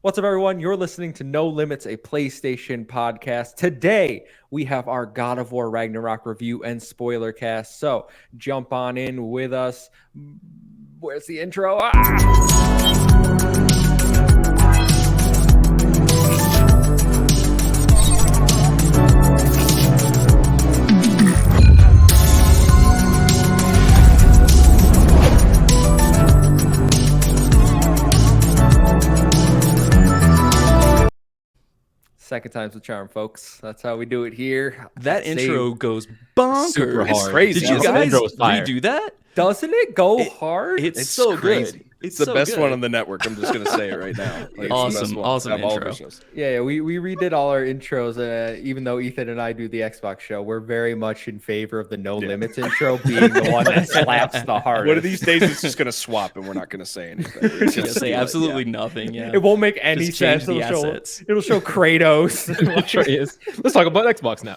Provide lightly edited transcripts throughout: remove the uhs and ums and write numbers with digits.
What's up, everyone? You're listening to No Limits, a PlayStation podcast. Today, we have our God of War Ragnarok review and spoiler cast. So jump on in with us. Where's the intro? Second time's the charm, folks. That's how we do it here. That intro goes bonkers. Super hard. It's crazy. Did you guys redo that? Doesn't it go hard? It's so crazy. Good. It's the best one on the network. I'm just going to say it right now. Like, awesome intro. Yeah, we redid all our intros. Even though Ethan and I do the Xbox show, we're very much in favor of the No Limits intro being the one that slaps the hardest. One of these days, it's just going to swap, and we're not going to say anything. It's going to say absolutely nothing. Yeah, it won't make any just sense. Change the assets. It'll show Kratos. Atreus. Let's talk about Xbox now.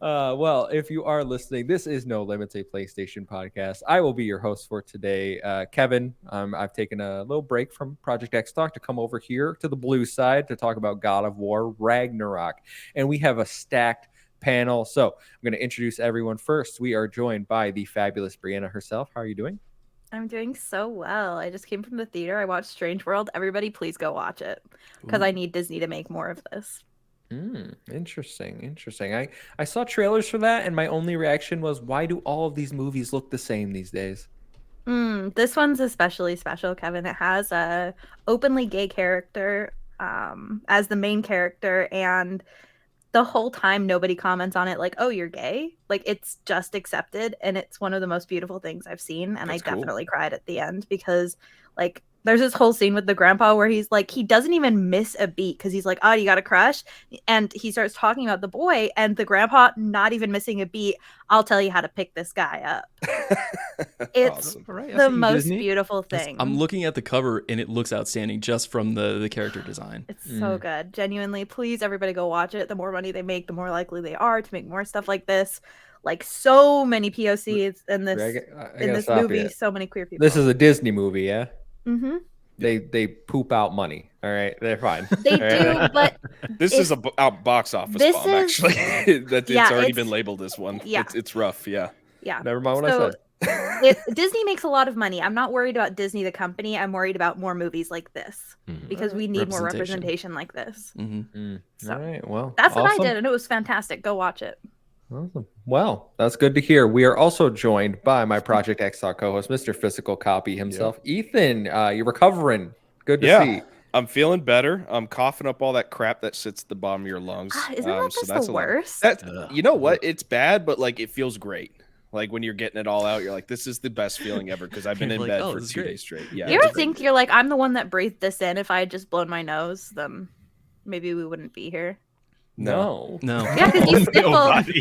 Well, if you are listening, this is No Limits, a PlayStation podcast. I will be your host for today, Kevin. I've taken a little break from Project X Talk to come over here to the blue side to talk about God of War Ragnarok. And we have a stacked panel. So I'm going to introduce everyone first. We are joined by the fabulous Breanna herself. How are you doing? I'm doing so well. I just came from the theater. I watched Strange World. Everybody, please go watch it because I need Disney to make more of this. Interesting. I saw trailers for that, and my only reaction was, why do all of these movies look the same these days? This one's especially special, Kevin. It has a openly gay character as the main character, and the whole time nobody comments on it like, oh, you're gay. Like, it's just accepted, and it's one of the most beautiful things I've seen. And That's I cool. definitely cried at the end because, like, there's this whole scene with the grandpa where he's like, he doesn't even miss a beat because he's like, oh, you got a crush? And he starts talking about the boy, and the grandpa not even missing a beat. I'll tell you how to pick this guy up. It's Awesome. the most beautiful thing. I'm looking at the cover, and it looks outstanding just from the character design. It's so good. Genuinely, please, everybody go watch it. The more money they make, the more likely they are to make more stuff like this. Like, so many POCs in this movie, so many queer people. This is a Disney movie, yeah? Mm-hmm. They poop out money. All right, they're fine. They do, but This is a box office This bomb, is- actually. It's already it's- been labeled this one. yeah. It's rough, yeah. yeah. Never mind what I said. Disney makes a lot of money. I'm not worried about Disney, the company. I'm worried about more movies like this because we need more representation like this. So, All right, well, that's what awesome. I did, and it was fantastic. Go watch it. Awesome. Well, that's good to hear. We are also joined by my Project X Talk co-host, Mr. Physical Copy himself, Ethan. You're recovering. Good to see. I'm feeling better. I'm coughing up all that crap that sits at the bottom of your lungs. Isn't that just that's the a lot. worst? You know what? It's bad, but like it feels great. Like when you're getting it all out, you're like, this is the best feeling ever because I've been in Like, bed oh, for this is 2 great. days straight. Yeah. You ever think you're like, I'm the one that breathed this in? If I had just blown my nose, then maybe we wouldn't be here. No. Yeah, because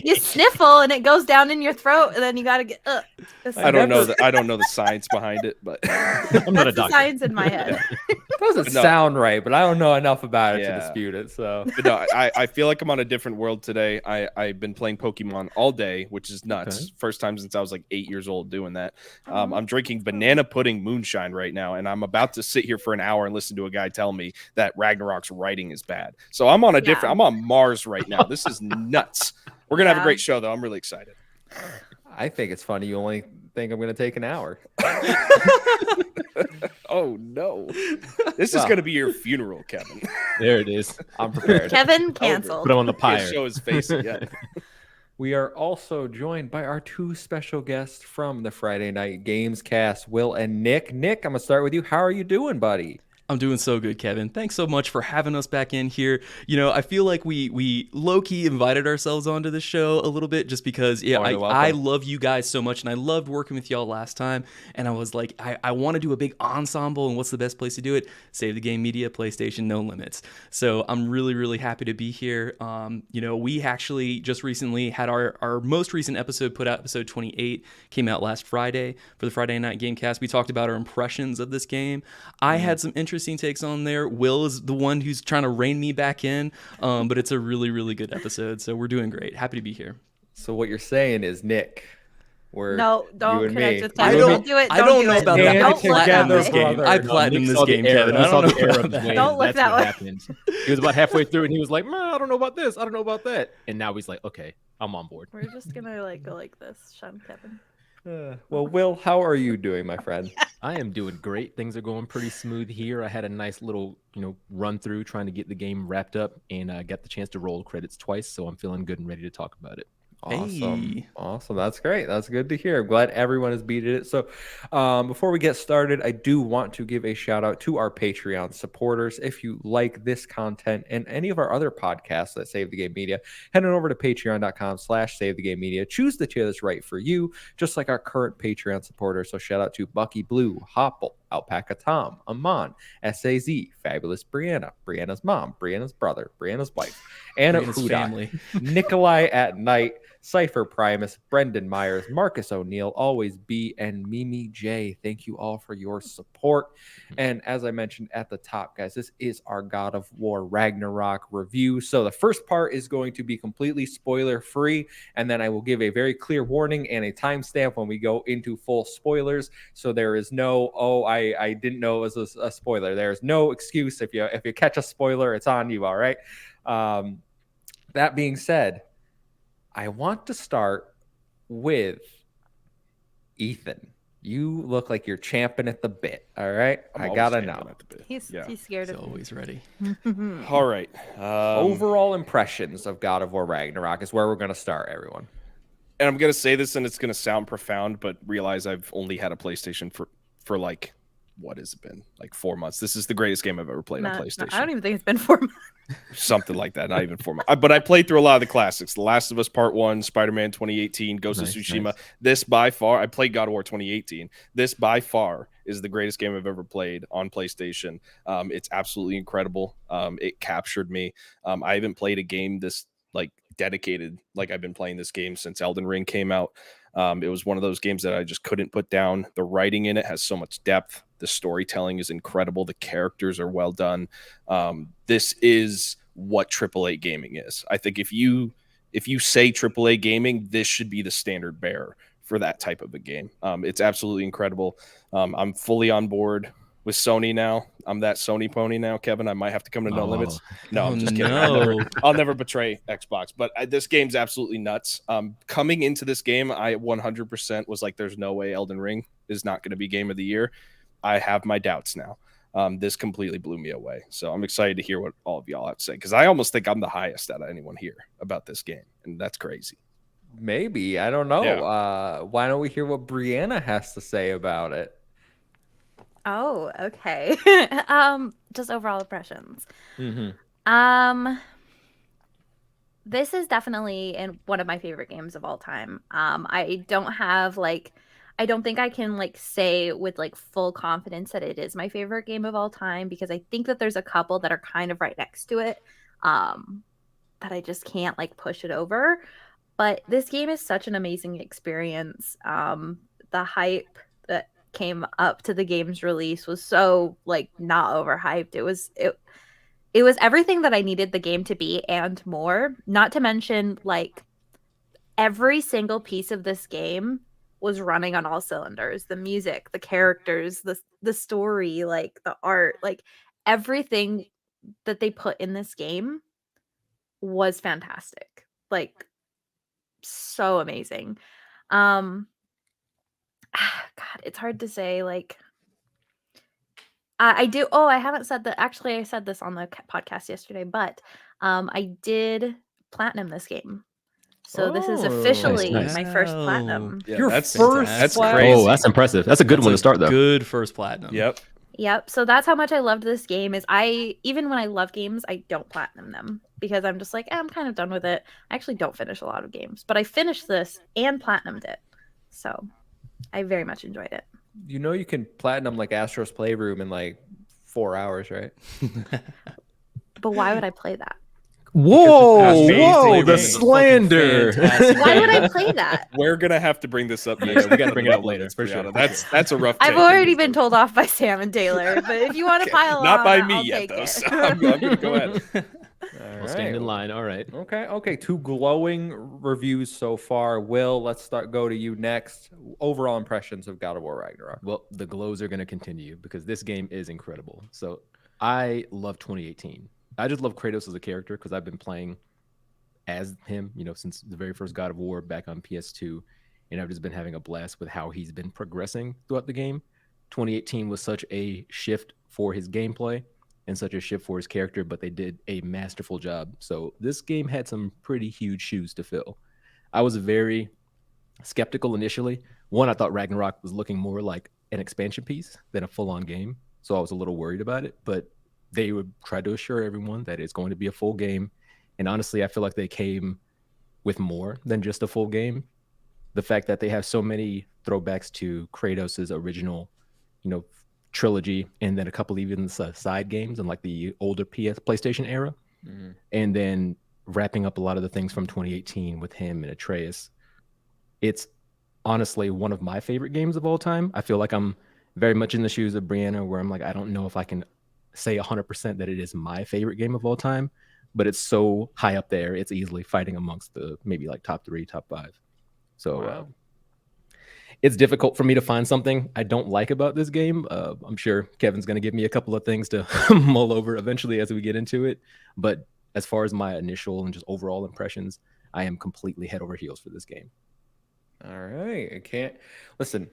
you sniffle and it goes down in your throat, and then you gotta get. I don't know the science behind it, but I'm not a That's the doctor. science in my head. Doesn't No. sound right, but I don't know enough about it to Yeah. dispute it. So But no, I feel like I'm on a different world today. I've been playing Pokemon all day, which is nuts. Okay. First time since I was like 8 years old doing that. I'm drinking banana pudding moonshine right now, and I'm about to sit here for an hour and listen to a guy tell me that Ragnarok's writing is bad. So I'm on I'm on Mars right now. This is nuts. We're gonna have a great show though. I'm really excited. I think it's funny. You only think I'm going to take an hour. Oh no, this is gonna be your funeral, Kevin. There it is. I'm prepared. Kevin canceled. Put him on the Can't pyre. show his face yet. We are also joined by our two special guests from the Friday Night Gamescast, Will and Nick. Nick, I'm going to start with you. How are you doing, buddy? I'm doing so good, Kevin. Thanks so much for having us back in here. You know, I feel like we low-key invited ourselves onto the show a little bit just because, I love you guys so much, and I loved working with y'all last time. And I was like, I want to do a big ensemble, and what's the best place to do it? Save the Game Media, PlayStation, No Limits. So I'm really, really happy to be here. You know, we actually just recently had our most recent episode put out, episode 28, came out last Friday for the Friday Night Gamecast. We talked about our impressions of this game. I had some interesting takes on there. Will is the one who's trying to rein me back in, but it's a really, really good episode. So we're doing great. Happy to be here. So what you're saying is, Nick, Where No, you don't and connect me. with Kevin. Don't do it. I don't know do it. about Band that. I together, platinum this game. brother. I No, platinum Nick this saw the game, error. Kevin. He I saw don't the know error about of that. Wayne. Don't look That's that what way. happened. He was about halfway through, and he was like, "Man, I don't know about this. I don't know about that." And now he's like, "Okay, I'm on board." We're just gonna like go like this, Sean, Kevin. Well, Will, how are you doing, my friend? I am doing great. Things are going pretty smooth here. I had a nice little, run through trying to get the game wrapped up, and I got the chance to roll credits twice, so I'm feeling good and ready to talk about it. Awesome. That's great. That's good to hear. I'm glad everyone has beaten it. So before we get started, I do want to give a shout out to our Patreon supporters. If you like this content and any of our other podcasts at Save the Game Media, head on over to patreon.com/SaveTheGameMedia. Choose the tier that's right for you, just like our current Patreon supporters. So shout out to Bucky Blue, Hopple, Alpaca Tom, Amon, SAZ, Fabulous Breanna, Brianna's mom, Brianna's brother, Brianna's wife, Anna Brianna's Hudak, family. Nikolai at Night, Cypher Primus, Brendan Myers, Marcus O'Neill, Always B, and Mimi J. Thank you all for your support. And as I mentioned at the top, guys, this is our God of War Ragnarok review. So the first part is going to be completely spoiler free, and then I will give a very clear warning and a timestamp when we go into full spoilers. So there is no, I didn't know it was a spoiler. There's no excuse. If you catch a spoiler, it's on you. All right. That being said, I want to start with Ethan. You look like you're champing at the bit. All right. I gotta know. He's scared He's of me. always ready. All right. Overall impressions of God of War Ragnarok is where we're going to start, everyone. And I'm going to say this, and it's going to sound profound, but realize I've only had a PlayStation for like, what has it been? Like 4 months. This is the greatest game I've ever played on PlayStation. I don't even think it's been 4 months. Something like that. Not even 4 months. But I played through a lot of the classics. The Last of Us Part 1, Spider-Man 2018, Ghost of Tsushima. Nice. This by far, I played God of War 2018. This by far is the greatest game I've ever played on PlayStation. It's absolutely incredible. It captured me. I haven't played a game this dedicated like I've been playing this game since Elden Ring came out. It was one of those games that I just couldn't put down. The writing in it has so much depth. The storytelling is incredible. The characters are well done. This is what AAA gaming is. I think if you say AAA gaming, this should be the standard bearer for that type of a game. It's absolutely incredible. I'm fully on board with Sony now. I'm that Sony pony now, Kevin. I might have to come to No Limits. No, I'm just kidding. I'll never betray Xbox. But this game's absolutely nuts. Coming into this game, I 100% was like, there's no way Elden Ring is not going to be Game of the Year. I have my doubts now. This completely blew me away. So I'm excited to hear what all of y'all have to say, because I almost think I'm the highest out of anyone here about this game, and that's crazy. Maybe. I don't know. Yeah. Why don't we hear what Breanna has to say about it? Oh, okay. Just overall impressions. Mm-hmm. This is definitely one of my favorite games of all time. I don't think I can say with full confidence that it is my favorite game of all time, because I think that there's a couple that are kind of right next to it, that I just can't push it over. But this game is such an amazing experience. The hype that came up to the game's release was so not overhyped. It was everything that I needed the game to be and more. Not to mention every single piece of this game was running on all cylinders. The music, the characters, the story, the art, everything that they put in this game was fantastic. So amazing. God, it's hard to say. I do. Oh, I haven't said that. Actually, I said this on the podcast yesterday, but I did platinum this game. So this is officially nice. my first platinum. Yeah, Your that's first that's platinum? crazy. Oh, that's impressive. That's a good one to start, though. Good first platinum. Yep. So that's how much I loved this game. Even when I love games, I don't platinum them because I'm just I'm kind of done with it. I actually don't finish a lot of games, but I finished this and platinumed it. So I very much enjoyed it. You know you can platinum Astro's Playroom in 4 hours, right? But why would I play that? Whoa, the slander. Why would I play that? We're gonna have to bring this up. Yeah, we got to bring it up later for sure. That's a rough. I've already been told off by Sam and Taylor, but if you want to pile on, not by me I'll yet take though. it. So I'm gonna go ahead. I'll stand in line. All right. Okay. 2 glowing reviews so far. Will, let's go to you next. Overall impressions of God of War Ragnarok. Well, the glows are going to continue because this game is incredible. So I love 2018. I just love Kratos as a character because I've been playing as him, since the very first God of War back on PS2. And I've just been having a blast with how he's been progressing throughout the game. 2018 was such a shift for his gameplay and such a shift for his character, but they did a masterful job. So this game had some pretty huge shoes to fill. I was very skeptical initially. One, I thought Ragnarok was looking more like an expansion piece than a full-on game, so I was a little worried about it, but they would try to assure everyone that it's going to be a full game. And honestly, I feel like they came with more than just a full game. The fact that they have so many throwbacks to Kratos' original, trilogy, and then a couple even side games and like the older PlayStation era, and then wrapping up a lot of the things from 2018 with him and Atreus. It's honestly one of my favorite games of all time. I feel like I'm very much in the shoes of Breanna, where I'm like, I don't know if I can say 100% that it is my favorite game of all time, but it's so high up there. It's easily fighting amongst the maybe like top 3, top 5. So it's difficult for me to find something I don't like about this game. I'm sure Kevin's going to give me a couple of things to mull over eventually as we get into it. But as far as my initial and just overall impressions, I am completely head over heels for this game. All right. I can't listen.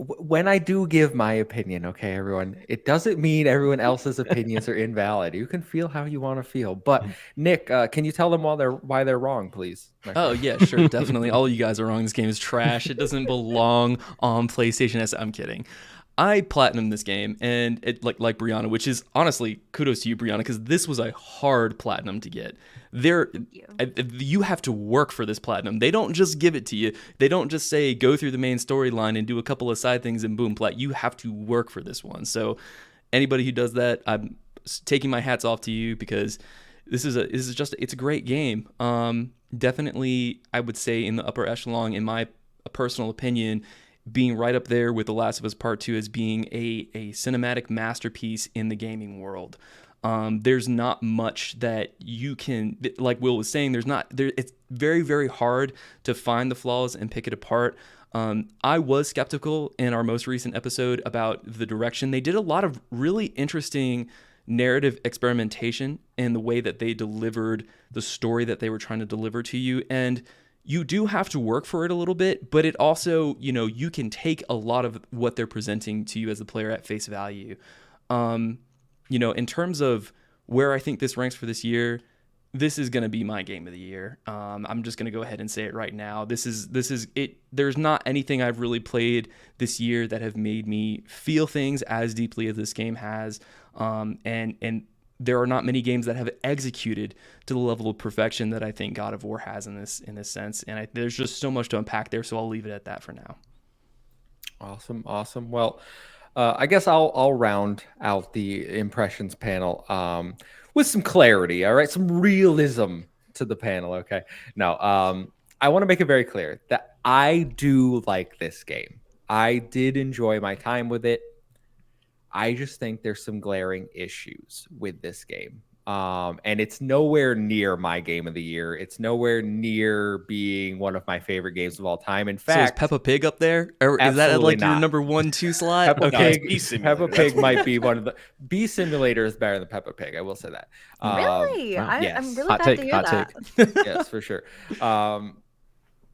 When I do give my opinion, okay, everyone, it doesn't mean everyone else's opinions are invalid. You can feel how you want to feel. But Nick, can you tell them why they're wrong, please? Oh yeah, sure, definitely. All you guys are wrong. This game is trash. It doesn't belong on PlayStation. I'm kidding. I platinumed this game, and it like Breanna, which is honestly kudos to you, Breanna, because this was a hard platinum to get. You have to work for this platinum. They don't just give it to you. They don't just say go through the main storyline and do a couple of side things and boom, plat. You have to work for this one. So anybody who does that, I'm taking my hats off to you, because it's a great game. Definitely, I would say in the upper echelon, in my personal opinion, being right up there with The Last of Us Part 2 as being a cinematic masterpiece in the gaming world. There's not much that you can, like Will was saying, it's very, very hard to find the flaws and pick it apart. I was skeptical in our most recent episode about the direction. They did a lot of really interesting narrative experimentation in the way that they delivered the story that they were trying to deliver to you. And you do have to work for it a little bit, but it also, you can take a lot of what they're presenting to you as a player at face value. In terms of where I think this ranks for this year, this is going to be my game of the year. I'm just going to go ahead and say it right now. This is it. There's not anything I've really played this year that have made me feel things as deeply as this game has. And there are not many games that have executed to the level of perfection that I think God of War has in this sense. And there's just so much to unpack there, so I'll leave it at that for now. Awesome. Well, I guess I'll round out the impressions panel with some clarity. All right, some realism to the panel. Okay. Now, I want to make it very clear that I do like this game. I did enjoy my time with it. I just think there's some glaring issues with this game. And it's nowhere near my game of the year. It's nowhere near being one of my favorite games of all time. In fact, so is Peppa Pig up there? Or is that like your number 1-2 slot? Peppa Pig might be one of the Bee Simulator is better than Peppa Pig. I will say that. Really? Yes. I'm really glad to hear that. Yes, for sure.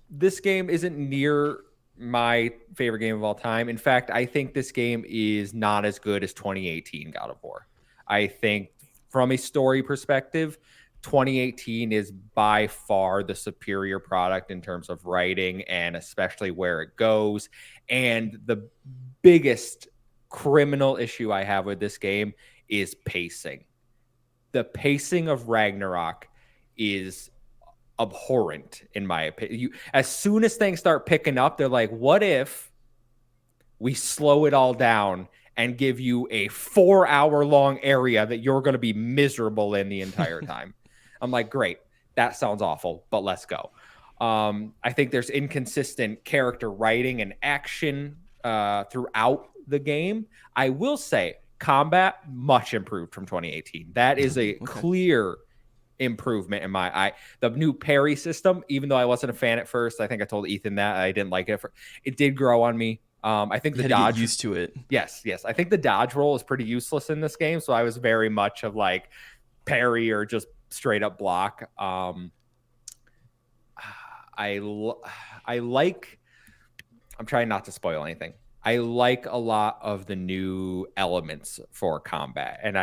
This game isn't near my favorite game of all time. In fact, I think this game is not as good as 2018 God of War. I think from a story perspective, 2018 is by far the superior product in terms of writing and especially where it goes. And the biggest criminal issue I have with this game is pacing. The pacing of Ragnarok is abhorrent in my opinion. As soon as things start picking up, they're like, what if we slow it all down and give you a 4-hour-long area that you're going to be miserable in the entire time? I'm like, great, that sounds awful, but let's go. I think there's inconsistent character writing and action throughout the game. I will say combat much improved from 2018. That is a clear improvement in my eye. The new parry system, even though I wasn't a fan at first, I think I told Ethan that I didn't like it. It did grow on me. I think the dodge, get used to it. Yes. I think the dodge roll is pretty useless in this game. So I was very much of like parry or just straight up block. I like, I'm trying not to spoil anything. I like a lot of the new elements for combat, and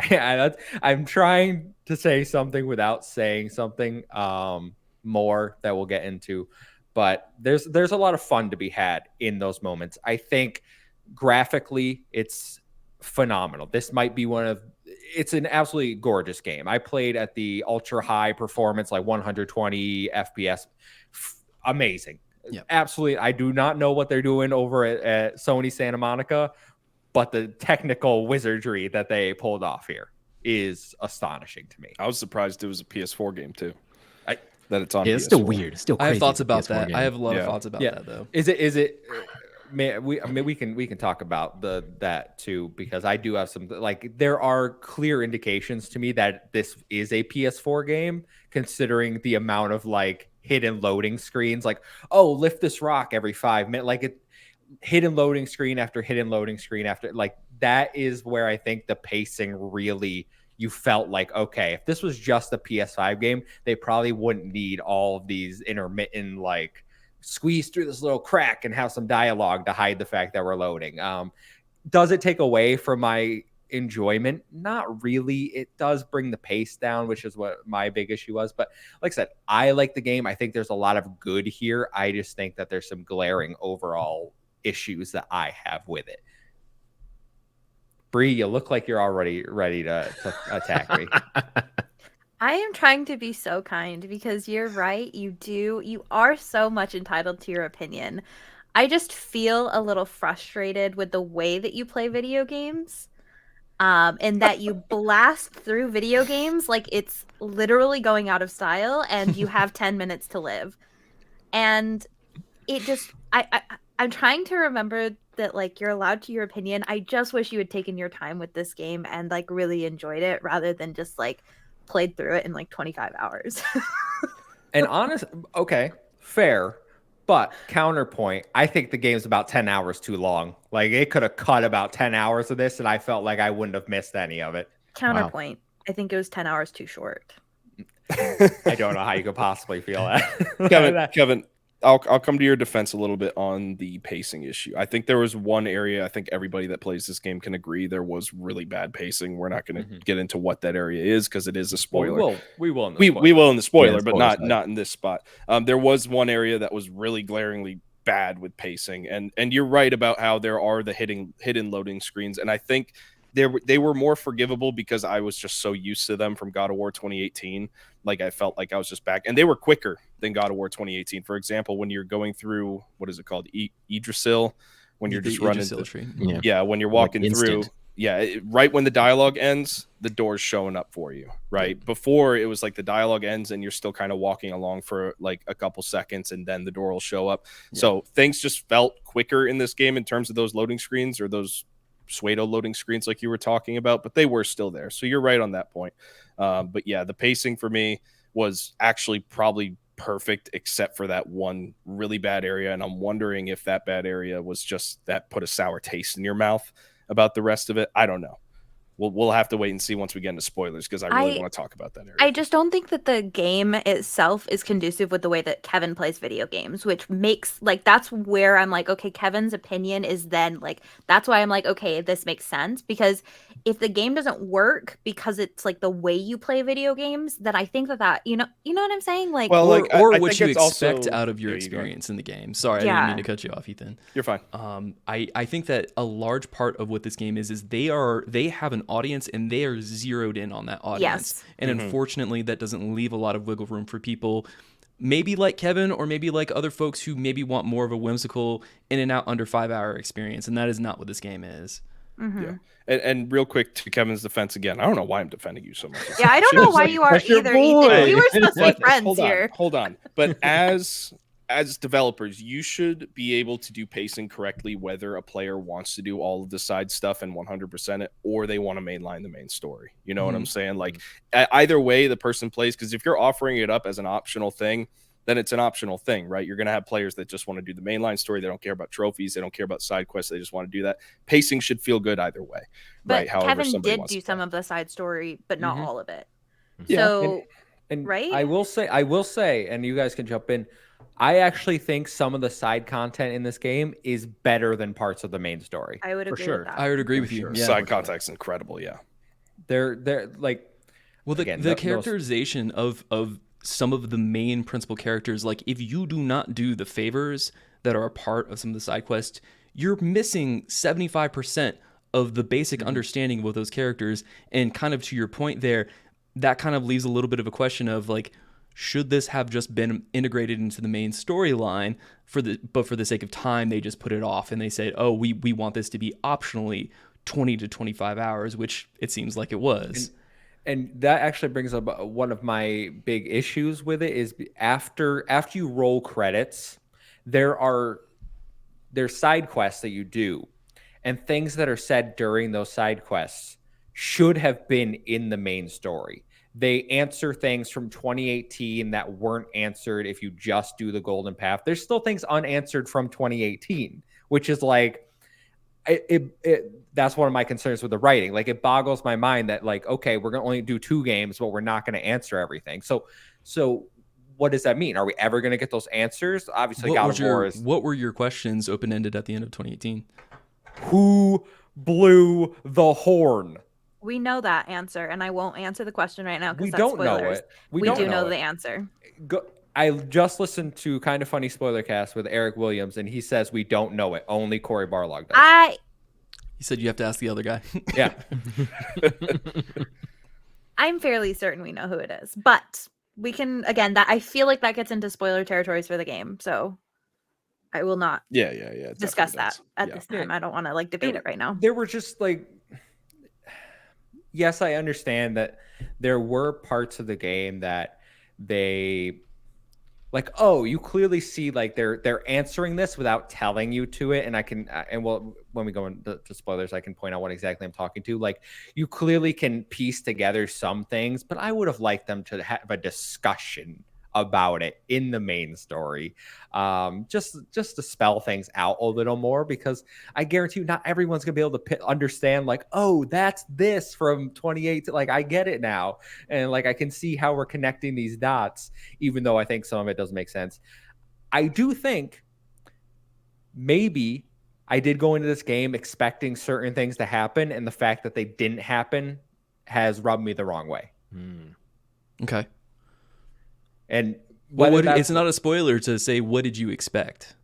I'm trying to say something without saying something more that we'll get into. But there's a lot of fun to be had in those moments. I think graphically, it's phenomenal. This might be it's an absolutely gorgeous game. I played at the ultra high performance, like 120 FPS. Amazing. Yep. Absolutely. I do not know what they're doing over at Sony Santa Monica, but the technical wizardry that they pulled off here is astonishing to me. I was surprised it was a PS4 game too. That it's on. Yeah, it's still weird. It's still crazy. I have thoughts about that. Game. I have a lot of thoughts about that though. Is it? We can talk about that too, because I do have some, like, there are clear indications to me that this is a PS4 game, considering the amount of like hidden loading screens, like, oh, lift this rock every 5 minutes, like hidden loading screen after hidden loading screen after, like, that is where I think the pacing really, you felt like, okay, if this was just a PS5 game, they probably wouldn't need all of these intermittent, like, squeeze through this little crack and have some dialogue to hide the fact that we're loading. Does it take away from my enjoyment? Not really. It does bring the pace down, which is what my big issue was. But like I said, I like the game. I think there's a lot of good here. I just think that there's some glaring overall issues that I have with it. Bree, you look like you're already ready to attack me. I am trying to be so kind, because you're right. You are so much entitled to your opinion. I just feel a little frustrated with the way that you play video games, and that you blast through video games like it's literally going out of style and you have 10 minutes to live. And it just, I'm trying to remember that, like, you're allowed to your opinion. I just wish you had taken your time with this game and like really enjoyed it, rather than just like played through it in like 25 hours. And okay, fair. But counterpoint, I think the game's about 10 hours too long. Like, it could have cut about 10 hours of this, and I felt like I wouldn't have missed any of it. Counterpoint, wow. I think it was 10 hours too short. I don't know how you could possibly feel that. Kevin, I'll come to your defense a little bit on the pacing issue. I think there was one area, I think everybody that plays this game can agree there was really bad pacing. We're not going to get into what that area is because it is a spoiler. Well, we will in the spoiler, but not in this spot. There was one area that was really glaringly bad with pacing, and you're right about how there are the hidden loading screens, and I think they were more forgivable because I was just so used to them from God of War 2018. Like, I felt like I was just back, and they were quicker than God of War 2018. For example, when you're going through, what is it called? Yggdrasil, when you're just running. When you're walking like through. Right when the dialogue ends, the door's showing up for you, right? Before, it was like the dialogue ends and you're still kind of walking along for like a couple seconds and then the door will show up. So things just felt quicker in this game in terms of those loading screens, or those pseudo loading screens like you were talking about, but they were still there. So you're right on that point. But yeah, the pacing for me was actually probably perfect, except for that one really bad area. And I'm wondering if that bad area was just that put a sour taste in your mouth about the rest of it. I don't know. We'll have to wait and see once we get into spoilers, because I really want to talk about that area. I just don't think that the game itself is conducive with the way that Kevin plays video games, which makes, like, that's where I'm like, okay, Kevin's opinion is then, like, that's why I'm like, okay, this makes sense. Because if the game doesn't work because it's like the way you play video games, then I think that you know what I'm saying? Like, well, like, or what you expect out of your experience in the game. Sorry, I didn't mean to cut you off, Ethan. You're fine. I think that a large part of what this game is they have an audience, and they are zeroed in on that audience. Yes. And unfortunately, that doesn't leave a lot of wiggle room for people maybe like Kevin, or maybe like other folks who maybe want more of a whimsical in and out under 5-hour experience. And that is not what this game is. Yeah. And real quick, to Kevin's defense again, I don't know why I'm defending you so much. Yeah, I don't know why you are either, Ethan. We were supposed to be friends here. Hold on. But as as developers, you should be able to do pacing correctly, whether a player wants to do all of the side stuff and 100% it, or they want to mainline the main story. You know what I'm saying? Like either way the person plays, because if you're offering it up as an optional thing, then it's an optional thing, right? You're going to have players that just want to do the mainline story. They don't care about trophies. They don't care about side quests. They just want to do that. Pacing should feel good either way, but right? However, Kevin did do some of the side story, but not all of it. Yeah. So, and right? I will say, and you guys can jump in, I actually think some of the side content in this game is better than parts of the main story. I would agree with that. I would agree with you. Yeah. Side content's incredible, yeah. They're like, well, the characterization of some of the main principal characters, like if you do not do the favors that are a part of some of the side quests, you're missing 75% of the basic understanding of what those characters. And kind of to your point there, that kind of leaves a little bit of a question of like, should this have just been integrated into the main storyline but for the sake of time, they just put it off and they said, oh, we want this to be optionally 20 to 25 hours, which it seems like it was. And that actually brings up one of my big issues with it is after you roll credits, there's side quests that you do, and things that are said during those side quests should have been in the main story. They answer things from 2018 that weren't answered if you just do the Golden Path. There's still things unanswered from 2018, which is like, that's one of my concerns with the writing. Like, it boggles my mind that like, okay, we're going to only do 2 games, but we're not going to answer everything. So what does that mean? Are we ever going to get those answers? Obviously, God of War is... What were your questions open-ended at the end of 2018? Who blew the horn? We know that answer, and I won't answer the question right now because we don't know it. We do know the answer. I just listened to Kind of Funny Spoilercast with Eric Williams, and he says we don't know it. Only Corey Barlog does. He said you have to ask the other guy. Yeah. I'm fairly certain we know who it is, but we can, again, that I feel like that gets into spoiler territories for the game, so I will not discuss that at this time. I don't want to like debate it right now. There were just like... Yes, I understand that there were parts of the game that they like, oh, you clearly see like they're answering this without telling you to it. And I can, and well, when we go into spoilers, I can point out what exactly I'm talking to. Like, you clearly can piece together some things, but I would have liked them to have a discussion about it in the main story, just to spell things out a little more, because I guarantee you not everyone's gonna be able to understand like, oh, that's this from 2018. Like, I get it now, and like I can see how we're connecting these dots, even though I think some of it doesn't make sense. I do think maybe I did go into this game expecting certain things to happen, and the fact that they didn't happen has rubbed me the wrong way. Okay. And it's not a spoiler to say, what did you expect?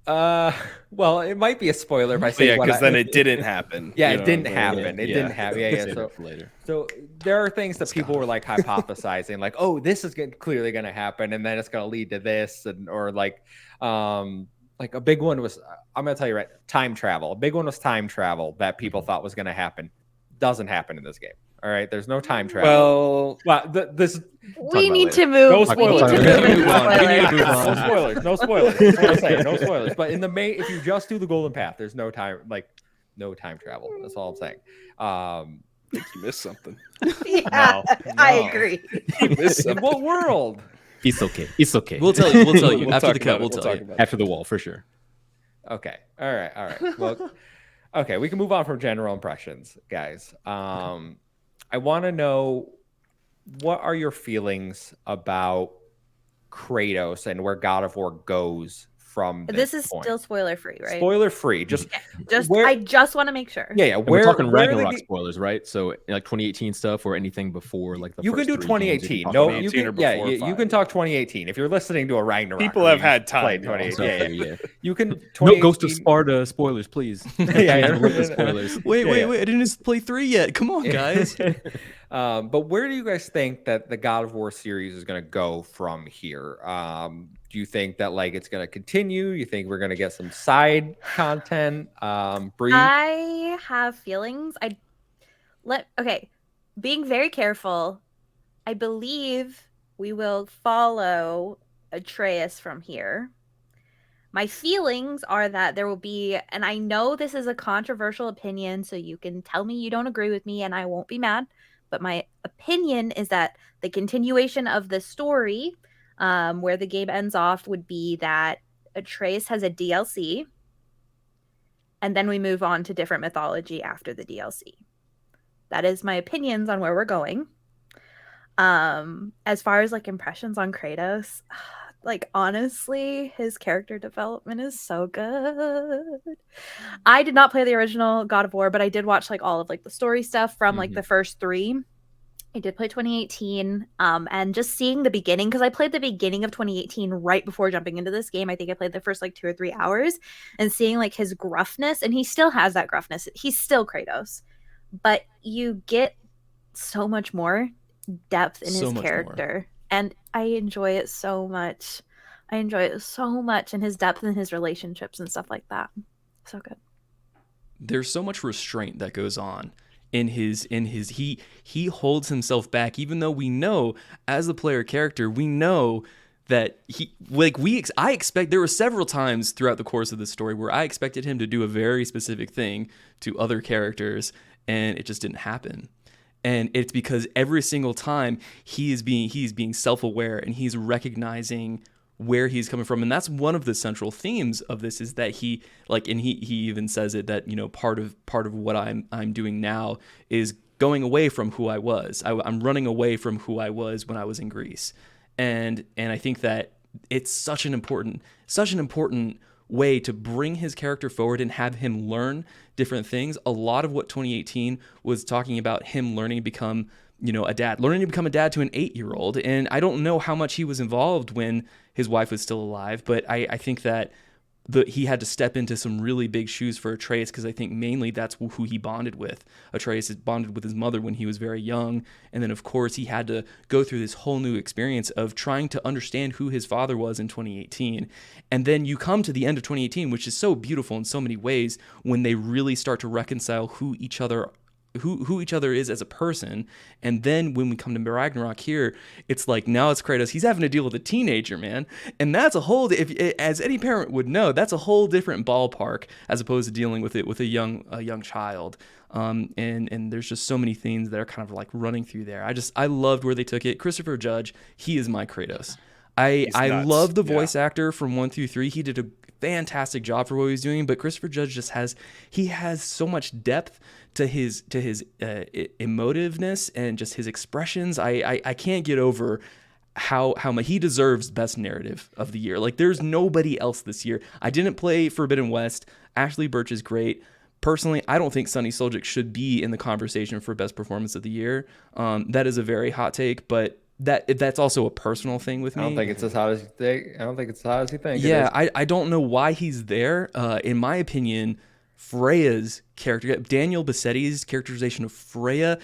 Well, it might be a spoiler if I say because then it didn't happen. Yeah, it didn't happen. It didn't happen. Yeah. So there are things that people were like hypothesizing, like, oh, this is clearly going to happen, and then it's going to lead to this, or like a big one was, I'm going to tell you right, time travel. A big one was time travel that people thought was going to happen. Doesn't happen in this game. All right, there's no time travel. This we need to move. No spoilers. No spoilers. No spoilers. That's what I'm saying. No spoilers. But in the main, if you just do the Golden Path, there's no time travel. That's all I'm saying. I think you missed something. Yeah, no. I agree. You missed something. In what world? It's okay. We'll tell you after the cut. We'll tell you after the wall for sure. Okay. All right. Well, okay. We can move on from general impressions, guys. I want to know, what are your feelings about Kratos and where God of War goes from this is point? Still spoiler free, right? Spoiler free. I just want to make sure. Yeah. We're talking Ragnarok spoilers, right? So like 2018 stuff or anything before, like the you first can do 2018. No, you can. You can talk 2018 if you're listening to a Ragnarok. People have had time. Yeah. You can. No Ghost of Sparta spoilers, please. Spoilers. Wait! I didn't just play 3 yet. Come on, guys. But where do you guys think that the God of War series is going to go from here? Do you think that like it's going to continue? You think we're going to get some side content? Bree? I have feelings. Being very careful. I believe we will follow Atreus from here. My feelings are that there will be, and I know this is a controversial opinion, so you can tell me you don't agree with me and I won't be mad, but my opinion is that the continuation of the story, where the game ends off, would be that Atreus has a DLC, and then we move on to different mythology after the DLC. That is my opinions on where we're going. As far as like impressions on Kratos, like honestly, his character development is so good. I did not play the original God of War, but I did watch like all of like the story stuff from like the first 3. I did play 2018, and just seeing the beginning, because I played the beginning of 2018 right before jumping into this game. I think I played the first like 2 or 3 hours, and seeing like his gruffness, and he still has that gruffness. He's still Kratos, but you get so much more depth in his character, and I enjoy it so much. I enjoy it so much, and his depth in his relationships and stuff like that. So good. There's so much restraint that goes on in his he holds himself back, even though we know as the player character, we know that I expect there were several times throughout the course of the story where I expected him to do a very specific thing to other characters, and it just didn't happen. And it's because every single time he's being self-aware, and he's recognizing where he's coming from. And that's one of the central themes of this, is that he even says it, that, you know, part of what I'm doing now is going away from who I was. I'm running away from who I was when I was in Greece. And I think that it's such an important way to bring his character forward and have him learn different things. A lot of what 2018 was talking about, him learning to become, you know, learning to become a dad to an 8-year-old. And I don't know how much he was involved when his wife was still alive, but I think that he had to step into some really big shoes for Atreus, because I think mainly that's who he bonded with. Atreus bonded with his mother when he was very young, and then of course he had to go through this whole new experience of trying to understand who his father was in 2018. And then you come to the end of 2018, which is so beautiful in so many ways, when they really start to reconcile who each other is as a person. And then when we come to Ragnarok here, it's like, now it's Kratos. He's having to deal with a teenager, man. And that's as any parent would know, that's a whole different ballpark as opposed to dealing with it with a young child. And there's just so many things that are kind of like running through there. I loved where they took it. Christopher Judge, he is my Kratos. I love the voice actor from 1 through 3. He did a fantastic job for what he was doing, but Christopher Judge just has so much depth to his emotiveness and just his expressions. I can't get over how much he deserves best narrative of the year. Like, there's nobody else this year. I didn't play Forbidden West. Ashley Birch is great. Personally, I don't think Sunny Suljic should be in the conversation for best performance of the year. That is a very hot take, but that's also a personal thing with me. I don't think it's as hot as you think. Yeah, I don't know why he's there. In my opinion, Freya's character, Daniel Bassetti's characterization of Freya,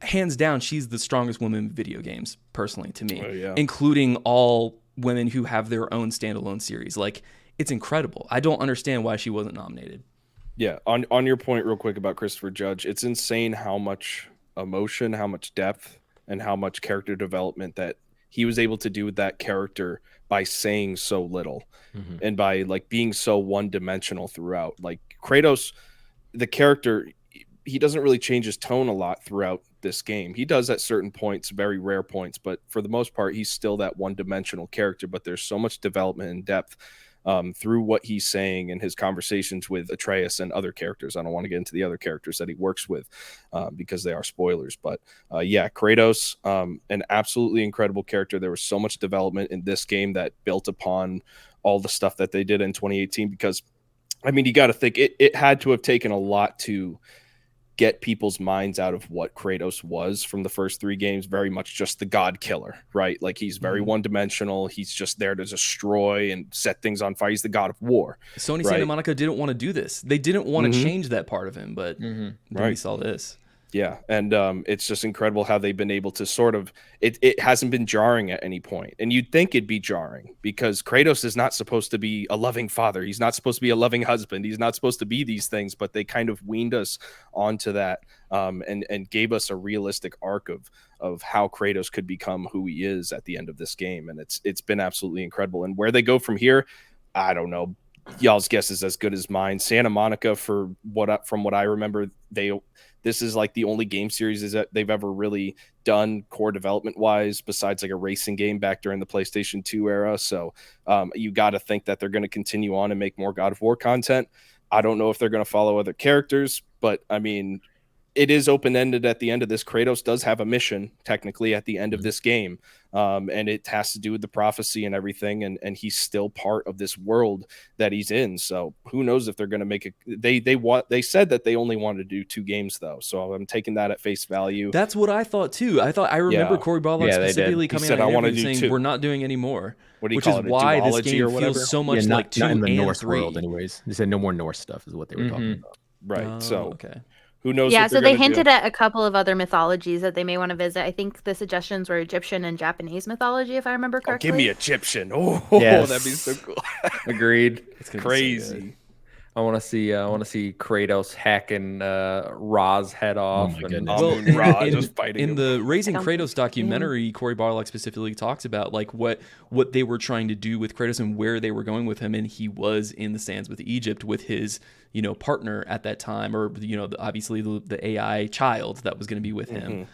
hands down, she's the strongest woman in video games, personally, to me, including all women who have their own standalone series. Like, it's incredible. I don't understand why she wasn't nominated. Yeah, on your point real quick about Christopher Judge, it's insane how much emotion, how much depth, and how much character development that he was able to do with that character by saying so little, and by like being so one-dimensional throughout. Like, Kratos, the character, he doesn't really change his tone a lot throughout this game. He does at certain points, very rare points, but for the most part, he's still that one-dimensional character. But there's so much development and depth through what he's saying in his conversations with Atreus and other characters. I don't want to get into the other characters that he works with because they are spoilers. But yeah, Kratos, an absolutely incredible character. There was so much development in this game that built upon all the stuff that they did in 2018, because, I mean, you got to think it had to have taken a lot to get people's minds out of what Kratos was from the first 3 games. Very much just the god killer, right? Like, he's very one-dimensional. He's just there to destroy and set things on fire. He's the god of war. Sony Santa Monica didn't want to do this. They didn't want to change that part of him, but then we saw this. Yeah, and it's just incredible how they've been able to sort of it hasn't been jarring at any point. And you'd think it'd be jarring because Kratos is not supposed to be a loving father. He's not supposed to be a loving husband. He's not supposed to be these things, but they kind of weaned us onto that and gave us a realistic arc of how Kratos could become who he is at the end of this game. And it's been absolutely incredible. And where they go from here, I don't know. Y'all's guess is as good as mine. Santa Monica, from what I remember, this is like the only game series that they've ever really done core development wise, besides like a racing game back during the PlayStation 2 era. So you got to think that they're going to continue on and make more God of War content. I don't know if they're going to follow other characters, but I mean, it is open-ended at the end of this. Kratos does have a mission technically at the end of this game. And it has to do with the prophecy and everything. And he's still part of this world that he's in. So who knows if they're going to make it. They said that they only wanted to do 2 games though. So I'm taking that at face value. That's what I thought too. I remember Cory Barlog specifically coming out and saying two. We're not doing any more. What do you which call is it, why this game feels so much like 2 not in the and Norse 3. world anyways. They said no more Norse stuff is what they were talking about. Right. So okay. Who knows? Yeah, so they hinted at a couple of other mythologies that they may want to visit. I think the suggestions were Egyptian and Japanese mythology, if I remember correctly. Oh, give me Egyptian. Oh, yes. That'd be so cool. Agreed. It's crazy. I want to see Kratos hacking Ra's head off. Oh my goodness. Just fighting in him. the Raising Kratos documentary, Cory Barlog specifically talks about like what they were trying to do with Kratos and where they were going with him, and he was in the sands with Egypt with his partner at that time, or obviously the AI child that was going to be with him.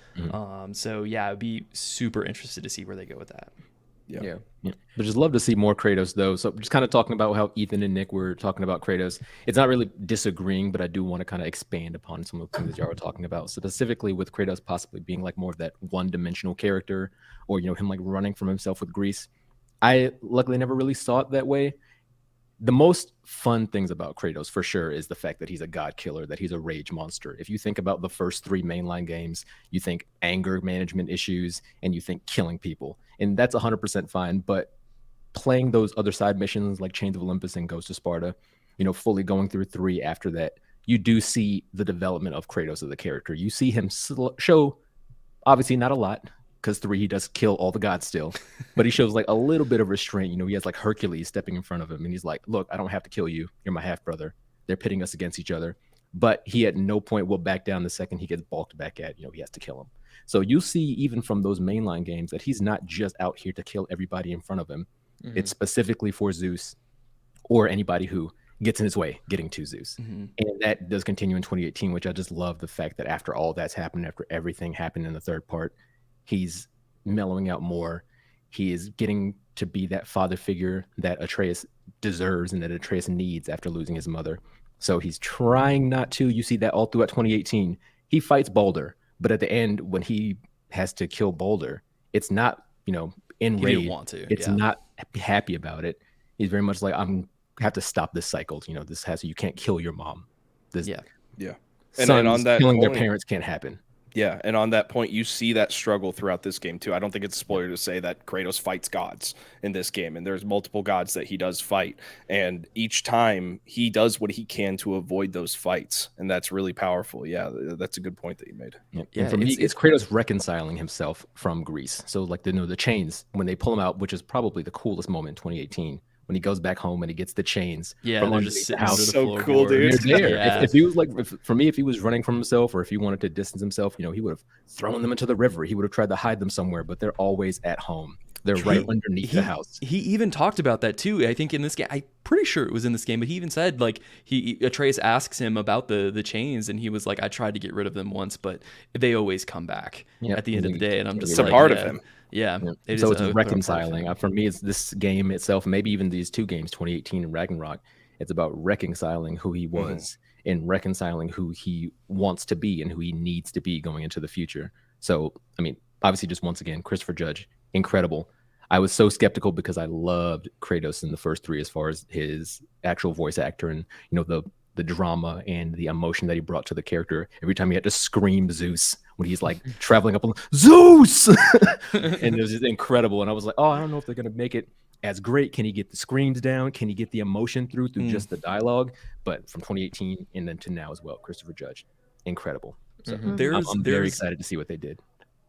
So yeah, I'd be super interested to see where they go with that. Yeah. But just love to see more Kratos though. So just kind of talking about how Ethan and Nick were talking about Kratos. It's not really disagreeing, but I do want to kind of expand upon some of the things that y'all were talking about. Specifically with Kratos possibly being like more of that one-dimensional character, or him like running from himself with Greece. I luckily never really saw it that way. The most fun things about Kratos for sure is the fact that he's a god killer, that he's a rage monster. If you think about the first 3 mainline games, you think anger management issues and you think killing people. And that's 100% fine. But playing those other side missions like Chains of Olympus and Ghost of Sparta, fully going through 3 after that, you do see the development of Kratos as a character. You see him show, obviously not a lot, because 3, he does kill all the gods still, but he shows like a little bit of restraint. He has like Hercules stepping in front of him and he's like, look, I don't have to kill you. You're my half brother. They're pitting us against each other. But he at no point will back down the second he gets balked back at. He has to kill him. So you see even from those mainline games that he's not just out here to kill everybody in front of him. It's specifically for Zeus or anybody who gets in his way getting to Zeus. And that does continue in 2018, which I just love the fact that after all that's happened, after everything happened in the 3rd part, he's mellowing out more. He is getting to be that father figure that Atreus deserves and that Atreus needs after losing his mother. So he's trying not to. You see that all throughout 2018. He fights Baldur, but at the end, when he has to kill Baldur, it's not, enraged. He didn't want to. It's not happy about it. He's very much like, I have to stop this cycle. You can't kill your mom. Yeah. And on that killing their parents can't happen. Yeah, and on that point, you see that struggle throughout this game, too. I don't think it's a spoiler to say that Kratos fights gods in this game, and there's multiple gods that he does fight, and each time he does what he can to avoid those fights, and that's really powerful. Yeah, that's a good point that you made. Yeah, for me, it's Kratos reconciling himself from Greece. So, like, the chains, when they pull him out, which is probably the coolest moment in 2018, when he goes back home and he gets the chains. Yeah, from they're just sitting under the so cool, dude. If he was like, for me, if he was running from himself or if he wanted to distance himself, he would have thrown them into the river. He would have tried to hide them somewhere, but they're always at home. They're right underneath the house. He even talked about that too. I think in this game, I'm pretty sure it was in this game, but he even said like Atreus asks him about the chains, and he was like, "I tried to get rid of them once, but they always come back at the end of the day." And I'm just it's a part of him. Yeah. So it's reconciling. For me, it's this game itself, maybe even these 2 games, 2018 and Ragnarok. It's about reconciling who he was and reconciling who he wants to be and who he needs to be going into the future. So, I mean, obviously, just once again, Christopher Judge, incredible. I was so skeptical because I loved Kratos in the first 3 as far as his actual voice actor and, the drama and the emotion that he brought to the character. Every time he had to scream Zeus when he's like traveling up on Zeus, and it was just incredible. And I was like, oh, I don't know if they're going to make it as great. Can he get the screams down? Can he get the emotion through just the dialogue? But from 2018 and then to now as well, Christopher Judge, incredible. So Mm-hmm. I'm very excited to see what they did.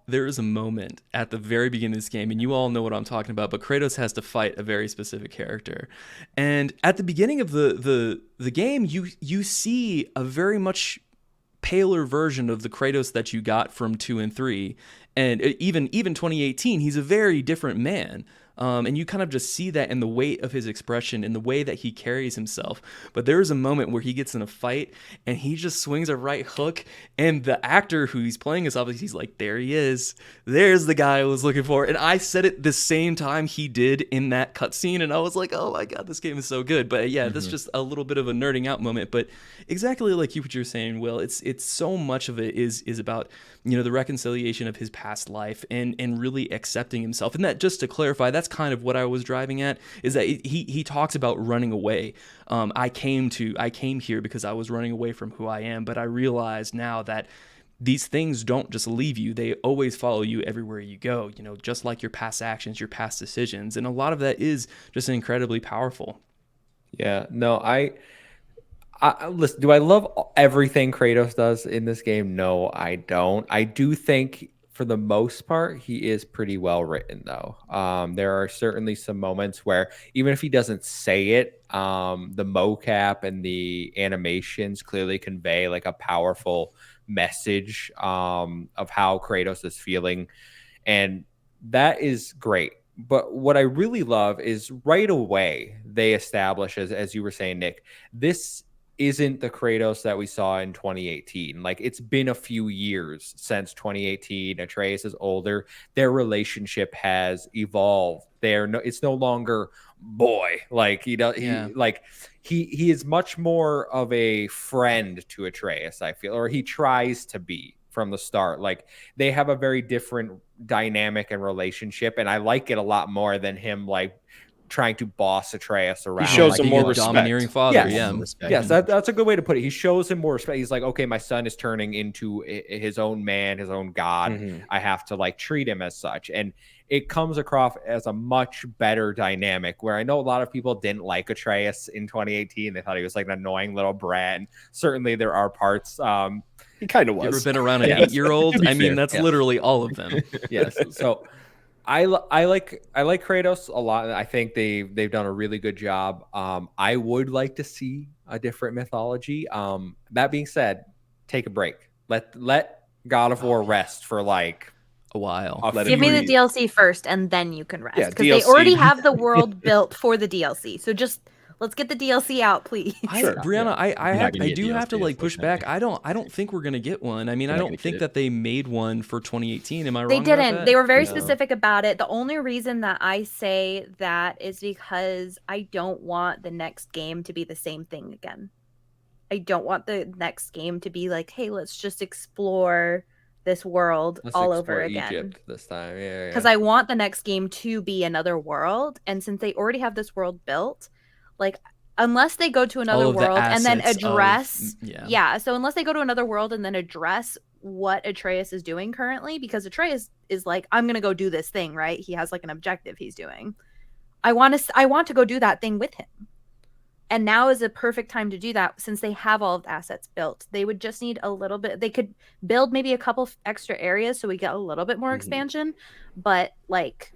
There is a moment at the very beginning of this game, and you all know what I'm talking about, but Kratos has to fight a very specific character. And at the beginning of the game, you see a very much paler version of the Kratos that you got from 2 and 3. And even 2018, he's a very different man. And you kind of just see that in the weight of his expression, in the way that he carries himself. But there is a moment where he gets in a fight and he just swings a right hook, and the actor who he's playing is obviously, he's like, there he is. There's the guy I was looking for. And I said it the same time he did in that cutscene, and I was like, oh my God, this game is so good. But yeah, that's just a little bit of a nerding out moment. But exactly like what you're saying, Will, it's so much of it is about, you know, the reconciliation of his past life and really accepting himself. And that, just to clarify, that's kind of what I was driving at, is that he talks about running away. I came here because I was running away from who I am, but I realize now that these things don't just leave you. They always follow you everywhere you go, you know, just like your past actions, your past decisions. And a lot of that is just incredibly powerful. Yeah, no, I listen, do I love everything Kratos does in this game? No, I don't. I do think for the most part, he is pretty well written, though. There are certainly some moments where, even if he doesn't say it, the mocap and the animations clearly convey like a powerful message of how Kratos is feeling. And that is great. But what I really love is right away they establish, as you were saying, Nick, this isn't the Kratos that we saw in 2018. Like, it's been a few years since 2018. Atreus is older. Their relationship has evolved. It's no longer boy. Like, he is much more of a friend to Atreus, I feel, or he tries to be from the start. Like, they have a very different dynamic and relationship, and I like it a lot more than him like trying to boss Atreus around. He shows like, him more respect. Domineering father. Yes, that's a good way to put it. He shows him more respect. He's like, okay, my son is turning into his own man, his own god. I have to like treat him as such. And it comes across as a much better dynamic, where I know a lot of people didn't like Atreus in 2018. They thought he was like an annoying little brat. And certainly there are parts. He kind of was. You ever been around an 8-year-old? I mean, that's literally all of them. Yes. So I like Kratos a lot. I think they've done a really good job. I would like to see a different mythology. That being said, take a break. Let God of War rest for like a while. Give me the DLC first, and then you can rest, because DLC. they already have the world built for the DLC. So just let's get the DLC out, please. Brianna, I do have to like push back. I don't think we're gonna get one. I mean, I don't think that they made one for 2018. Am I wrong? They didn't. About that? They were very specific about it. The only reason that I say that is because I don't want the next game to be the same thing again. I don't want the next game to be like, hey, let's just explore this world all over again. Egypt this time. Yeah. Because I want the next game to be another world. And since they already have this world built, like, unless they go to another world and then address so unless they go to another world and then address what Atreus is doing currently, because Atreus is like, I'm gonna go do this thing, right? He has like an objective he's doing. I want to go do that thing with him. And now is a perfect time to do that, since they have all of the assets built. They would just need a little bit. They could build maybe a couple extra areas so we get a little bit more expansion, but like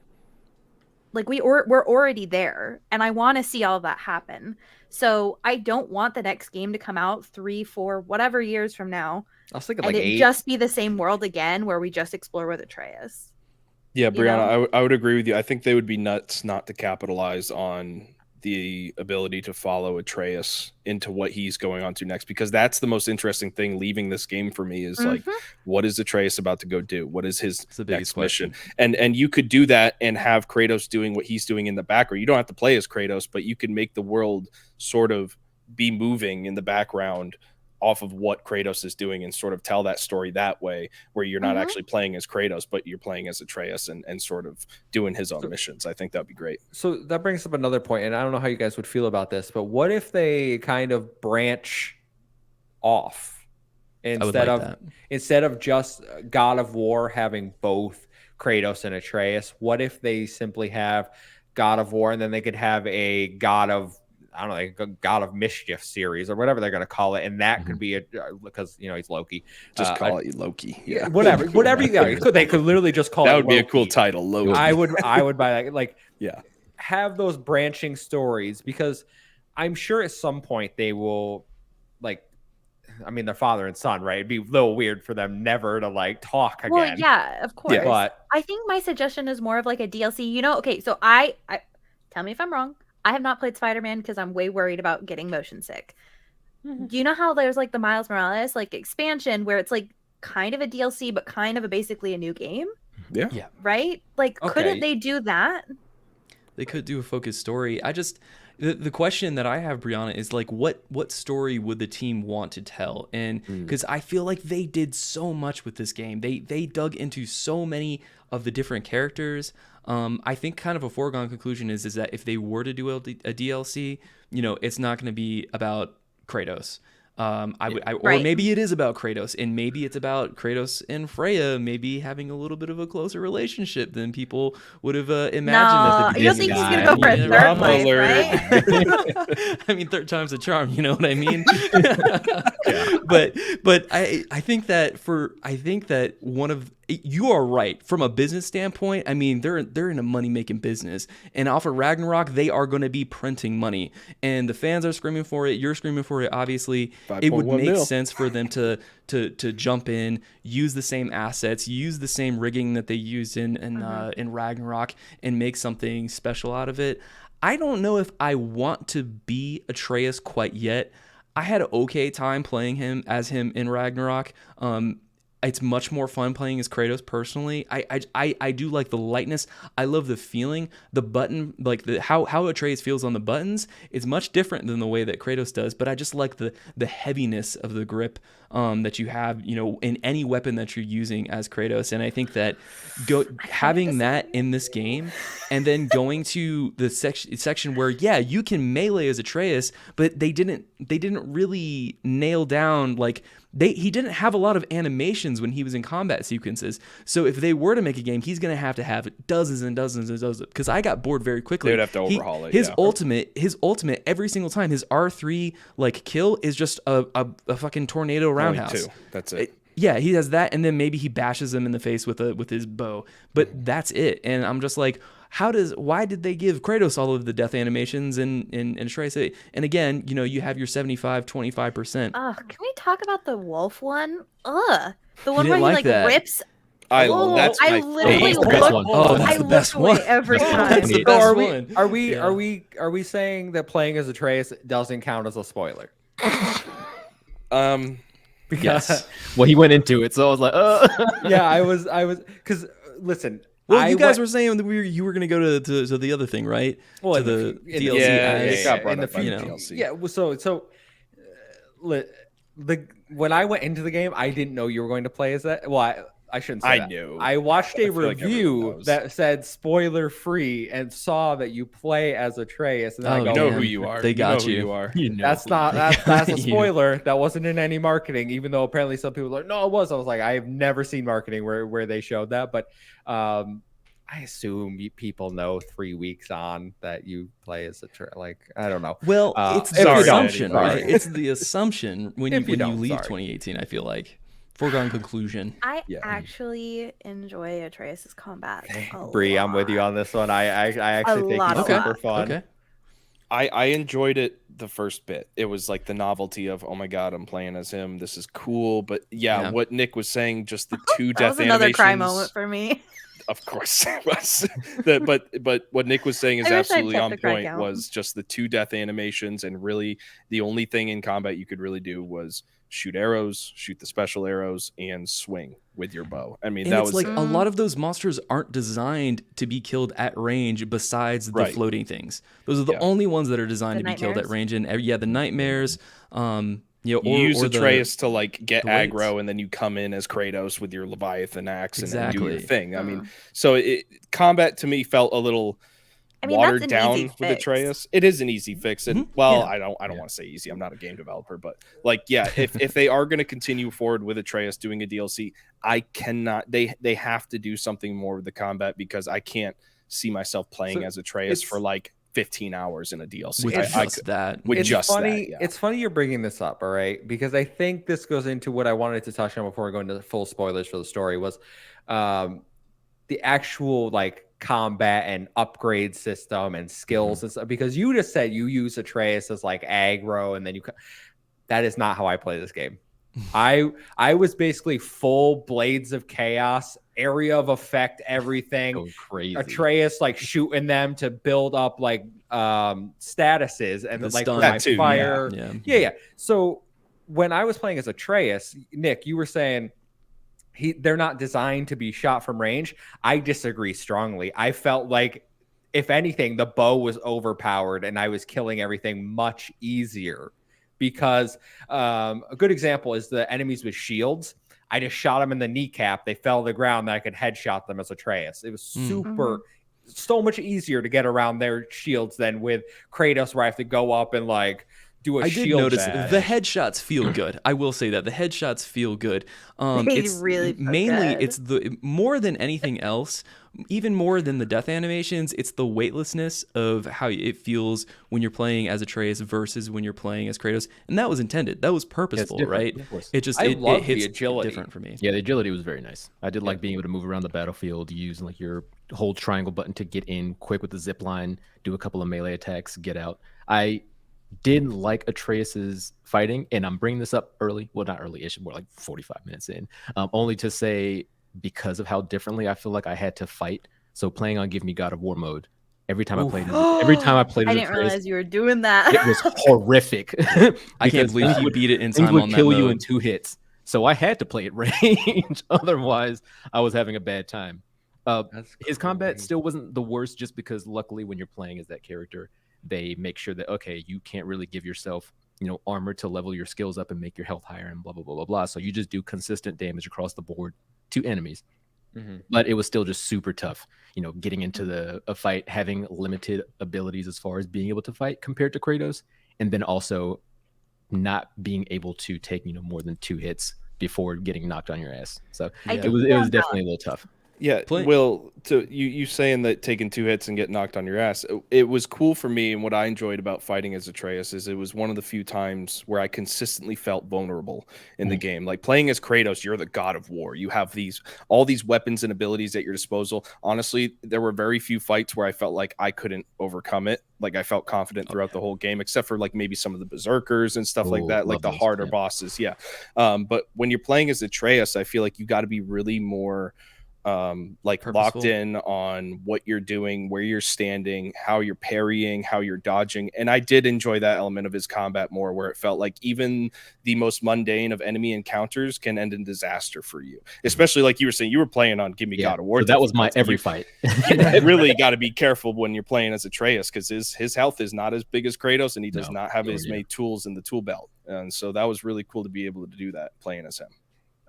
we're already there, and I want to see all of that happen. So I don't want the next game to come out 3, 4, whatever years from now, I was thinking and like it 8. just be the same world again, where we just explore with Atreus. Yeah, Breanna, I would agree with you. I think they would be nuts not to capitalize on the ability to follow Atreus into what he's going on to next, because that's the most interesting thing leaving this game for me is like, what is Atreus about to go do? What is his next mission? And you could do that and have Kratos doing what he's doing in the background. You don't have to play as Kratos, but you can make the world sort of be moving in the background off of what Kratos is doing, and sort of tell that story that way, where you're not actually playing as Kratos, but you're playing as Atreus and sort of doing his own missions. I think that'd be great. So that brings up another point, and I don't know how you guys would feel about this, but what if they kind of branch off instead of just God of War having both Kratos and Atreus? What if they simply have God of War, and then they could have a God of I don't know, like a God of Mischief series or whatever they're going to call it, and that could be because he's Loki. Just call it Loki. Yeah, whatever. Yeah, they could literally just call it. That would Loki. be a cool title, Loki. I would buy that. Like, yeah, have those branching stories, because I'm sure at some point they will, like, I mean, they're father and son, right? It'd be a little weird for them never to like talk again. Well, yeah, of course. Yeah, but I think my suggestion is more of like a DLC. Okay, so I tell me if I'm wrong. I have not played Spider-Man because I'm way worried about getting motion sick. Do you know how there's like the Miles Morales like expansion where it's like kind of a DLC but kind of basically a new game? Yeah. Right? Like, couldn't they do that? They could do a focused story. The question that I have, Breanna, is like, what story would the team want to tell? And because I feel like they did so much with this game, they dug into so many of the different characters. I think kind of a foregone conclusion is that if they were to do a DLC, it's not going to be about Kratos. Or maybe it is about Kratos, and maybe it's about Kratos and Freya maybe having a little bit of a closer relationship than people would have imagined at the beginning. You don't think he's gonna go for a third place, right? I mean, third time's a charm. You know what I mean? But I think that one of you are right from a business standpoint. I mean, they're in a money making business, and off of Ragnarok, they are going to be printing money, and the fans are screaming for it. You're screaming for it. Obviously, it would make sense for them to jump in, use the same assets, use the same rigging that they used in Ragnarok, and make something special out of it. I don't know if I want to be Atreus quite yet. I had an okay time playing him in Ragnarok. It's much more fun playing as Kratos personally. I do like the lightness. I love the feeling. The button, like how Atreus feels on the buttons is much different than the way that Kratos does, but I just like the heaviness of the grip that you have, in any weapon that you're using as Kratos. And I think that having that in this game and then going to the section where, yeah, you can melee as Atreus, but they didn't really nail down, like, he didn't have a lot of animations when he was in combat sequences. So if they were to make a game, he's going to have dozens and dozens and dozens, because I got bored very quickly. They would have to overhaul it. His ultimate every single time, his R3 like kill is just a fucking tornado roundhouse. Only 2. That's it. Yeah, he has that, and then maybe he bashes him in the face with his bow, but that's it. And I'm just like, why did they give Kratos all of the death animations and Atreus? And again, you have your 75-25%. Can we talk about the wolf one? The one where he like that. rips. That's my literally favorite. That's the best one. Every time. That's the best one. Are we saying that playing as Atreus doesn't count as a spoiler? Yes. Well, he went into it, so I was like, Yeah, I was because listen. Well, you guys were saying that you were going to go to the other thing, right? Well, to the DLC. When I went into the game, I didn't know you were going to play as that. Well, I shouldn't say that. I knew. I watched a review that said spoiler free and saw that you play as Atreus. And I know who you are. They got you. Who you are. That's a spoiler. That wasn't in any marketing, even though apparently some people are like, no, it was. I was like, I have never seen marketing where they showed that. But I assume people know 3 weeks on that you play as like, I don't know. Well, it's the assumption, right? It's the assumption when you leave 2018, I feel like. Foregone conclusion. I actually enjoy Atreus's combat. Bree, I'm with you on this one. I actually think it's super fun. Okay. I enjoyed it the first bit. It was like the novelty of, oh my god, I'm playing as him. This is cool. But yeah. What Nick was saying, just the 2 death animations. That was another cry moment for me. Of course it was. But what Nick was saying is absolutely on point. Was just the 2 death animations, and really the only thing in combat you could really do was shoot arrows, shoot the special arrows, and swing with your bow. I mean, and that was like a lot of those monsters aren't designed to be killed at range. Besides the floating things, those are the only ones that are designed to be killed at range. And the nightmares. You use Atreus to like get aggro, and then you come in as Kratos with your Leviathan axe and then do your thing. I mean, so combat to me felt a little watered down with Atreus. It is an easy fix, and I don't want to say easy. I'm not a game developer, but like, if they are going to continue forward with Atreus doing a DLC, I cannot. They have to do something more with the combat, because I can't see myself playing as Atreus for like 15 hours in a DLC. With It's funny. It's funny you're bringing this up, all right? Because I think this goes into what I wanted to touch on before we go into the full spoilers for the story was the actual like combat and upgrade system and skills and stuff. Because you just said you use Atreus as like aggro, and then that is not how I play this game. I was basically full Blades of Chaos, area of effect, everything. Going crazy. Atreus like shooting them to build up like statuses and The like stun. my That too, fire. Yeah. So when I was playing as Atreus, Nick, you were saying they're not designed to be shot from range. I disagree strongly. I felt like, if anything, the bow was overpowered and I was killing everything much easier. Because a good example is the enemies with shields. I just shot them in the kneecap. They fell to the ground. That I could headshot them as Atreus. It was so much easier to get around their shields than with Kratos, where I have to go up and like do a shield. I did notice bash. the headshots feel good. I will say that the headshots feel good. It's really feel mainly good. it's the more than anything else. Even more than the death animations, it's the weightlessness of how it feels when you're playing as Atreus versus when you're playing as Kratos, and that was intended. That was purposeful, right? It hits the agility. different for me. Yeah, the agility was very nice. I did like being able to move around the battlefield, use like your hold triangle button to get in quick with the zip line, do a couple of melee attacks, get out. I didn't like Atreus's fighting, and I'm bringing this up early. Well, not early-ish, more like 45 minutes in, only to say, because of how differently I feel like I had to fight. So playing on Give Me God of War mode, every time I played I didn't realize you were doing that. it was horrific. I can't believe he beat it in things time would on kill that you mode. in 2 hits. So I had to play at range. Otherwise, I was having a bad time. His combat still wasn't the worst, just because luckily when you're playing as that character, they make sure that, okay, you can't really give yourself, armor to level your skills up and make your health higher and blah, blah, blah, blah, blah. So you just do consistent damage across the board to enemies. But it was still just super tough, getting into a fight, having limited abilities as far as being able to fight compared to Kratos, and then also not being able to take, more than 2 hits before getting knocked on your ass. So it was definitely a little tough. Yeah, Will, to you saying that taking 2 hits and getting knocked on your ass, it was cool for me, and what I enjoyed about fighting as Atreus is it was one of the few times where I consistently felt vulnerable in the game. Like playing as Kratos, you're the god of war. You have all these weapons and abilities at your disposal. Honestly, there were very few fights where I felt like I couldn't overcome it. Like I felt confident throughout the whole game, except for like maybe some of the berserkers and stuff like that, like the harder bosses. Yeah. But when you're playing as Atreus, I feel like you got to be really more purposeful, locked in on what you're doing, where you're standing, how you're parrying, how you're dodging. And I did enjoy that element of his combat more, where it felt like even the most mundane of enemy encounters can end in disaster for you. Especially like you were saying, you were playing on Give Me God of War. So that was my every fight. You really got to be careful when you're playing as Atreus, because his health is not as big as Kratos, and he does not have as many tools in the tool belt. And so that was really cool to be able to do that playing as him.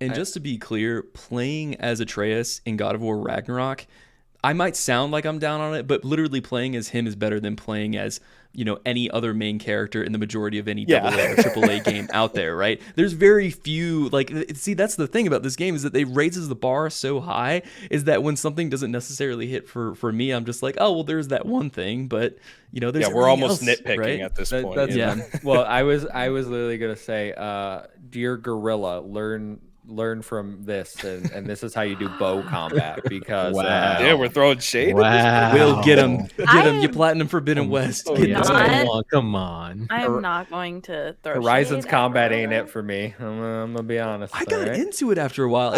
And just to be clear, playing as Atreus in God of War Ragnarok, I might sound like I'm down on it, but literally playing as him is better than playing as, any other main character in the majority of any AA or AAA game out there, right? There's very few, that's the thing about this game, is that they raises the bar so high, is that when something doesn't necessarily hit for me, I'm just like, oh, well, there's that one thing, but, there's we're almost else, nitpicking right? at this point. Well, I was literally going to say, dear Gorilla, learn from this, and this is how you do bow combat, because we're throwing shade. We'll get him you Platinum Forbidden West. Come on. I'm not going to throw Horizon's shade combat ain't it for me. I'm gonna be honest. I got into it after a while.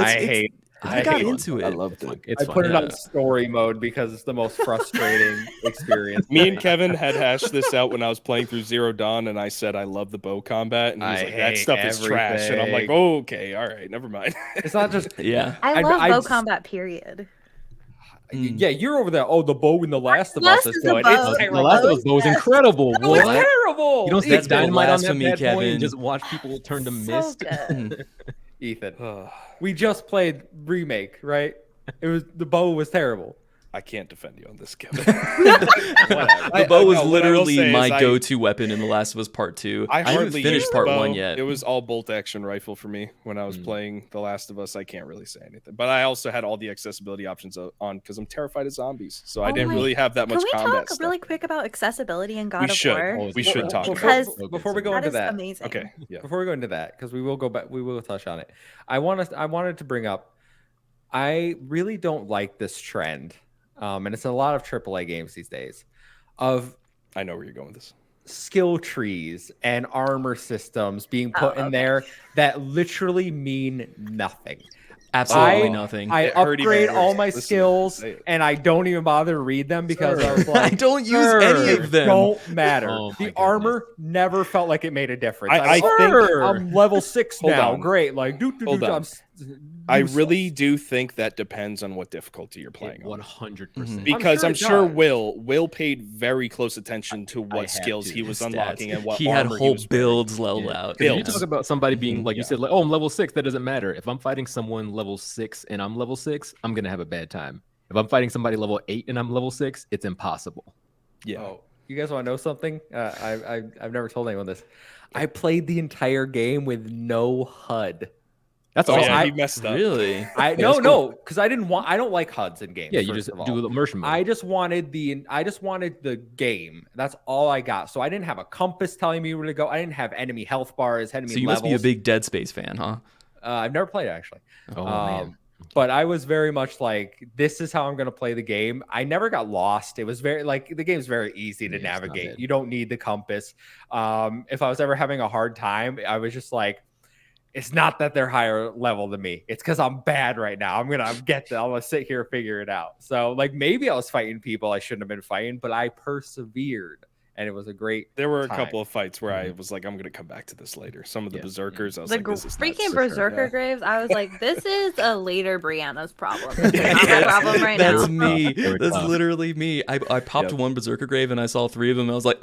I got into it. I loved it. I put it on story mode because it's the most frustrating experience. Me and Kevin had hashed this out when I was playing through Zero Dawn, and I said I love the bow combat, and he was like, that stuff is trash. And I'm like, oh, okay, all right, never mind. It's not just I love bow combat, period. Yeah, you're over there. Oh, the bow in The Last of Us is good. It's terrible. The Last of Us bow is incredible. It's terrible. You don't stick dynamite on that bad Kevin. boy and just watch people turn to mist. Ethan, we just played Remake, right? The bow was terrible. I can't defend you on this, Kevin. The bow was literally my go-to weapon in The Last of Us Part 2. I haven't finished Part 1 yet. It was all bolt-action rifle for me when I was playing The Last of Us. I can't really say anything. But I also had all the accessibility options on because I'm terrified of zombies. So I didn't really have that much combat. Can we talk really quick about accessibility in God of War? We should talk because before we go into that. Amazing. Okay. Yeah. Before we go into that, because we will go back, we will touch on it. I wanted to bring up, I really don't like this trend. And it's a lot of AAA games these days of I know where you're going with this. Skill trees and armor systems being put in there that literally mean nothing. Absolutely nothing. I upgrade all my skills and I don't even bother to read them because I was like, I don't use any of them. Don't matter. The armor never felt like it made a difference. I think I'm level 6 now. Great. Like, I really do think that depends on what difficulty you're playing on. 100%. Because I'm sure Will paid very close attention to what skills he was unlocking and what he had whole builds leveled out. You talk about somebody being like you said, like, oh, I'm level 6. That doesn't matter. If I'm fighting someone level 6 and I'm level 6, I'm gonna have a bad time. If I'm fighting somebody level 8 and I'm level 6, it's impossible. Yeah. Oh, you guys want to know something? I've never told anyone this. I played the entire game with no HUD. That's awesome. Yeah, you messed up. Really? No, because I don't like HUDs in games. Yeah, you just do immersion mode. I just wanted the game. That's all I got. So I didn't have a compass telling me where to go. I didn't have enemy health bars, enemy levels. So you must be a big Dead Space fan, huh? I've never played it actually. Oh man. But I was very much like, this is how I'm going to play the game. I never got lost. It was very the game's very easy to navigate. You don't need the compass. If I was ever having a hard time, I was just like, it's not that they're higher level than me. It's because I'm bad right now. I'm gonna sit here and figure it out. So like maybe I was fighting people I shouldn't have been fighting, but I persevered. And it was a great There were time. a couple of fights where I was like, I'm going to come back to this later. Some of the berserkers, I was like, this is freaking berserker graves. I was like, this is a later Brianna's problem. It's not my problem right now. That's me. That's literally me. I popped one berserker grave and I saw 3 of them. And I was like,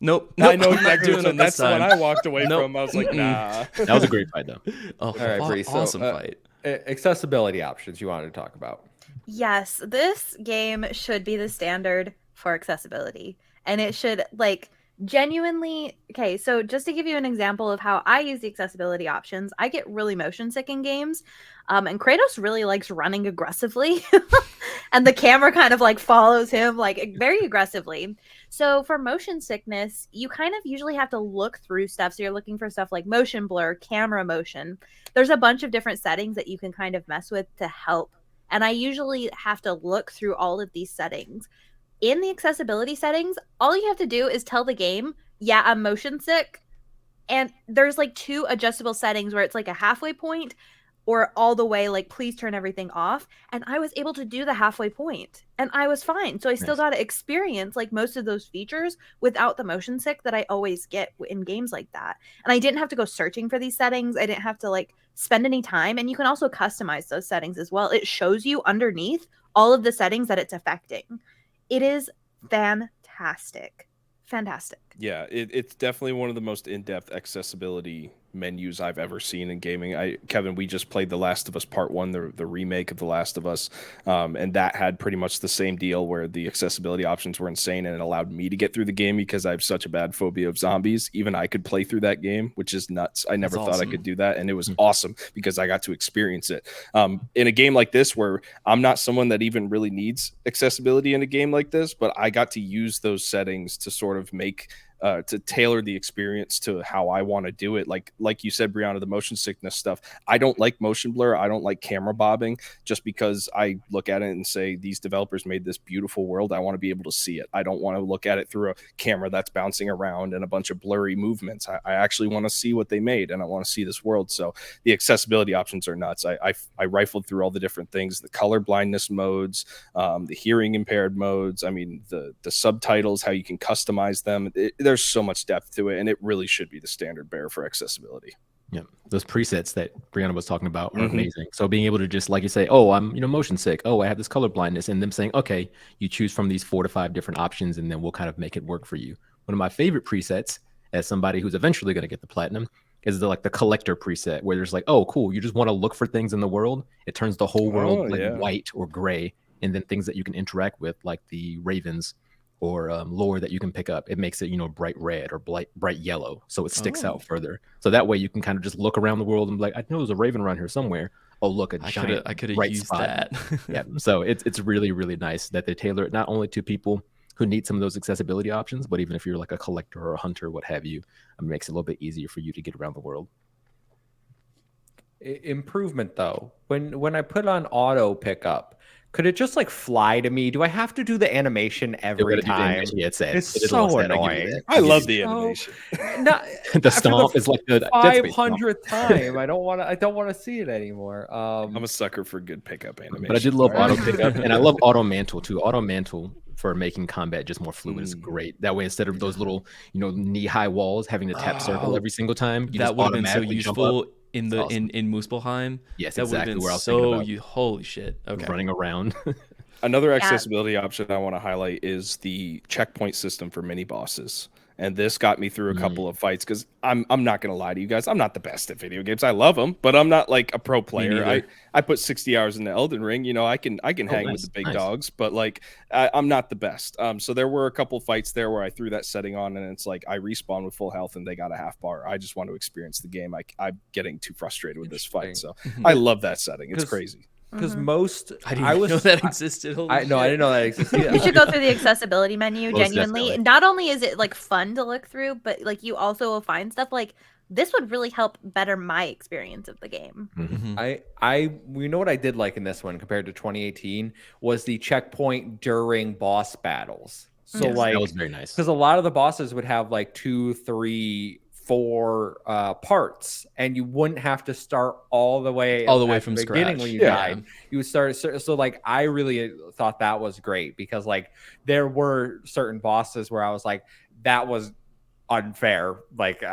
nope. I know exactly what doing that's the one I walked away from. I was like, nah. That was a great fight though. Oh, all right, Bree, awesome fight. Accessibility options you wanted to talk about. Yes, this game should be the standard for accessibility. And it should genuinely, okay, so just to give you an example of how I use the accessibility options, I get really motion sick in games, and Kratos really likes running aggressively, and the camera kind of follows him very aggressively. So for motion sickness, you kind of usually have to look through stuff. So you're looking for stuff like motion blur, camera motion. There's a bunch of different settings that you can kind of mess with to help, and I usually have to look through all of these settings. In the accessibility settings, all you have to do is tell the game, yeah, I'm motion sick. And there's 2 adjustable settings where it's a halfway point or all the way, please turn everything off. And I was able to do the halfway point and I was fine. So I still got to experience most of those features without the motion sick that I always get in games like that. And I didn't have to go searching for these settings. I didn't have to spend any time. And you can also customize those settings as well. It shows you underneath all of the settings that it's affecting. It is fantastic. Yeah, it's definitely one of the most in-depth accessibility menus I've ever seen in gaming. Kevin, we just played The Last of Us Part 1, the remake of The Last of Us, and that had pretty much the same deal where the accessibility options were insane and it allowed me to get through the game because I have such a bad phobia of zombies. Even I could play through that game, which is nuts. I never thought I could do that, and it was awesome because I got to experience it. In a game like this where I'm not someone that even really needs accessibility in a game like this, but I got to use those settings to sort of make to tailor the experience to how I want to do it. Like you said, Breanna, the motion sickness stuff. I don't like motion blur. I don't like camera bobbing just because I look at it and say, these developers made this beautiful world. I want to be able to see it. I don't want to look at it through a camera that's bouncing around and a bunch of blurry movements. I actually want to see what they made and I want to see this world. So the accessibility options are nuts. I rifled through all the different things, the color blindness modes, the hearing impaired modes. I mean, the subtitles, how you can customize them. There's so much depth to it, and it really should be the standard bearer for accessibility. Yeah, those presets that Breanna was talking about are amazing. So being able to just, like you say, oh, I'm motion sick. Oh, I have this color blindness, and them saying, okay, you choose from these 4 to 5 different options, and then we'll kind of make it work for you. One of my favorite presets, as somebody who's eventually going to get the platinum, is the collector preset, where there's oh, cool, you just want to look for things in the world. It turns the whole world white or gray, and then things that you can interact with, like the ravens or lore that you can pick up. It makes it, bright red or bright yellow, so it sticks out further. So that way you can kind of just look around the world and be like, I know there's a raven around here somewhere. Oh, look, a giant I could have bright used spot. that. Yeah, so it's really, really nice that they tailor it not only to people who need some of those accessibility options, but even if you're like a collector or a hunter, what have you, it makes it a little bit easier for you to get around the world. Improvement though, when I put on auto pickup, could it just like fly to me? Do I have to do the animation every time? Yeah, it's so annoying. I love the animation. The stomp is like the 500th time. I don't want to see it anymore. I'm a sucker for good pickup animation. But I did love auto pickup, and I love auto mantle too. Auto mantle for making combat just more fluid is great. That way, instead of those little knee-high walls having to tap circle every single time, that would have been so useful in the in Muspelheim. Yes, that exactly where I was so thinking about. Holy shit. Okay. Running around. Another accessibility option I want to highlight is the checkpoint system for mini bosses. And this got me through a couple of fights because I'm not going to lie to you guys. I'm not the best at video games. I love them, but I'm not like a pro player. I put 60 hours in the Elden Ring. I can hang with the big dogs, but like I'm not the best. So there were a couple fights there where I threw that setting on and it's like I respawn with full health and they got a half bar. I just want to experience the game. I'm getting too frustrated with this fight. So I love that setting. It's crazy. Because most I didn't know that existed. I didn't know that existed. You should go through the accessibility menu. Most Genuinely, definitely. not only is it like fun to look through, but like you also will find stuff like this would really help better my experience of the game. You know what I did like in this one compared to 2018 was the checkpoint during boss battles. So that was very nice because a lot of the bosses would have like 2, 3, 4 parts, and you wouldn't have to start all the way from the beginning scratch when you died. You would start. So like I really thought that was great because like there were certain bosses where I was like that was unfair. Like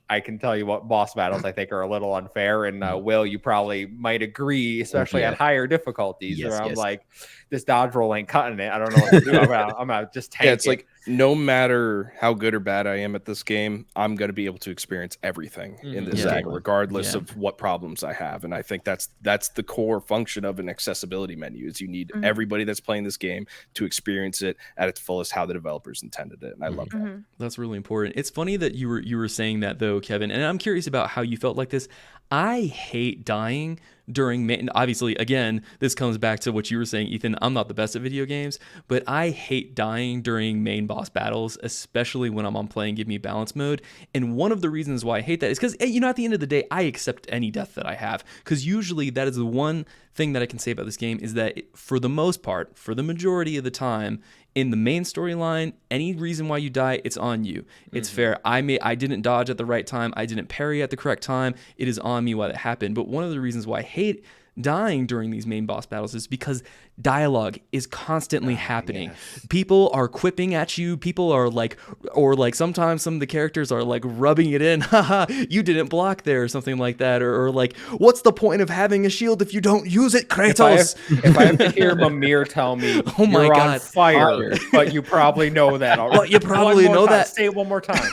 I can tell you what boss battles I think are a little unfair, and Will, you probably might agree, especially at higher difficulties. Where I'm like, this dodge roll ain't cutting it. I don't know what to do. I'm gonna just tank it's like no matter how good or bad I am at this game, I'm gonna be able to experience everything in this game, regardless of what problems I have. And I think that's the core function of an accessibility menu is you need everybody that's playing this game to experience it at its fullest how the developers intended it. And I love that. That's really important. It's funny that you were saying that though, Kevin, and I'm curious about how you felt like this. I hate dying during obviously, again, this comes back to what you were saying, Ethan. I'm not the best at video games, but I hate dying during main boss battles, especially when I'm on play and give me balance mode. And one of the reasons why I hate that is because, at the end of the day, I accept any death that I have, because usually that is the one thing that I can say about this game is that for the most part, for the majority of the time, in the main storyline, any reason why you die, it's on you. It's fair. I didn't dodge at the right time. I didn't parry at the correct time. It is on me why that happened. But one of the reasons why I hate dying during these main boss battles is because dialogue is constantly happening. People are quipping at you. People are like, or like sometimes some of the characters are like rubbing it in. Haha, you didn't block there or something like that. Or like, what's the point of having a shield if you don't use it, Kratos? If I have to hear Mimir tell me, oh my you're God, on fire, but you probably know that already. Well, you probably know that. Say it one more time.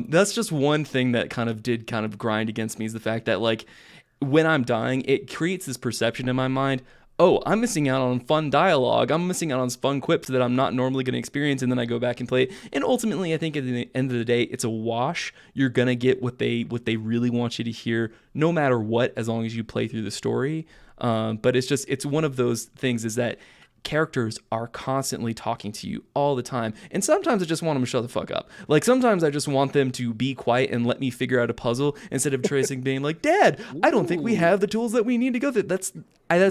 That's just one thing that kind of grind against me is the fact that like, when I'm dying, it creates this perception in my mind, oh, I'm missing out on fun dialogue. I'm missing out on fun quips that I'm not normally going to experience, and then I go back and play it. And ultimately, I think at the end of the day, it's a wash. You're going to get what they really want you to hear, no matter what, as long as you play through the story. But it's one of those things is that characters are constantly talking to you all the time. And sometimes I just want them to shut the fuck up. Like sometimes I just want them to be quiet and let me figure out a puzzle instead of tracing being like, Dad, I don't think we have the tools that we need to go through. That's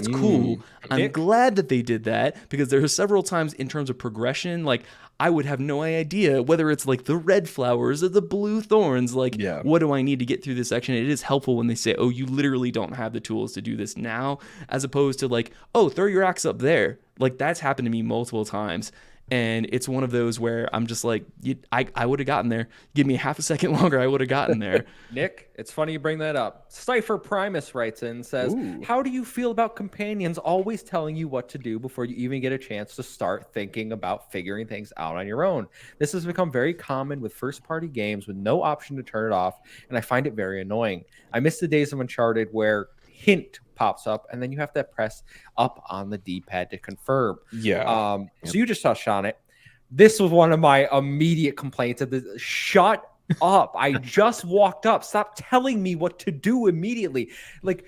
cool. I'm glad that they did that because there are several times in terms of progression, like I would have no idea whether it's like the red flowers or the blue thorns. Like, what do I need to get through this section? It is helpful when they say, oh, you literally don't have the tools to do this now, as opposed to like, oh, throw your axe up there. Like that's happened to me multiple times. And it's one of those where I'm just like, I would have gotten there. Give me half a second longer, I would have gotten there. Nick, it's funny you bring that up. Cypher Primus writes in and says, how do you feel about companions always telling you what to do before you even get a chance to start thinking about figuring things out on your own? This has become very common with first-party games with no option to turn it off, and I find it very annoying. I miss the days of Uncharted where hint pops up, and then you have to press up on the D-pad to confirm. Yeah. So you just touched on it. This was one of my immediate complaints of this. Shut up. I just walked up. Stop telling me what to do immediately. Like,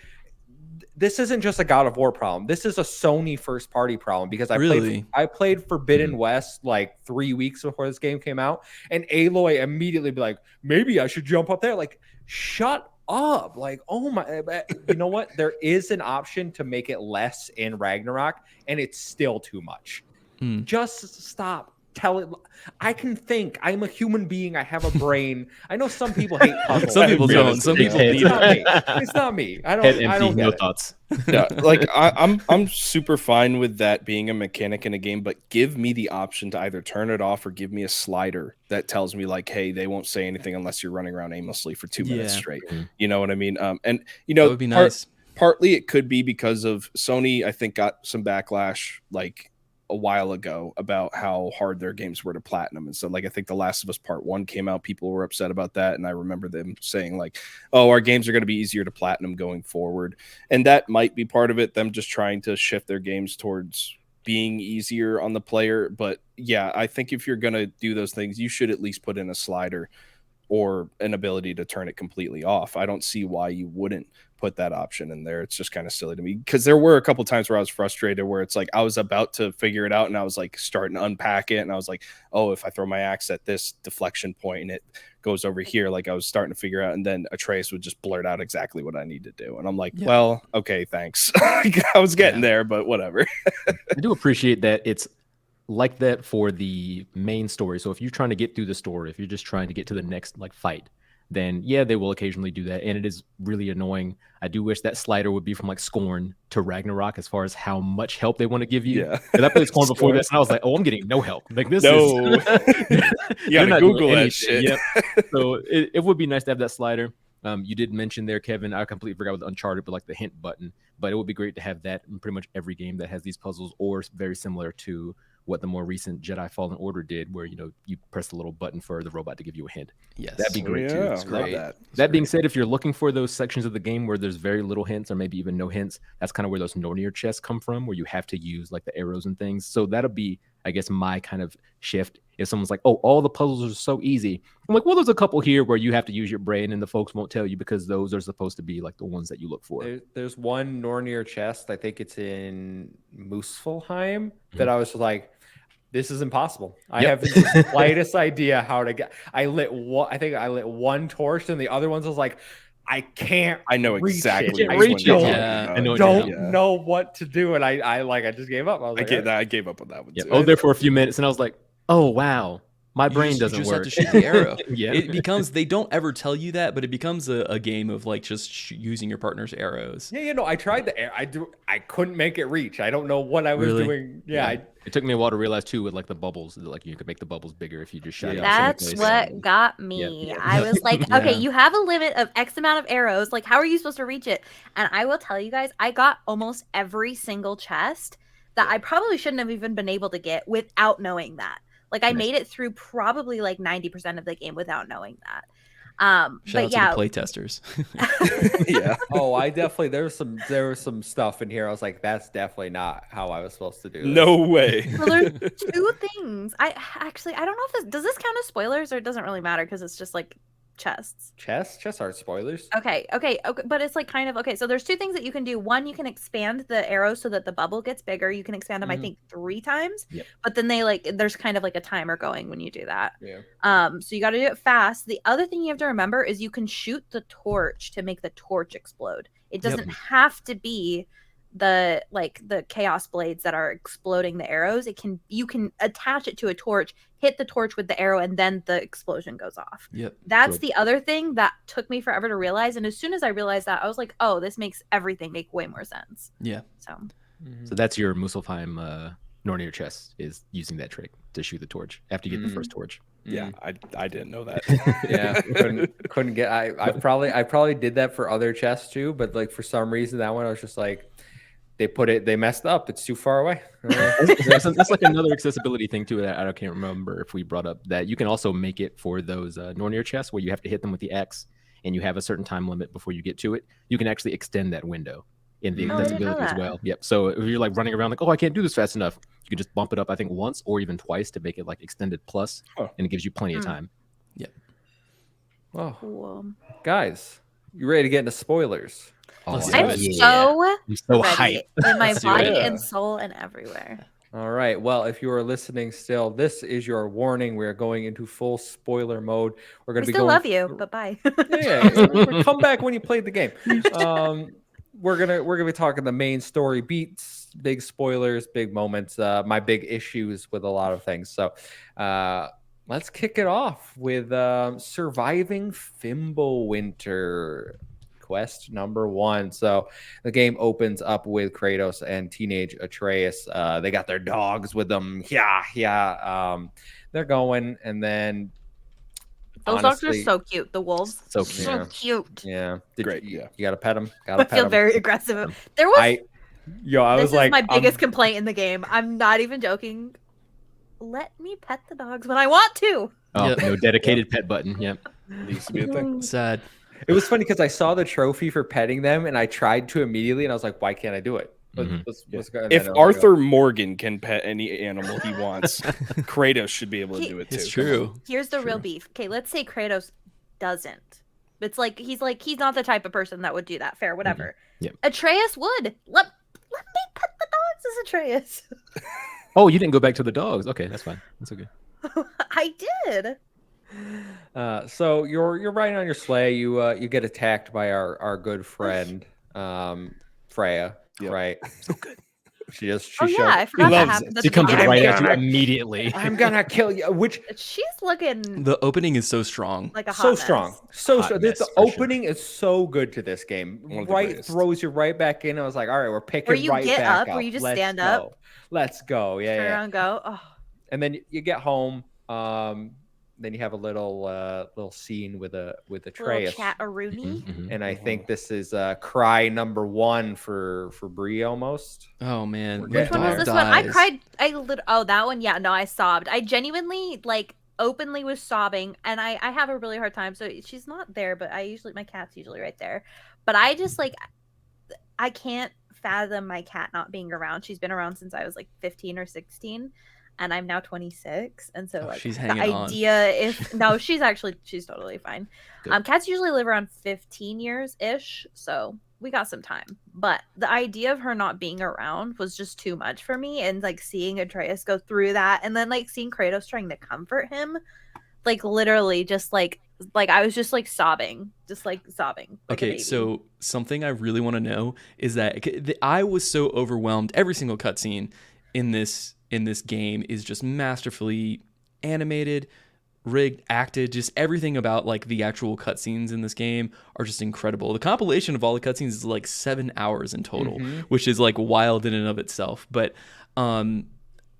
this isn't just a God of War problem. This is a Sony first party problem, because I played Forbidden West like 3 weeks before this game came out, and Aloy immediately be like, maybe I should jump up there. Like, shut up. Like, oh my, you know what? There is an option to make it less in Ragnarok, and it's still too much. Just stop. Tell it. I can think. I'm a human being. I have a brain. I know some people hate puzzles. Some people don't. Some people need it. It's not me. I don't. Head empty, I don't get no it. thoughts. Yeah, like I'm super fine with that being a mechanic in a game, but give me the option to either turn it off or give me a slider that tells me like, hey, they won't say anything unless you're running around aimlessly for 2 minutes straight. You know what I mean? And you know, that would be nice. Partly it could be because of Sony, I think, got some backlash like a while ago about how hard their games were to platinum. And so like, I think The Last of Us Part 1 came out, people were upset about that. And I remember them saying like, oh, our games are going to be easier to platinum going forward. And that might be part of it, them just trying to shift their games towards being easier on the player. But yeah, I think if you're going to do those things, you should at least put in a slider or an ability to turn it completely off. I don't see why you wouldn't put that option in there. It's just kind of silly to me, because there were a couple times where I was frustrated, where it's like I was about to figure it out and I was like starting to unpack it, and I was like, oh, if I throw my axe at this deflection point and it goes over here, like I was starting to figure out, and then Atreus would just blurt out exactly what I need to do, and I'm like, well, okay, thanks. I was getting there, but whatever. I do appreciate that it's like that for the main story. So if you're trying to get through the story, if you're just trying to get to the next like fight, then yeah, they will occasionally do that, and it is really annoying. I do wish that slider would be from like Scorn to Ragnarok as far as how much help they want to give you. Yeah, and I played Scorn before this, and I was like, oh, I'm getting no help. Like this is you gotta Google that shit. Yep. So it would be nice to have that slider. You did mention there, Kevin, I completely forgot with Uncharted, but like the hint button. But it would be great to have that in pretty much every game that has these puzzles, or very similar to what the more recent Jedi Fallen Order did, where, you know, you press the little button for the robot to give you a hint. Yes, that'd be great too. It's great. That being said, if you're looking for those sections of the game where there's very little hints or maybe even no hints, that's kind of where those Nornir chests come from, where you have to use like the arrows and things. So that'll be, I guess, my kind of shift. If someone's like, oh, all the puzzles are so easy, I'm like, well, there's a couple here where you have to use your brain, and the folks won't tell you because those are supposed to be like the ones that you look for. There's one Nornir chest, I think it's in Muspelheim, that I was like, this is impossible. I have the slightest idea how to get. I lit one torch, and the other ones was like, I can't. I know exactly. I don't know what to do, and I just gave up. I gave up on that one. Yeah. Oh, there for a few minutes, and I was like, oh wow. My brain doesn't work. You just have to shoot the arrow. It becomes, they don't ever tell you that, but it becomes a game of like just using your partner's arrows. Yeah, I tried the air. I couldn't make it reach. I don't know what I was doing. Yeah. It took me a while to realize too with like the bubbles, like you could make the bubbles bigger if you just shot it. That's what got me. I was like, okay, you have a limit of X amount of arrows. Like, how are you supposed to reach it? And I will tell you guys, I got almost every single chest that I probably shouldn't have even been able to get without knowing that. Like, I made it through probably like 90% of the game without knowing that. Shout out to the playtesters. Yeah. Oh, I definitely, there was some stuff in here. I was like, that's definitely not how I was supposed to do this. No way. So there's two things. I don't know if does this count as spoilers, or it doesn't really matter because it's just like chests. Chests aren't spoilers. Okay, but it's like kind of okay. So there's two things that you can do. One, you can expand the arrow so that the bubble gets bigger. You can expand them, I think, 3 times. Yep. But then there's kind of like a timer going when you do that. Yeah. So you got to do it fast. The other thing you have to remember is you can shoot the torch to make the torch explode. It doesn't have to be the chaos blades that are exploding the arrows. You can attach it to a torch, hit the torch with the arrow, and then the explosion goes off. That's the other thing that took me forever to realize, and as soon as I realized that, I was like, oh, this makes everything make way more sense. So that's your Muspelheim Nornir chest, is using that trick to shoot the torch after you get the first torch. Yeah, I didn't know that. Yeah, couldn't get. I probably did that for other chests too, but like for some reason that one I was just like, they messed up. It's too far away. That's like another accessibility thing too. That I can't remember if we brought up that you can also make it for those Nornir chests where you have to hit them with the X, and you have a certain time limit before you get to it. You can actually extend that window. in the Oh, I didn't know accessibility as that. well. Yep. So if you're like running around like, oh, I can't do this fast enough, you can just bump it up, I think, once or even twice to make it like extended plus, and it gives you plenty of time. Yep. Oh, Cool. guys, you ready to get into spoilers? Let's do I'm it. so I'm so ready hyped. in my Let's do body it. and soul and everywhere. All right. Well, if you are listening still, this is your warning. We are going into full spoiler mode. We're going We to be still going. love you, but bye. Yeah. Come back when you played the game. We're gonna be talking the main story beats, big spoilers, big moments, my big issues with a lot of things. So let's kick it off with surviving Fimbulwinter. Quest number 1. So the game opens up with Kratos and teenage Atreus. They got their dogs with them. Yeah. They're going, and then Those dogs are so cute. The wolves, So cute. Yeah, Great. You gotta pet them. Gotta I feel pet very aggressive. There was. I This was is like, my biggest complaint in the game. I'm not even joking. Let me pet the dogs when I want to. Oh, Yep. no dedicated pet button. Yep. Needs to be a thing. Sad. It was funny because I saw the trophy for petting them, and I tried to immediately, and I was like, why can't I do it? What's going If Arthur Morgan can pet any animal he wants, Kratos should be able to do it too. It's true. Here's the real beef. Okay, let's say Kratos doesn't. It's like he's not the type of person that would do that. Fair, whatever. Yep. Atreus would. Let me pet the dogs as Atreus. Oh, you didn't go back to the dogs. Okay, that's fine. That's okay. I did. So you're riding on your sleigh. You get attacked by our good friend Freya. Yep. Right. So good. She I shows. forgot that loves happened. at She the comes beginning. right at you immediately. I'm gonna kill you. Which She's looking The opening is so strong. like a hot so mess. strong, so Hot strong. mess, The for sure. opening is so good to this game. One of the Right, greatest. throws you right back in. I was like, all right, we're picking Where you right get back up, where you just Let's stand go. up. Let's go. Yeah, Turn yeah. around, go. Oh, And then you get home. Then you have a little scene with little Atreus. chat-a-rooney. And I think this is cry number 1 for Bree almost. Oh man. Which Which one was Dog this one? I dies. cried. Oh, that one. Yeah, no, I sobbed. I genuinely openly was sobbing, and I have a really hard time. So she's not there, but my cat's usually right there. But I just I can't fathom my cat not being around. She's been around since I was 15 or 16. And I'm now 26, and so she's the hanging on. idea she's totally fine. Good. Cats usually live around 15 years ish, so we got some time. But the idea of her not being around was just too much for me, and seeing Atreus go through that, and then seeing Kratos trying to comfort him, literally just I was just sobbing, sobbing. Like a Okay, baby. so something I really want to know is that I was so overwhelmed. Every single cutscene in this game is just masterfully animated, rigged, acted. Just everything about the actual cutscenes in this game are just incredible. The compilation of all the cutscenes is 7 hours in total, which is wild in and of itself. But I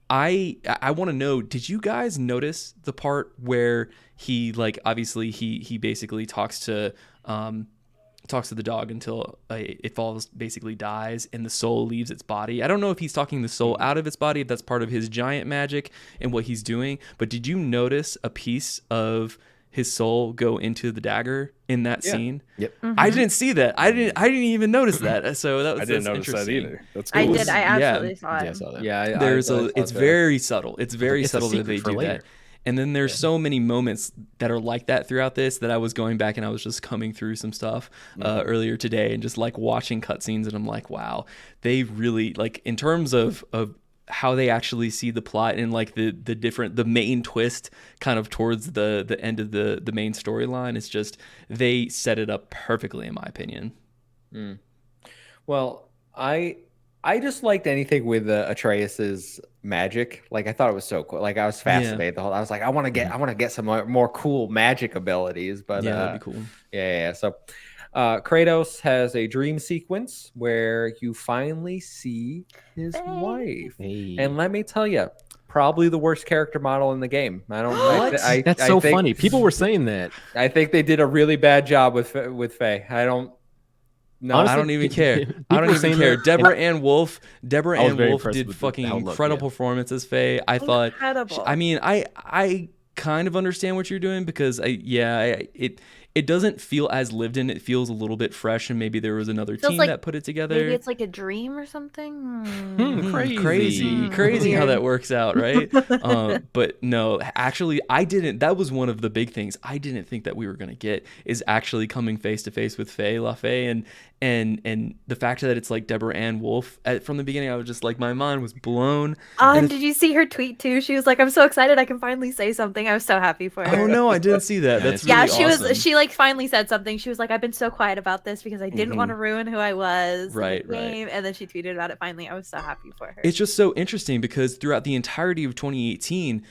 want to know, did you guys notice the part where he obviously he basically talks to the dog until it falls, basically dies, and the soul leaves its body? I don't know if he's talking the soul out of its body, if that's part of his giant magic and what he's doing, but did you notice a piece of his soul go into the dagger in that scene? Yep. I didn't see that. I didn't even notice that. So I didn't notice that interesting. either. That's I cool. did. I absolutely saw it. Yeah, I saw that. Yeah, It's very subtle. It's very It's a subtle that they secret for do later. that. And then there's so many moments that are like that throughout this that I was going back and I was just coming through some stuff earlier today and just watching cutscenes, and I'm like, wow, they really in terms of how they actually see the plot and the main twist kind of towards the end of the main storyline. It's just, they set it up perfectly in my opinion. Well, I just liked anything with Atreus's magic. I thought it was so cool. I was fascinated. I was like, I want to get some more cool magic abilities. But Yeah, that'd be cool. Yeah. So Kratos has a dream sequence where you finally see his wife, Hey. and let me tell you, probably the worst character model in the game. I don't. What? That's so funny. People were saying that. I think they did a really bad job with Faye. I don't. No, Honestly, I don't even care. people I don't were even saying care. that, Deborah Ann Wolf I was very impressed did with fucking how it looked, incredible yeah. performance as Faye. I thought. Incredible. I mean, I kind of understand what you're doing because it's it doesn't feel as lived in. It feels a little bit fresh, and maybe there was another team that put it together. Maybe it's like a dream or something. Crazy how that works out, right? But no, actually, I didn't. That was one of the big things I didn't think that we were gonna get, is actually coming face to face with LaFaye, and the fact that it's like Deborah Ann Wolf. From the beginning, I was just like, my mind was blown. And did you see her tweet too? She was like, "I'm so excited, I can finally say something." I was so happy for her. Oh no, I didn't see that. That's really awesome. She like finally said something. She was like, "I've been so quiet about this because I didn't want to ruin who I was." Right. And then she tweeted about it finally. I was so happy for her. It's just so interesting because throughout the entirety of 2018,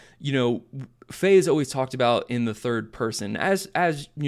Faye is always talked about in the third person, as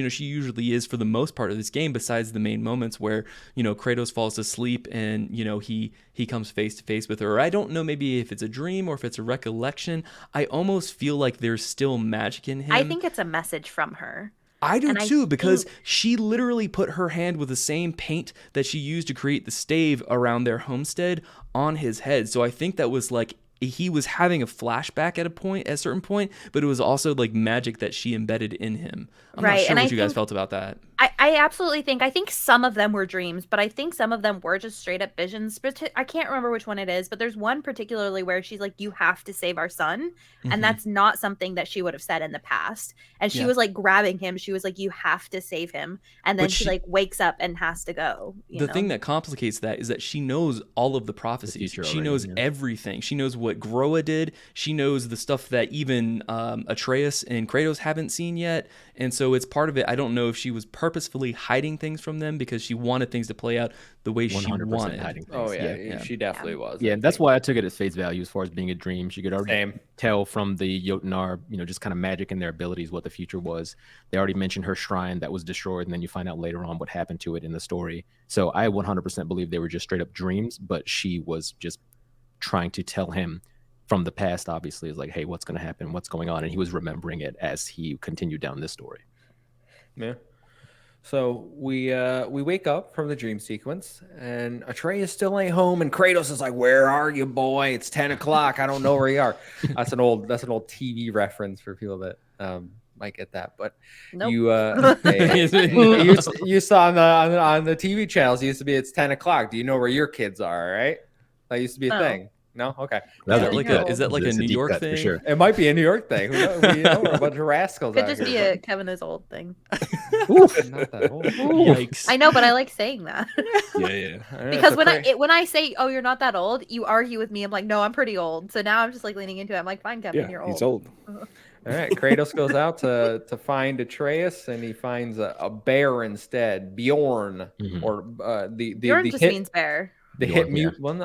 she usually is for the most part of this game, besides the main moments where Kratos falls asleep and he comes face to face with her. I don't know, maybe if it's a dream or if it's a recollection. I almost feel like there's still magic in him. I think it's a message from her. I do too, because she literally put her hand with the same paint that she used to create the stave around their homestead on his head. So I think that was like, he was having a flashback at a certain point, but it was also like magic that she embedded in him. I'm not sure what you guys felt about that. I absolutely think some of them were dreams, but I think some of them were just straight up visions. But I can't remember which one it is, but there's one particularly where she's like, "You have to save our son," and that's not something that she would have said in the past. And she was like grabbing him. She was like, "You have to save him," and then she like wakes up and has to go. The thing that complicates that is that she knows all of the prophecies. She knows everything. She knows what Groa did. She knows the stuff that even Atreus and Kratos haven't seen yet. And so it's part of it. I don't know if she was purposefully hiding things from them because she wanted things to play out the way she wanted. Hiding things. Oh yeah, she definitely was. Yeah, that's why I took it as face value as far as being a dream. She could already tell from the Jotnar, just kind of magic in their abilities what the future was. They already mentioned her shrine that was destroyed, and then you find out later on what happened to it in the story. So I 100% believe they were just straight up dreams, but she was just trying to tell him from the past, obviously, is like, hey, what's going to happen? What's going on? And he was remembering it as he continued down this story. Yeah. So we wake up from the dream sequence, and Atreus still ain't home, and Kratos is like, "Where are you, boy? It's 10 o'clock. I don't know where you are." That's an old TV reference for people that might get that. But nope. you saw on the TV channels, it used to be it's 10 o'clock. Do you know where your kids are? Right? That used to be a thing. No? Okay. Is that like a New York thing? Sure. It might be a New York thing. We're a bunch of rascals. Could just be a Kevin is old thing. Not that old. Yikes. I know, but I like saying that. Yeah. Because when I say, "Oh, you're not that old," you argue with me. I'm like, "No, I'm pretty old." So now I'm just like leaning into it. I'm like, "Fine, Kevin, you're old." He's old. All right, Kratos goes out to find Atreus, and he finds a bear instead, Bjorn, or the Bjorn just means bear. The hit mute one.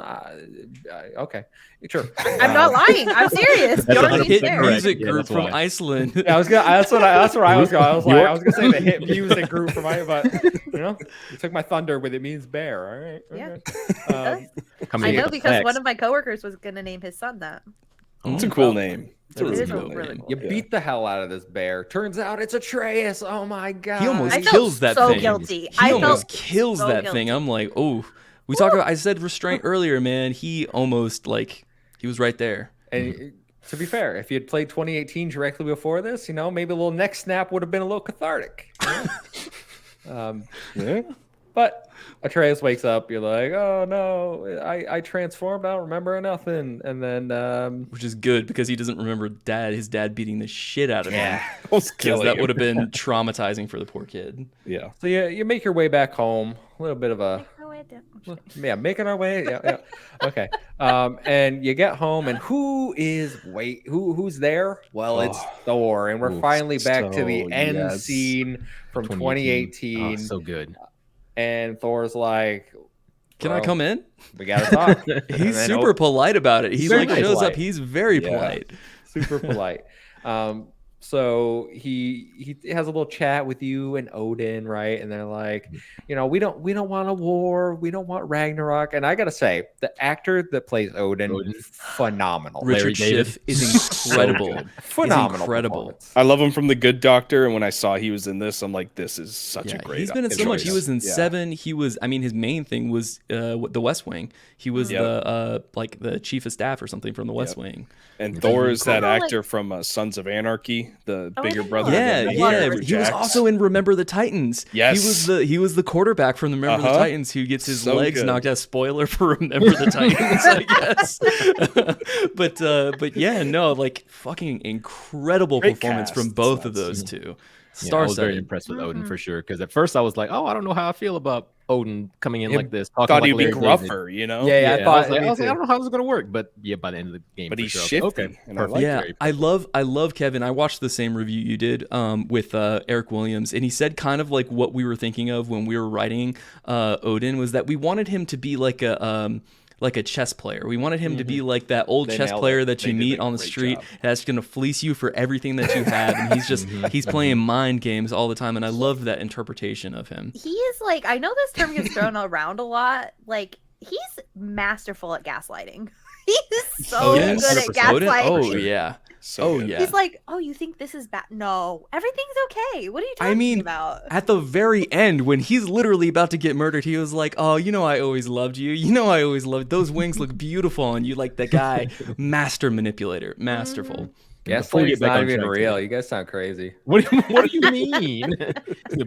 Okay, sure. I'm not lying. I'm serious. That's a hit music group from Iceland. Yeah, that's where I was going. I was like, I was gonna say the hit music group from Iceland, but you took my thunder with it means bear. All right. Yeah. I know because one of my coworkers was gonna name his son that. It's a cool name. It's a really cool name. You beat the hell out of this bear. Turns out it's Atreus. Oh my god. He almost kills that thing. Guilty. He almost kills that thing. I'm like, oh. We talked about. I said restraint earlier, man. He almost he was right there. And to be fair, if you had played 2018 directly before this, maybe a little neck snap would have been a little cathartic. But Atreus wakes up. You're like, oh no, I transformed. I don't remember nothing. And then, which is good because he doesn't remember his dad beating the shit out of him. Because that would have been traumatizing for the poor kid. Yeah. So you make your way back home. A little bit of a. Making our way. Yeah. Okay. And you get home, and who's there? Well, it's Thor, and we're finally back to the end scene from 2018. Oh, so good. And Thor's like, "Can I come in? We gotta talk." He's super polite about it. He shows up. He's very polite. Super polite. So he has a little chat with you and Odin, right? And they're like, we don't want a war, we don't want Ragnarok. And I gotta say, the actor that plays Odin, phenomenal. Richard Schiff is incredible. Phenomenal. Incredible. I love him from The Good Doctor, and when I saw he was in this, I'm like, this is such a great. He's been in so much. He was in Seven. He was. I mean, his main thing was The West Wing. He was the chief of staff or something from The West Wing. And Thor is that actor from Sons of Anarchy. Loki, the Oh, I bigger didn't know brother. that. Yeah. than He was Jax. also in Remember the Titans. Yes. He was the quarterback from the Remember the Titans who gets his So legs good. knocked out. Spoiler for Remember the Titans, I guess. but yeah, no, like fucking incredible Great performance cast. from both It's of those nuts. two. Yeah, I was very Star-studded. impressed with Odin Mhm. for sure. Because at first I was like, oh, I don't know how I feel about Odin coming in Yeah, like this, talking Thought like he'd be Larry David. gruffer, you know? Yeah, Yeah, I thought. I me was like, I too. don't know how this is gonna work, but yeah, by the end of the game, But for he's sure, I was shifty, like, okay, and I perfect. like Yeah, Very I perfect. love Kevin. I watched the same review you did with Eric Williams, and he said kind of like what we were thinking of when we were writing Odin was that we wanted him to be like a chess player. We wanted him to be like that old They chess nailed player it. that They you did meet a on the great street job. that's going to fleece you for everything that you have, and he's playing mind games all the time, and I love that interpretation of him. He is like, I know this term gets thrown around a lot. Like, he's masterful at gaslighting. He's so Odin? good at 100%. Odin? gaslighting. Oh sure. yeah. So Oh good. yeah. He's like, oh, you think this is bad? No, everything's okay. What are you I talking mean, about? at the very end, when he's literally about to get murdered, he was like, "Oh, you know, I always loved you. You know, I always loved those wings. Look beautiful on you." Like the guy, master manipulator, masterful. Before we Gaslighting's get back not on even track real. today. You guys sound crazy. What do you mean?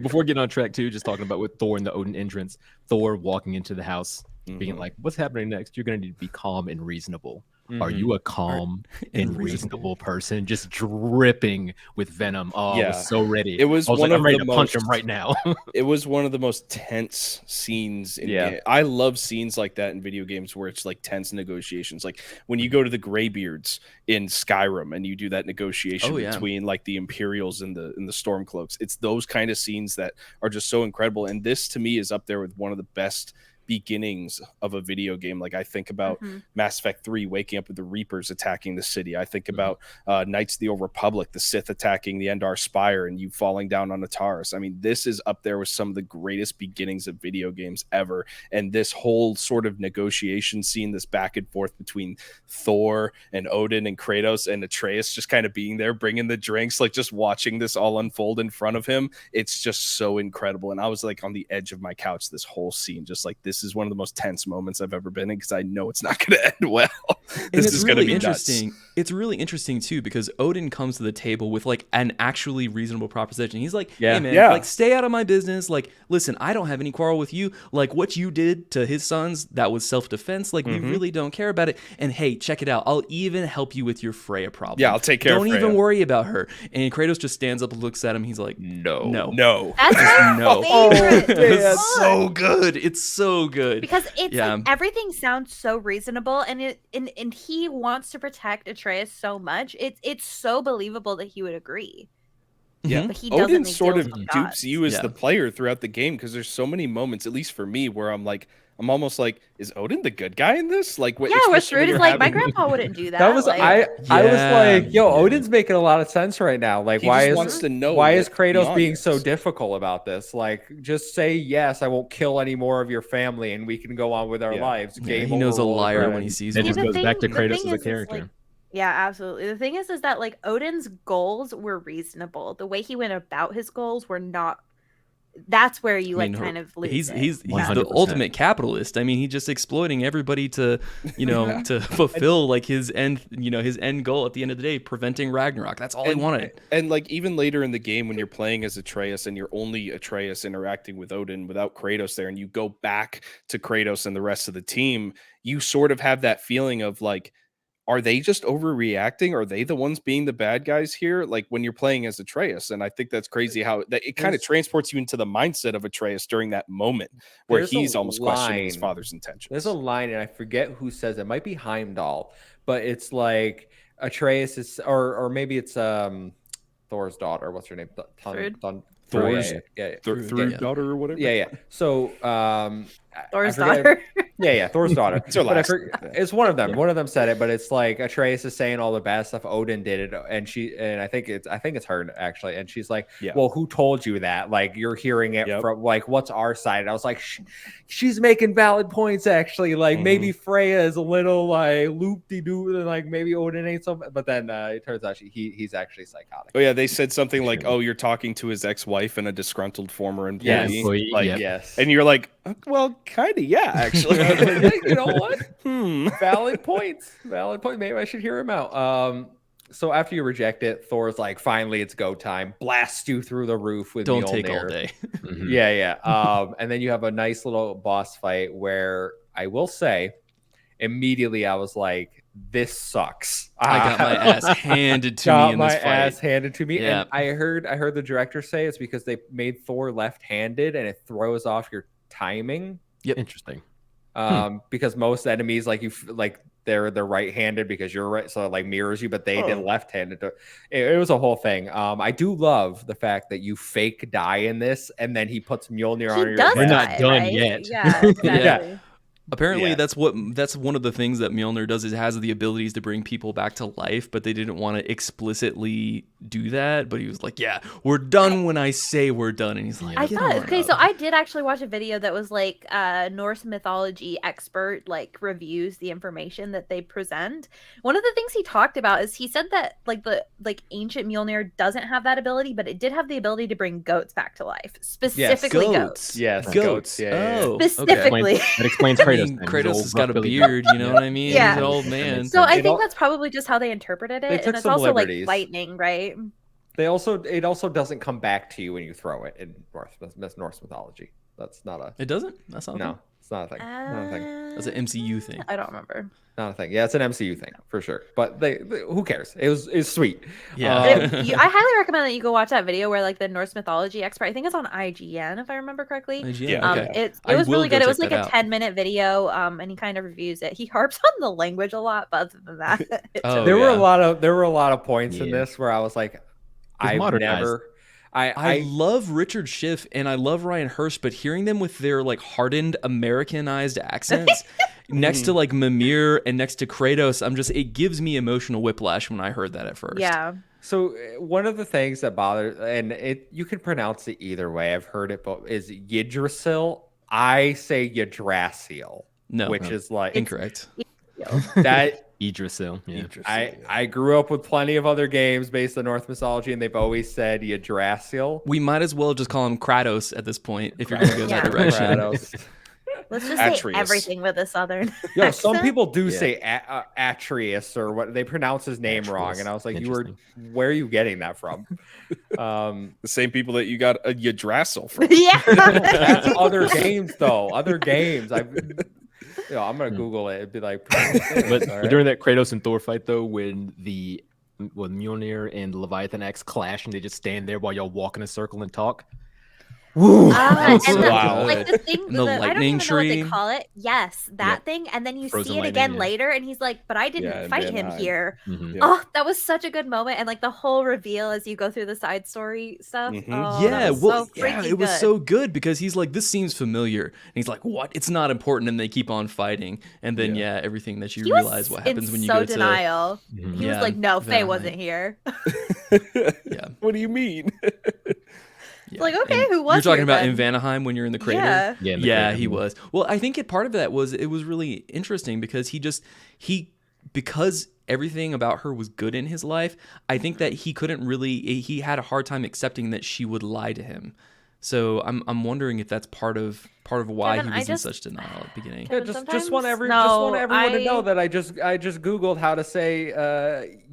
Before getting on track too, just talking about with Thor and the Odin entrance, Thor walking into the house, being like, "What's happening next? You're gonna need to be calm and reasonable. Are you a calm and reasonable person?" Just dripping with venom. Oh, I Yeah. was so ready. It was I was one like, of I'm ready the to punch him most- right now. It was one of the most tense scenes in Yeah. game. I love scenes like that in video games where it's like tense negotiations. Like when you go to the Greybeards in Skyrim and you do that negotiation Oh, yeah. between like the Imperials and the Stormcloaks. It's those kind of scenes that are just so incredible. And this to me is up there with one of the best beginnings of a video game. Like I think about Mass Effect 3 waking up with the Reapers attacking the city. I think about Knights of the Old Republic, the Sith attacking the Endar Spire and you falling down on Ataris. I mean, this is up there with some of the greatest beginnings of video games ever. And this whole sort of negotiation scene, this back and forth between Thor and Odin and Kratos and Atreus just kind of being there, bringing the drinks, like just watching this all unfold in front of him. It's just so incredible. And I was like on the edge of my couch this whole scene, just like this is one of the most tense moments I've ever been in because I know it's not going to end well. This is going to be interesting. nuts. It's really interesting too because Odin comes to the table with like an actually reasonable proposition. He's like, Yeah. "Hey man, Yeah. like stay out of my business. Like, listen, I don't have any quarrel with you. Like what you did to his sons, that was self-defense. Like we really don't care about it. And hey, check it out. I'll even help you with your Freya problem. Yeah, I'll take care of Don't Freya." even worry about her." And Kratos just stands up and looks at him. He's like, No. That's my No. favorite. It's so good. It's so good. Because it's Yeah. like everything sounds so reasonable, and and he wants to protect Atreus so much. It's so believable that he would agree. Yeah, But he doesn't Odin make sort deals of with dupes gods. you as Yeah. the player throughout the game because there's so many moments, at least for me, where I'm like, I'm almost like, is Odin the good guy in this? Like, what? Yeah, where especially when Shrewd is you're like, my having- grandpa wouldn't do that. That was like, I was Yeah. like, yo, Yeah. Odin's making a lot of sense right now. Like, He why just is wants to know why that is Kratos beyond being this. so difficult about this? Like, just say yes, I won't kill any more of your family, and we can go on with our Yeah. lives. Yeah, Game he knows a over, liar over. when he sees It one. just the goes back to the Kratos thing as a is, character. like, yeah, absolutely. The thing is that like Odin's goals were reasonable. The way he went about his goals were not. That's where you like kind of lose. He's the 100%. ultimate capitalist. I mean, he's just exploiting everybody to, to fulfill like his end goal at the end of the day, preventing Ragnarok. That's all he wanted. And like even later in the game, when you're playing as Atreus and you're only Atreus interacting with Odin without Kratos there, and you go back to Kratos and the rest of the team, you sort of have that feeling of like, are they just overreacting? Are they the ones being the bad guys here? Like when you're playing as Atreus. And I think that's crazy how that it kind of transports you into the mindset of Atreus during that moment where There's he's a almost questioning his line. father's intentions. There's a line, and I forget who says it. It might be Heimdall, but it's like Atreus is, or maybe it's Thor's daughter. What's her name? Thrud. Thor's yeah. through daughter or whatever. Yeah. So, Thor's I forget- daughter. Yeah, Thor's daughter. It's her But I last forget- name. it's one of them. Yeah. One of them said it, but it's like Atreus is saying all the bad stuff. Odin did it, and I think it's her actually. And she's like, Yeah. "Well, who told you that? Like, you're hearing it Yep. from like what's our side?" And I was like, "She's making valid points actually. Like, maybe Freya is a little like loop-de-doo, and like maybe Odin ain't so." But then it turns out he's actually psychotic. Oh yeah, they said something like, "Oh, you're talking to his ex-wife and a disgruntled former employee." Yes. Employee, Like, yep. Yes, and you're like, "Well, kind of, yeah, actually." you know what? Valid points. Maybe I should hear him out. So after you reject it, Thor's like, finally, it's go time. Blast you through the roof with Don't Mjolnir. take all day. Yeah. And then you have a nice little boss fight where I will say, immediately I was like, this sucks. I got my ass handed to me in this fight. Ass handed to me. Yeah. And I heard the director say it's because they made Thor left-handed and it throws off your timing. Yep. Interesting. Because most enemies they're right-handed because you're right, so it like mirrors you, but they did left-handed. It was a whole thing. I do love the fact that you fake die in this, and then he puts Mjolnir on your back. We're not done yet. Yeah, exactly. Yeah. Apparently, that's one of the things that Mjolnir does, is it has the abilities to bring people back to life, but they didn't want to explicitly do that. But he was like, yeah, we're done when I say we're done. And he's like, I thought, okay, so I did actually watch a video that was like Norse mythology expert like reviews the information that they present. One of the things he talked about is he said that like the ancient Mjolnir doesn't have that ability, but it did have the ability to bring goats back to life, specifically goats. Yes, goats. Yeah. Oh, specifically. Okay. That explains Kratos. Kratos has got a beard, you know what I mean? Yeah. He's an old man. So I think that's probably just how they interpreted They it, took and it's some also liberties. like lightning, right? It also doesn't come back to you when you throw it in Norse mythology. That's not a. It doesn't? That's not a No, thing? it's not a thing. Not a thing. That's an MCU thing. I don't remember. Not a thing. Yeah, it's an MCU thing for sure. But they who cares? It's sweet. Yeah. I highly recommend that you go watch that video where like the Norse mythology expert, I think it's on IGN if I remember correctly. IGN, okay. It I was will really go good. It was check like that a out. 10-minute video, and he kind of reviews it. He harps on the language a lot, but other than that, it's Oh, there were yeah. there were a lot of points in Yeah. this where I was like, I've modernized. never. I love Richard Schiff and I love Ryan Hurst, but hearing them with their like hardened Americanized accents next to like Mimir and next to Kratos, it gives me emotional whiplash when I heard that at first. yeah. So one of the things that bothers, and you can pronounce it either way. I've heard it, but is Yggdrasil. I say Yggdrasil, No, which is like incorrect. that. Yggdrasil. Yeah. I grew up with plenty of other games based on Norse mythology, and they've always said Yggdrasil. We might as well just call him Kratos at this point if you're going to go that Yeah. direction. Kratos. Let's just Atreus. say everything with a southern. Yeah, some accent. people do say Atreus or what they pronounce his name wrong, Atreus. and I was like, Interesting. where are you getting that from? The same people that you got a Yggdrasil from. Yeah. That's other games though. Other games. I'm gonna Google it. It'd be like, But all right. during that Kratos and Thor fight, though, when Mjolnir and Leviathan axe clash and they just stand there while y'all walk in a circle and talk. Woo! And Wow. like the thing, And the I don't lightning even know what tree. they call it. Yes, that thing, and then you Frozen see it lightning, again yeah. later, and he's like, "But I didn't Yeah, fight and him then here." Mhm. Yeah. Oh, that was such a good moment, and like the whole reveal as you go through the side story stuff. Mhm. Oh, Yeah, that was well, so yeah, freaking it was good. so good because he's like, this seems familiar. And he's like, what? It's not important. And they keep on fighting. And then, everything that you He was realize what happens in when you so go denial. Mhm. He Yeah, was like, "No, Faye Valheim. wasn't here." Yeah. What do you mean? Yeah. Like, okay, And who was You're talking here about then? in Vanaheim when you're in the crater? Yeah. Yeah, in the Yeah, crater. he was. Well, I think part of that was it was really interesting because because everything about her was good in his life, I think that he had a hard time accepting that she would lie to him. So I'm wondering if that's part of why Kevin, he I was in just- such denial at the beginning. Yeah, Kevin, just want sometimes- everyone to know I- that I just Googled how to say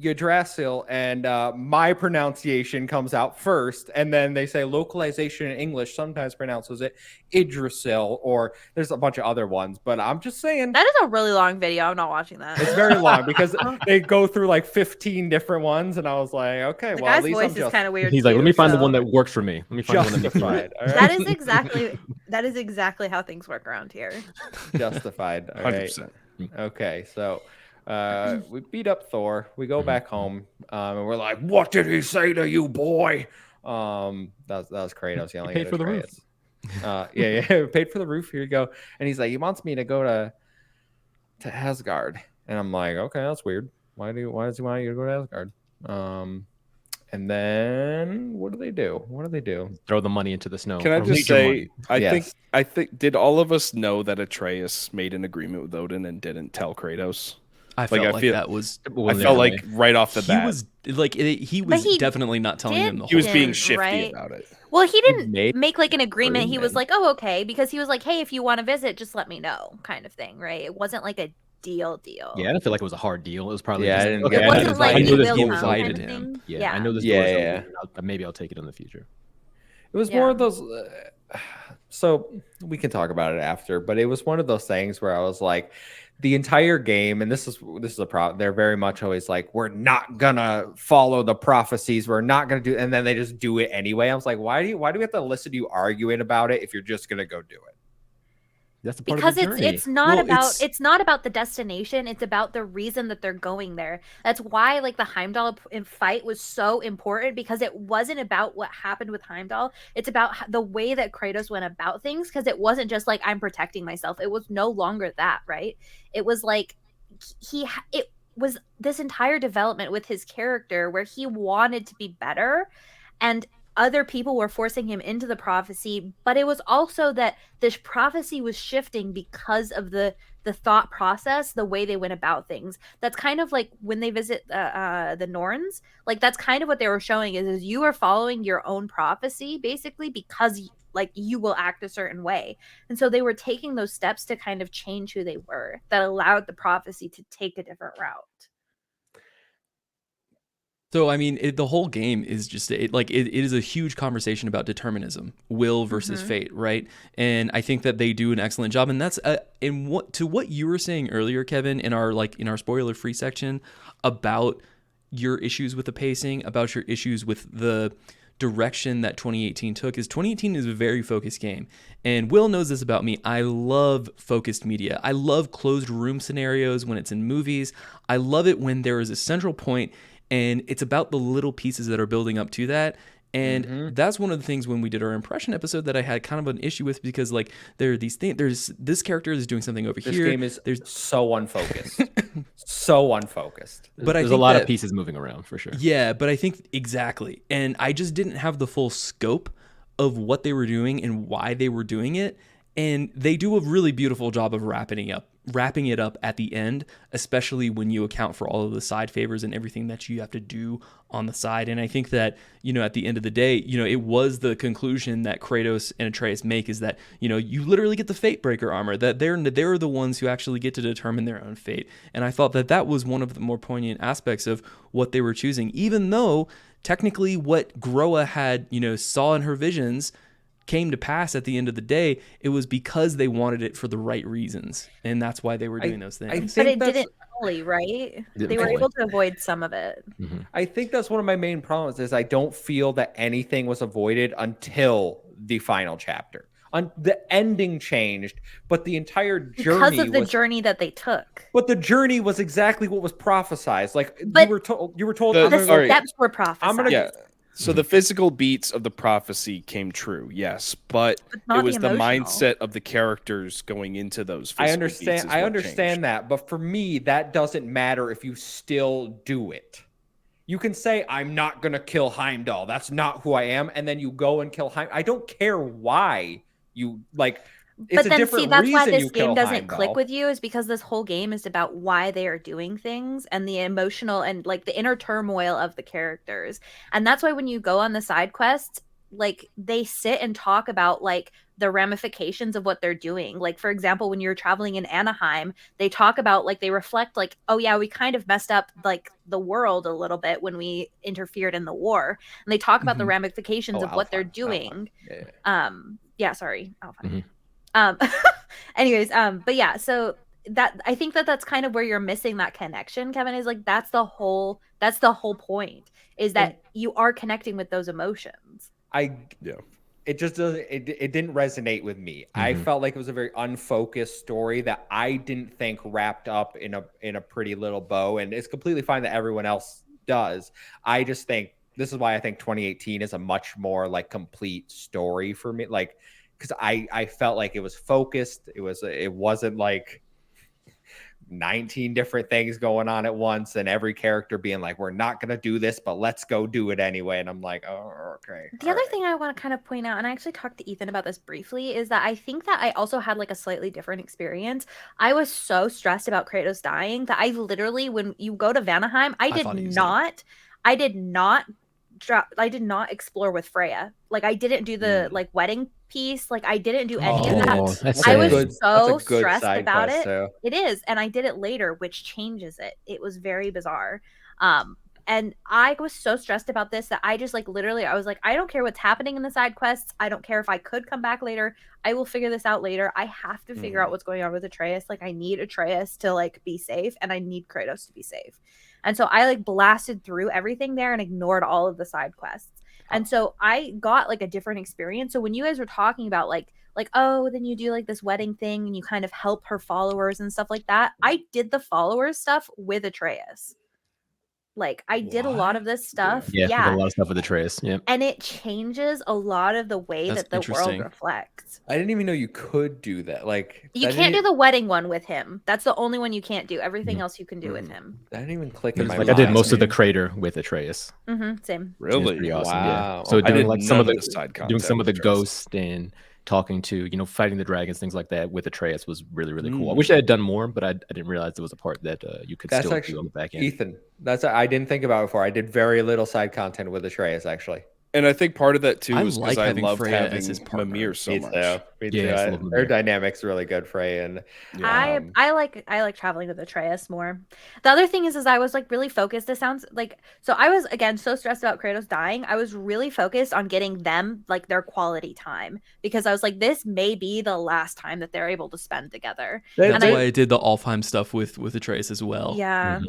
Yggdrasil, and my pronunciation comes out first, and then they say localization in English sometimes pronounces it Yggdrasil, or there's a bunch of other ones, but I'm just saying That is a really long video. I'm not watching that. it's very long because they go through like 15 different ones, and I was like, okay, The well at guy's least voice I'm is just kind of weird. He's like, too, let me find the so- one that works for me. Let me find the one that makes me justified. All That right, is exactly how things work around here. justified. All right. 100%. Okay, so we beat up Thor. We go back home, and we're like, "What did he say to you, boy?" That was Kratos yelling paid at for the roof. Atreus. Yeah, paid for the roof. Here you go. And he's like, he wants me to go to Asgard, and I'm like, okay, that's weird. Why does he want you to go to Asgard? And then what do they do? Throw the money into the snow. Can I Or just lead your say, money. I think, did all of us know that Atreus made an agreement with Odin and didn't tell Kratos? I felt I like feel- that was. I felt like right off the He bat, was like he was he definitely not telling him the he was whole being didn't, shifty right? about it. Well, he didn't made make like an agreement. He was agreement. like, "Oh, okay," because he was like, "Hey, if you want to visit, just let me know," kind of thing, right? It wasn't like a deal. Yeah, I don't feel like it was a hard deal. It was probably Yeah, just, I didn't okay, get It wasn't like I you know this will door come is invited kind of him. thing. Yeah, I know this Yeah, door is yeah. open. Maybe I'll take it in the future. It was more of those. So we can talk about it after, but it was one of those things where I was like, the entire game, and this is a problem. They're very much always like, we're not gonna follow the prophecies. We're not gonna do, and then they just do it anyway. I was like, why do we have to listen to you arguing about it if you're just gonna go do it? That's the part Because of the journey. it's not about the destination, it's about the reason that they're going there. That's why like the Heimdall fight was so important, because it wasn't about what happened with Heimdall. It's about the way that Kratos went about things, because it wasn't just like, I'm protecting myself. It was no longer that, right? It was like it was this entire development with his character where he wanted to be better, and other people were forcing him into the prophecy, but it was also that this prophecy was shifting because of the thought process, the way they went about things. That's kind of like when they visit the Norns, like that's kind of what they were showing is you are following your own prophecy basically, because like you will act a certain way. And so they were taking those steps to kind of change who they were, that allowed the prophecy to take a different route. So, I mean, the whole game is just it is a huge conversation about determinism, will versus fate, right? And I think that they do an excellent job. And that's what you were saying earlier, Kevin, in our spoiler-free section about your issues with the pacing, about your issues with the direction that 2018 took. Is 2018 is a very focused game, and Will knows this about me. I love focused media. I love closed room scenarios when it's in movies. I love it when there is a central point. And it's about the little pieces that are building up to that. And that's one of the things when we did our impression episode that I had kind of an issue with, because like there are these things, there's this character is doing something over here. This game is so unfocused. So unfocused. But there's a lot of pieces moving around for sure. Yeah, but I think exactly. And I just didn't have the full scope of what they were doing and why they were doing it. And they do a really beautiful job of wrapping it up at the end, especially when you account for all of the side favors and everything that you have to do on the side. And I think that, at the end of the day, it was the conclusion that Kratos and Atreus make, is that, you literally get the fate breaker armor, that they're the ones who actually get to determine their own fate. And I thought that was one of the more poignant aspects of what they were choosing, even though technically what Groa had, saw in her visions came to pass at the end of the day. It was because they wanted it for the right reasons, and that's why they were doing those things. But it didn't fully, right? They were able to avoid some of it. I think that's one of my main problems, is I don't feel that anything was avoided until the final chapter. The ending changed, but the entire journey because of the journey that they took. But the journey was exactly what was prophesized. Like but you were told the steps were prophesied. So the physical beats of the prophecy came true, yes, but it was the mindset of the characters going into those physical beats. I understand that, but for me, that doesn't matter if you still do it. You can say, I'm not going to kill Heimdall. That's not who I am. And then you go and kill Heimdall. I don't care why you like. It's but then see, that's why this game doesn't Heimdall. click with you, is because this whole game is about why they are doing things and the emotional and like the inner turmoil of the characters. And that's why when you go on the side quests, like they sit and talk about like the ramifications of what they're doing. Like, for example, when you're traveling in Anaheim, they talk about like, they reflect like, oh yeah, we kind of messed up like the world a little bit when we interfered in the war. And they talk about the ramifications of what they're doing. Sorry, Alpha. Anyways, but yeah, so that I think that's kind of where you're missing that connection, Kevin, is like that's the whole point, is that you are connecting with those emotions. It just doesn't it didn't resonate with me. I felt like it was a very unfocused story that I didn't think wrapped up in a pretty little bow, and it's completely fine that everyone else does. I just think this is why I think 2018 is a much more like complete story for me, like because I felt like it was focused. It wasn't like 19 different things going on at once and every character being like, we're not going to do this, but let's go do it anyway. And I'm like, oh, okay. The other thing I want to kind of point out, and I actually talked to Ethan about this briefly, is that I think that I also had like a slightly different experience. I was so stressed about Kratos dying that I literally, when you go to Vanaheim, I did not explore with Freya. Like I didn't do the like wedding piece. Like I didn't do any of that. That's I was sad. so stressed about it. Too. It is, and I did it later, which changes it. It was very bizarre. And I was so stressed about this that I just like literally I was like, I don't care what's happening in the side quests. I don't care if I could come back later. I will figure this out later. I have to figure out what's going on with Atreus. Like I need Atreus to like be safe, and I need Kratos to be safe. And so I like blasted through everything there and ignored all of the side quests. And so I got like a different experience. So when you guys were talking about like, oh, then you do like this wedding thing and you kind of help her followers and stuff like that. I did the followers stuff with Atreus. Like I did a lot of this stuff. Yeah, a lot of stuff with Atreus. Yeah. And it changes a lot of the way that the world reflects. I didn't even know you could do that. Like you can't do the wedding one with him. That's the only one you can't do. Everything else you can do with him. I didn't even click in my mind. I did most of the crater with Atreus. Same. Really? Pretty awesome. Wow. Yeah. So doing like some of the side content, doing some of the ghosts and talking to, fighting the dragons, things like that with Atreus was really, really cool. I wish I had done more, but I didn't realize there was a part that you could still do on the back end. Ethan, I didn't think about it before. I did very little side content with Atreus, actually. And I think part of that too is like because I love Freya having Mimir so much. Me too. Their dynamic's really good, Freya. And I like traveling with Atreus more. The other thing is I was like really focused. This sounds like so I was again so stressed about Kratos dying. I was really focused on getting them like their quality time because I was like, this may be the last time that they're able to spend together. That's why I did the Alfheim stuff with Atreus as well. Yeah.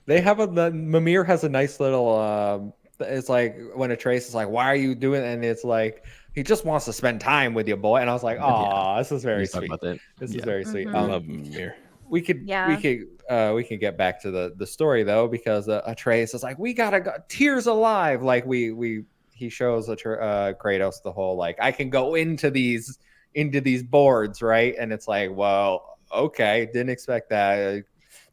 They have Mimir has a nice little it's like when Atreus is like, why are you doing it? And it's like he just wants to spend time with you, boy. And I was like, oh, this is very sweet. This is very sweet. I love Mimir. We can get back to the story though, because Atreus is like, we gotta go. Tears alive. Like he shows Kratos the whole like, I can go into these boards, right? And it's like, well, okay, didn't expect that.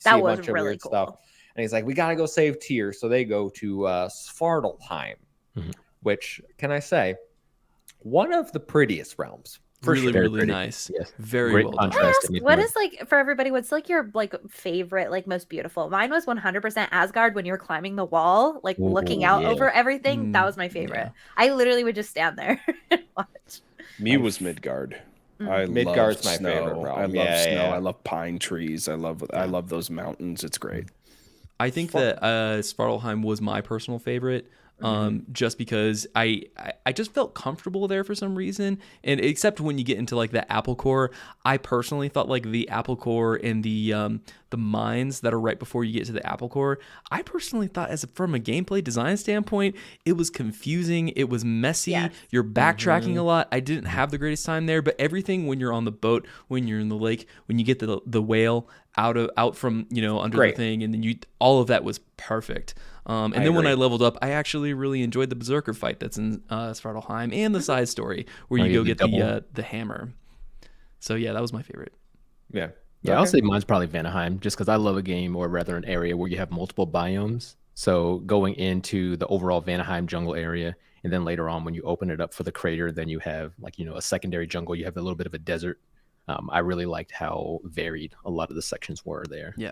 That was really cool. Stuff. And he's like, we got to go save Tyr. So they go to Svartalfheim, which, can I say, one of the prettiest realms. Really nice. Yes. Very great well contrast. What is like, for everybody, what's like your like favorite, like most beautiful? Mine was 100% Asgard when you're climbing the wall, like looking out over everything. That was my favorite. I literally would just stand there and watch. Me was Midgard. Midgard's my snow. favorite realm. I love snow. I love pine trees. I love those mountains. It's great. I think that Svartalfheim was my personal favorite, just because I just felt comfortable there for some reason. And except when you get into like the Apple Core, I personally thought like the Apple Core and the mines that are right before you get to the Apple Core, I personally thought from a gameplay design standpoint, it was confusing. It was messy. Yes. You're backtracking a lot. I didn't have the greatest time there, but everything when you're on the boat, when you're in the lake, when you get the whale out from under the thing, and then all of that was perfect. And then when I leveled up, I actually really enjoyed the Berserker fight that's in Svartalfheim and the side story where you go get the hammer. So yeah, that was my favorite. Yeah. Yeah, I'll say mine's probably Vanaheim, just because I love a game, or rather an area where you have multiple biomes. So going into the overall Vanaheim jungle area, and then later on when you open it up for the crater, then you have like a secondary jungle. You have a little bit of a desert. I really liked how varied a lot of the sections were there. Yeah.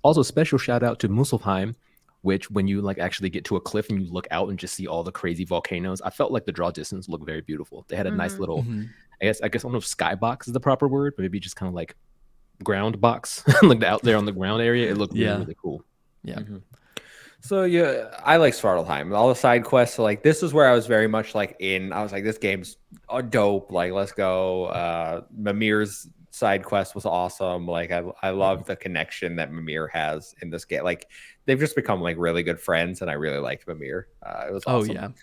Also, special shout out to Muspelheim, which when you like actually get to a cliff and you look out and just see all the crazy volcanoes, I felt like the draw distance looked very beautiful. They had a nice little, I guess I don't know if skybox is the proper word, but maybe just kind of like ground box, like out there on the ground area. It looked really cool. Yeah. So yeah, I like Svartalfheim. All the side quests, so like this is where I was very much like I was like, this game's dope. Like, let's go. Mimir's side quest was awesome. Like I love the connection that Mimir has in this game. Like they've just become like really good friends, and I really liked Mimir. It was awesome.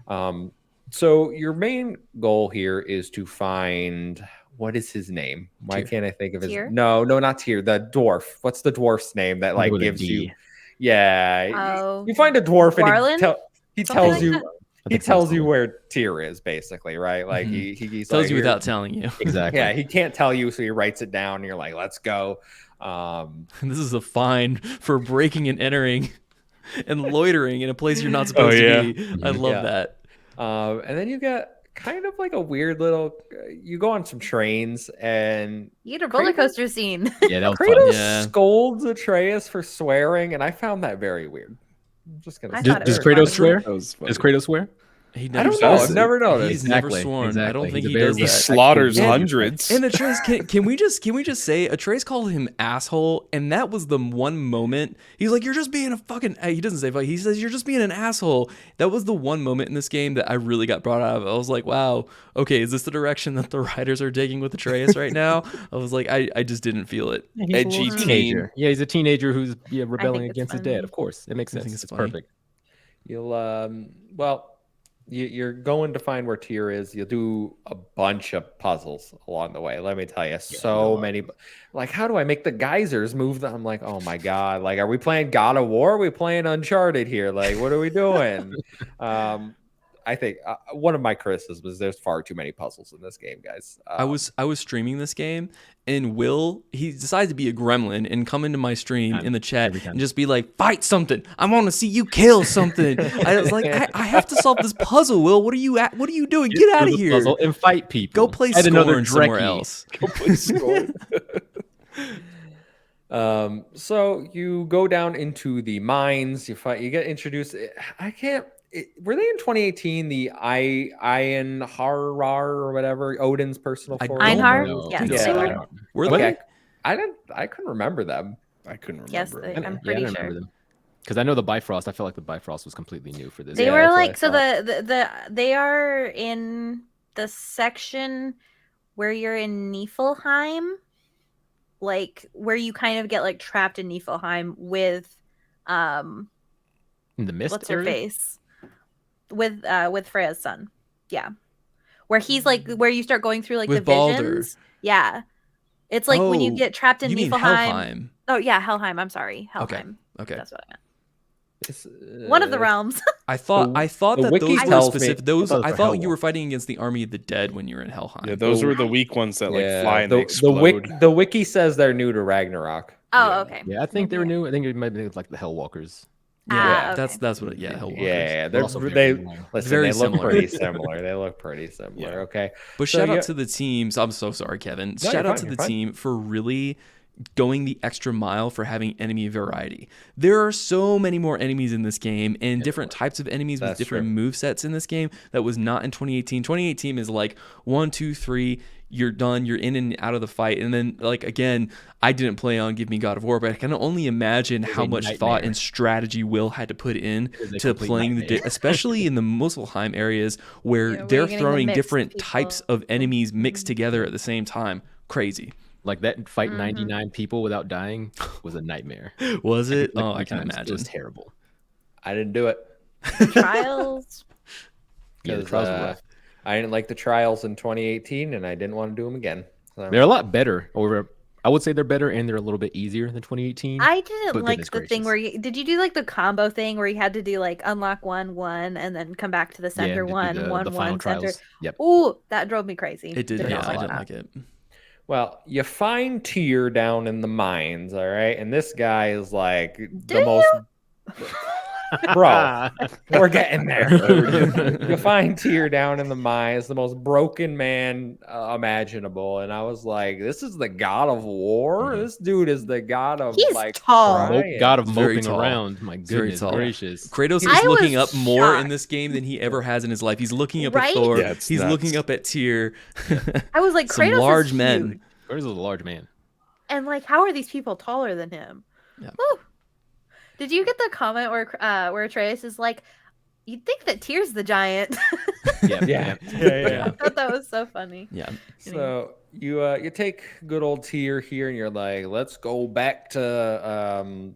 Oh yeah. So your main goal here is to find, what is his name? Why can't I think of his? No, not Tyr. The dwarf. What's the dwarf's name that like gives you? Yeah, you find a dwarf and he tells you. He tells you where Tyr is, basically, right? Like he tells like, you without telling you. Exactly. Yeah, he can't tell you, so he writes it down. And you're like, let's go. This is a fine for breaking and entering and loitering in a place you're not supposed to be. I love that. And then you get kind of like a weird little. You go on some trains and you get a roller coaster scene. Yeah, that was Kratos fun. scolds Atreus for swearing, and I found that very weird. I'm just gonna. Does Kratos swear? Does Kratos swear? He I never don't know. says I've it. never noticed. He's never Exactly, sworn. I exactly. don't think He's he a very does He that. slaughters And- hundreds. And Atreus, can we just say Atreus called him asshole, and that was the one moment he's like, "You're just being a fucking." He doesn't say fuck. He says, "You're just being an asshole." That was the one moment in this game that I really got brought out of. I was like, "Wow, okay, is this the direction that the writers are taking with Atreus right now?" I was like, I just didn't feel it. Yeah, he's a Edgy little teen. teenager. Yeah, he's a teenager who's rebelling it's against his funny. dad. Of course, it makes I sense. think it's It's funny. perfect. You'll you're going to find where Tyr is. You'll do a bunch of puzzles along the way. Let me tell you, so many. Like, how do I make the geysers move? I'm like, oh my god! Like, are we playing God of War? Are we playing Uncharted here? Like, what are we doing? I think one of my criticisms is there's far too many puzzles in this game, guys. I was streaming this game, and Will, he decides to be a gremlin and come into my stream in the chat and just be like, "Fight something! I want to see you kill something." I was like, I have to solve this puzzle. Will, what are you at? What are you doing? Get out of here! Puzzle and fight people. Go play Add another Scorn somewhere Drekkie. else. Go play Scorn. So you go down into the mines. You fight. You get introduced. I can't. Were they in 2018 the Iron Harar or whatever, Odin's personal I force? Einhar? No. Yes, Yeah. they were. Were Okay. they? I couldn't remember them. I couldn't remember. Yes, it. I'm I pretty don't sure. remember them. Because I know the Bifrost. I felt like the Bifrost was completely new for this. They Yeah, were that's what like I so thought. they are in the section where you're in Niflheim, like where you kind of get like trapped in Niflheim with In the mist what's her area? face with Freya's son. Yeah. Where he's like where you start going through like With the Baldur. visions. Yeah. It's like when you Oh, get trapped in You mean Niflheim. Helheim? Oh yeah, Helheim. I'm sorry. Okay. Helheim. Okay. That's what I meant. One of the realms. I thought the that wiki those were tells me- specific. Those I thought I those were thought you Hell were fighting against the army of the dead when you were in Helheim. Yeah, those were the weak ones that like fly and they the explode. the wiki says they're new to Ragnarok. Oh, Yeah. okay. Yeah, I think they were new. I think it might be like the Hellwalkers. Yeah, okay. that's what. Yeah, Hellwalkers. Yeah, They're also they very long. listen. Very They look similar. pretty similar. They look pretty similar. Yeah. Okay, But So shout you- out to the teams. I'm so sorry, Kevin. No, Shout you're out fine, to you're the fine. team for really going the extra mile for having enemy variety. There are so many more enemies in this game and different types of enemies with That's different true. move sets in this game that was not in 2018. 2018 is like 1, 2, 3. You're done. You're in and out of the fight. And then, like, again, I didn't play on Give Me God of War, but I can only imagine how a much thought nightmare. and strategy Will had to put in is a to complete playing the, nightmare. especially in the Muspelheim areas where Yeah, where they're you're getting the throwing mixed different people. types of enemies mixed together at the same time. Crazy. Like that fight 99 people without dying was a nightmare. Was it? Like Oh, I 3 can times. It imagine. was terrible. I didn't do it Trials. Yeah, the because trials were rough. I didn't like the trials in 2018, and I didn't want to do them again. So, They're a lot better, or I would say they're better, and they're a little bit easier than 2018. I didn't But like goodness the thing gracious. where did you do like the combo thing where you had to do like unlock one and then come back to the center and to do one the final center. trials. Yep. Ooh, that drove me crazy. It did. Did Yeah, not I like didn't that. like it. well, you find Tyr down in the mines, all right, and this guy is like Do the most. Bro, we're getting there. You find Tyr down in the mines, the most broken man imaginable, and I was like, "This is the god of war. Mhm. This dude is the god of He's like tall. crying." God of Very moping tall. around. My Very goodness tall. gracious. Kratos is I looking was up more in shocked. this game than he ever has in his life. He's looking up Right? at Thor. Yeah, it's He's nuts. looking up at Tyr. I was like, Some Kratos large is men. huge. Kratos is a large man. And like, how are these people taller than him? Yeah. Whew. Did you get the comment where Atreus is like, "You'd think that Tyr's the giant"? Yeah, Yeah. I thought that was so funny. Yeah. So you take good old Tyr here, and you're like, "Let's go back to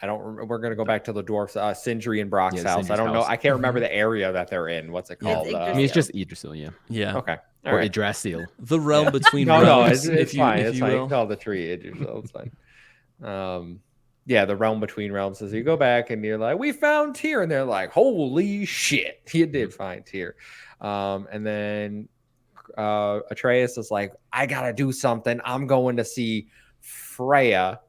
we're gonna go back to the dwarfs, Sindri and Brock's Yeah, house. I Sindri's don't know. house. I can't remember the area that they're in. What's it Yeah, called? it's I mean, it's just Yggdrasil, yeah. Yeah. Okay. All Or right. Yggdrasil. The realm between No, realms, it's if you, fine. if It's you fine. You will. can call it the tree. It's fine. Yeah, the realm between realms is you go back and you're like, we found Tyr, and they're like, holy shit, you did find Tyr. And then Atreus is like, I gotta do something. I'm going to see Freya.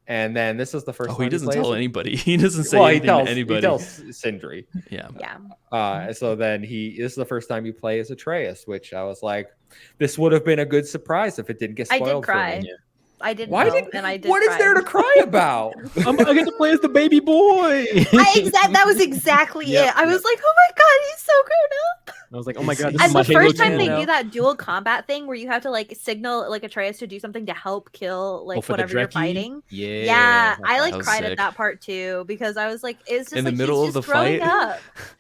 And then this is the first Oh, time he doesn't plays tell it. anybody. He doesn't say Well, he anything tells to anybody. He tells Sindri. Yeah. Yeah. So then this is the first time you play as Atreus, which I was like, this would have been a good surprise if it didn't get I spoiled did cry. for me. I didn't know, and I did. What cry. is there to cry about? I get to play as the baby boy. That was exactly it. I was like, oh my god, he's so grown up. I was like, oh my god, this And is my the first Halo time they 2. do that dual combat thing where you have to like signal like Atreus to do something to help kill like whatever you're fighting. Yeah, I like cried at that part too because I was like, it's just in like, the middle of the fight.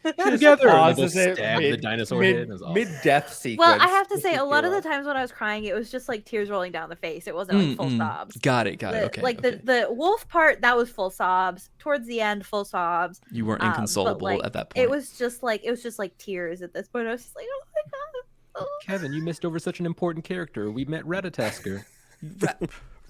Together, stab the dinosaur head. Mid-death sequence. Well, I have to say, a lot of the times when I was crying, it was just like tears rolling down the face. It wasn't like full sobs. Got it. Okay. Like the wolf part, that was full sobs. Towards the end, full sobs. You weren't inconsolable at that point. It was just like tears at this point. I was just like, oh my god. Oh. Kevin, you missed over such an important character. We met Ratatoskr.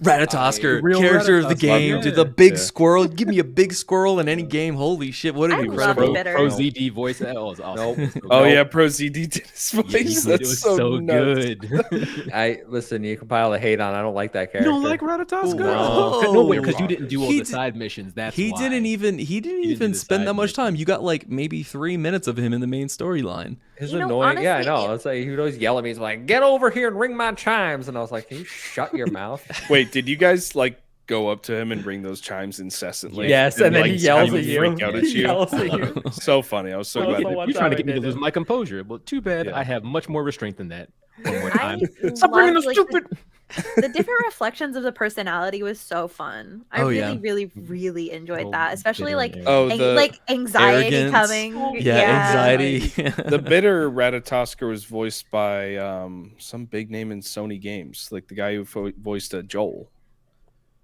Ratatoskr, character of the game, dude. The big squirrel. Give me a big squirrel in any game. Holy shit! What did he love Pro ZD voice? That was awesome. Oh yeah, Pro ZD did his voice. It was so good. Listen. You compile the hate on. I don't like that character. You don't like Ratatoskr? No, wait, because you didn't do all the side missions. That's he why. didn't even spend that much time. You got like maybe 3 minutes of him in the main storyline. It's annoying. Honestly, yeah, I know. It's like he would always yell at me. He's like, "Get over here and ring my chimes," and I was like, "Can you shut your mouth?" Wait, did you guys like go up to him and ring those chimes incessantly? Yes, and then he yells at you. Freak out at you. Yells at you. So funny. I was so glad. You're trying to get me to lose my composure. Well, too bad. I have much more restraint than that. One more time. Stop bringing the stupid. The different reflections of the personality was so fun. I really enjoyed that, especially like anxiety arrogance. Coming. Anxiety. The bitter Ratatoskr was voiced by some big name in Sony games, like the guy who voiced Joel.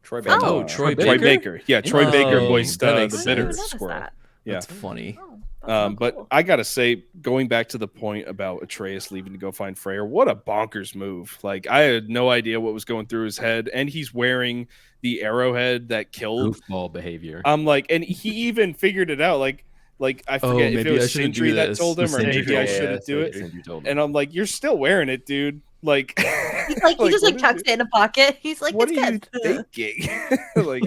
Troy Baker. Troy Baker. Yeah, Troy Baker voiced the bitter squirrel. squirrel. Yeah, that's funny. But cool. I gotta say, going back to the point about Atreus leaving to go find Freyr, what a bonkers move! Like I had no idea what was going through his head, and he's wearing the arrowhead that killed. Goofball behavior. I'm like, and he even figured it out. Like I forget if it was Sindri that told him, or maybe I shouldn't do it. And I'm like, you're still wearing it, dude. Like, he just like tucks it in a pocket. He's like, what are you thinking? Like,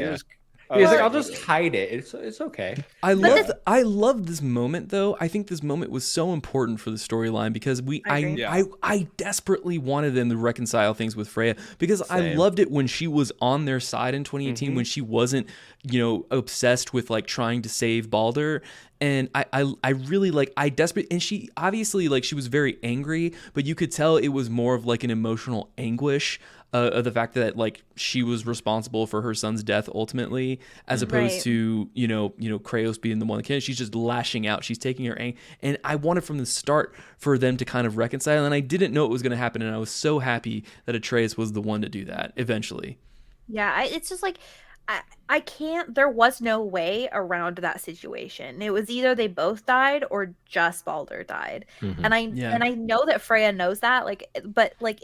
He's like, I'll just hide it. It's okay. I love this moment though. I think this moment was so important for the storyline because I desperately wanted them to reconcile things with Freya because I loved it when she was on their side in 2018 when she wasn't, obsessed with like trying to save Baldur. And I really and she obviously like she was very angry, but you could tell it was more of like an emotional anguish of the fact that like she was responsible for her son's death ultimately, as opposed to Kratos being the one that killed. She's just lashing out. She's taking her anger, and I wanted from the start for them to kind of reconcile. And I didn't know it was going to happen, and I was so happy that Atreus was the one to do that eventually. Yeah, it's just like. I can't. There was no way around that situation. It was either they both died or just Baldur died, and I know that Freya knows that. Like, but like,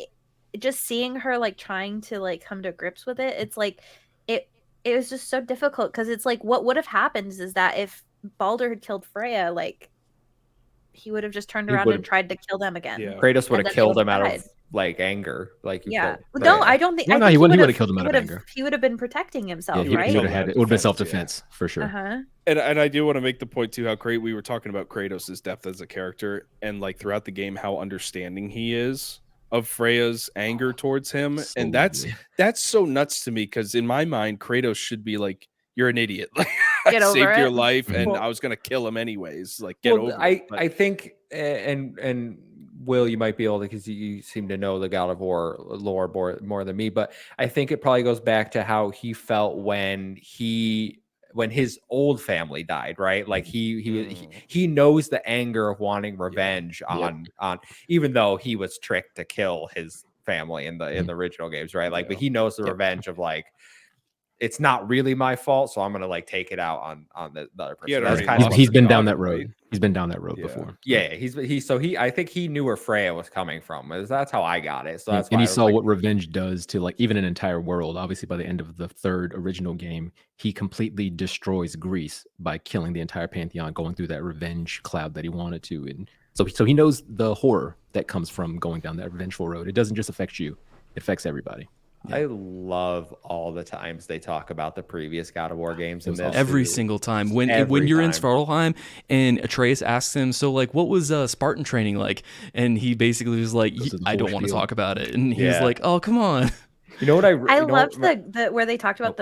just seeing her like trying to like come to grips with it, it's like it was just so difficult because it's like what would have happened is that if Baldur had killed Freya, like he would have just turned around and tried to kill them again. Yeah. Kratos would have killed him out of like anger, like no, I don't think. No, he wouldn't have killed him out of anger. He would have been protecting himself, right? It would have been self-defense for sure. And I do want to make the point too how great we were talking about Kratos' depth as a character, and like throughout the game how understanding he is of Freya's anger towards him, and that's so nuts to me because in my mind Kratos should be like, you're an idiot. Like I saved your life, and I was gonna kill him anyways. Like get over it. I think and Will, you might be able to, because you seem to know the God of War lore more than me, but I think it probably goes back to how he felt when his old family died, right? Like he knows the anger of wanting revenge on even though he was tricked to kill his family in the original games, right? Like, but he knows the revenge of like, it's not really my fault, so I'm gonna like take it out on the other person. He's been down that road. He's been down that road before. Yeah, I think he knew where Freya was coming from. That's how I got it. So that's and he saw what revenge does to like even an entire world. Obviously, by the end of the third original game, he completely destroys Greece by killing the entire pantheon, going through that revenge cloud that he wanted to, and so he knows the horror that comes from going down that revengeful road. It doesn't just affect you; it affects everybody. I love all the times they talk about the previous God of War games. Every single time. When you're in Svartalheim and Atreus asks him, so like, what was Spartan training like? And he basically was like, I don't want to talk about it. And he was like, oh, come on. You know what I loved the where they talked about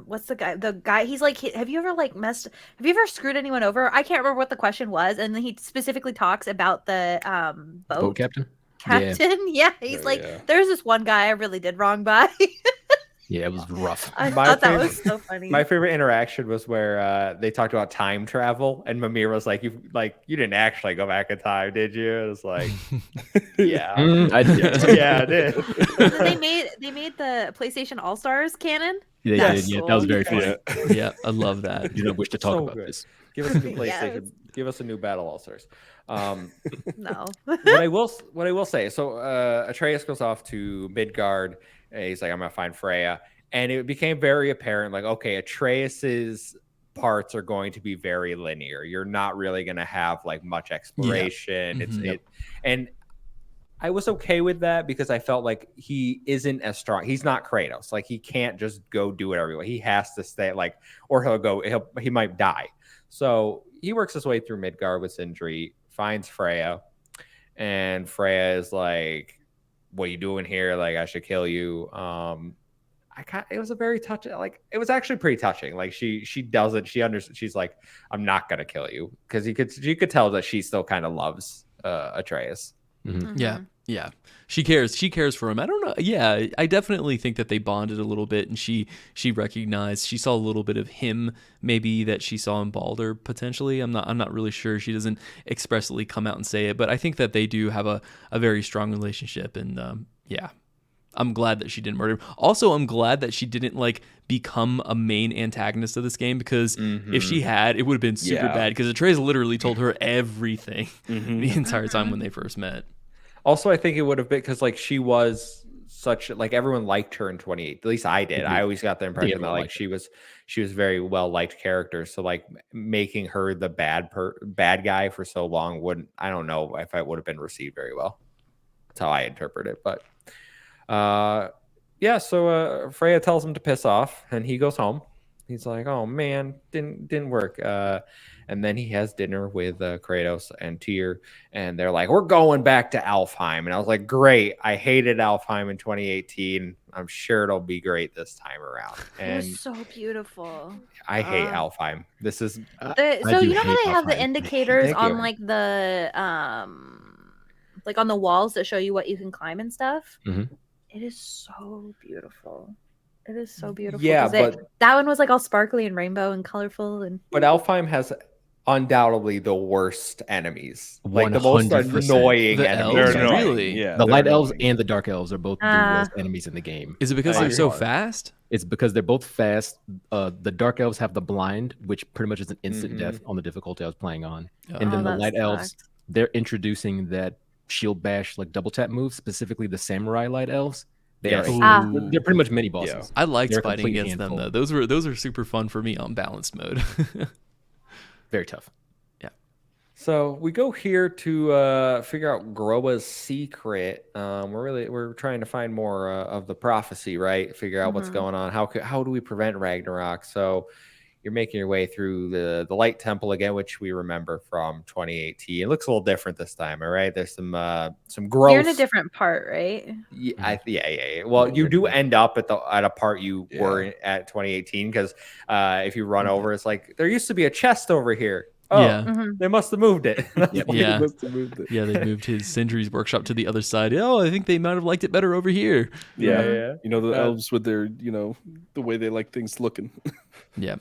what's the guy he's like, have you ever screwed anyone over? I can't remember what the question was, and then he specifically talks about the boat captain. Yeah, he's there's this one guy I really did wrong by. Yeah, it was rough. I thought that was so funny. My favorite interaction was where they talked about time travel, and Mimir was like, "You didn't actually go back in time, did you?" It was like, "Yeah, I did. Yeah, I did." They made the PlayStation All Stars canon. They did. Yeah, that was very funny. Yeah, I love that. I do not wish to talk about this. Give us a new PlayStation. Give us a new Battle All Stars. No. What I will say. So Atreus goes off to Midgard. He's like, I'm gonna find Freya, and it became very apparent. Like, okay, Atreus's parts are going to be very linear. You're not really gonna have like much exploration. And I was okay with that because I felt like he isn't as strong. He's not Kratos. Like, he can't just go do it everywhere. He has to stay or he might die. So he works his way through Midgard with Sindri, finds Freya, and Freya is like, what are you doing here? Like, I should kill you. It was a very touching, like, it was actually pretty touching. Like, she understands. She's like, I'm not gonna kill you, because you could tell that she still kind of loves Atreus. Mm-hmm. Yeah. She cares for him. I don't know. Yeah, I definitely think that they bonded a little bit, and she recognized, she saw a little bit of him maybe that she saw in Baldur potentially. I'm not really sure. She doesn't expressly come out and say it, but I think that they do have a very strong relationship, and yeah. I'm glad that she didn't murder him. Also, I'm glad that she didn't like become a main antagonist of this game, because if she had, it would have been super bad, because Atreus literally told her everything the entire time when they first met. Also, I think it would have been because like she was such like, everyone liked her in 28. At least I did. I always got the impression that like she was very well liked character. So like making her the bad guy for so long I don't know if I would have been received very well. That's how I interpret it. But so Freya tells him to piss off, and he goes home. He's like, oh man, didn't work. And then he has dinner with Kratos and Tyr, and they're like, we're going back to Alfheim. And I was like, great. I hated Alfheim in 2018. I'm sure it'll be great this time around. And it was so beautiful. I hate Alfheim. This is so you know how they have the indicators on like the like on the walls that show you what you can climb and stuff? It is so beautiful. It is so beautiful. Yeah, but that one was like all sparkly and rainbow and colorful. But Alfheim has undoubtedly the worst enemies, like the most annoying enemies. Really? Yeah, the light elves and the dark elves are both the worst enemies in the game. Is it because they're so fast? It's because they're both fast. The dark elves have the blind, which pretty much is an instant death on the difficulty I was playing on. And then the light elves, they're introducing that shield bash like double tap move, specifically the samurai light elves. They're pretty much mini bosses. Yeah. I liked fighting against them though. Those were super fun for me on balanced mode. Very tough. Yeah. So we go here to figure out Groa's secret. We're trying to find more of the prophecy, right? Figure out what's going on. How do we prevent Ragnarok? So you're making your way through the Light Temple again, which we remember from 2018. It looks a little different this time, all right? There's some gross. You're in a different part, right? Yeah. Well, you do end up at a part you were at 2018, because if you run over, it's like, there used to be a chest over here. Oh, they must have moved it. Yeah, they moved his Sindri's workshop to the other side. Oh, I think they might have liked it better over here. Yeah. You know, the elves with their, the way they like things looking. Yeah.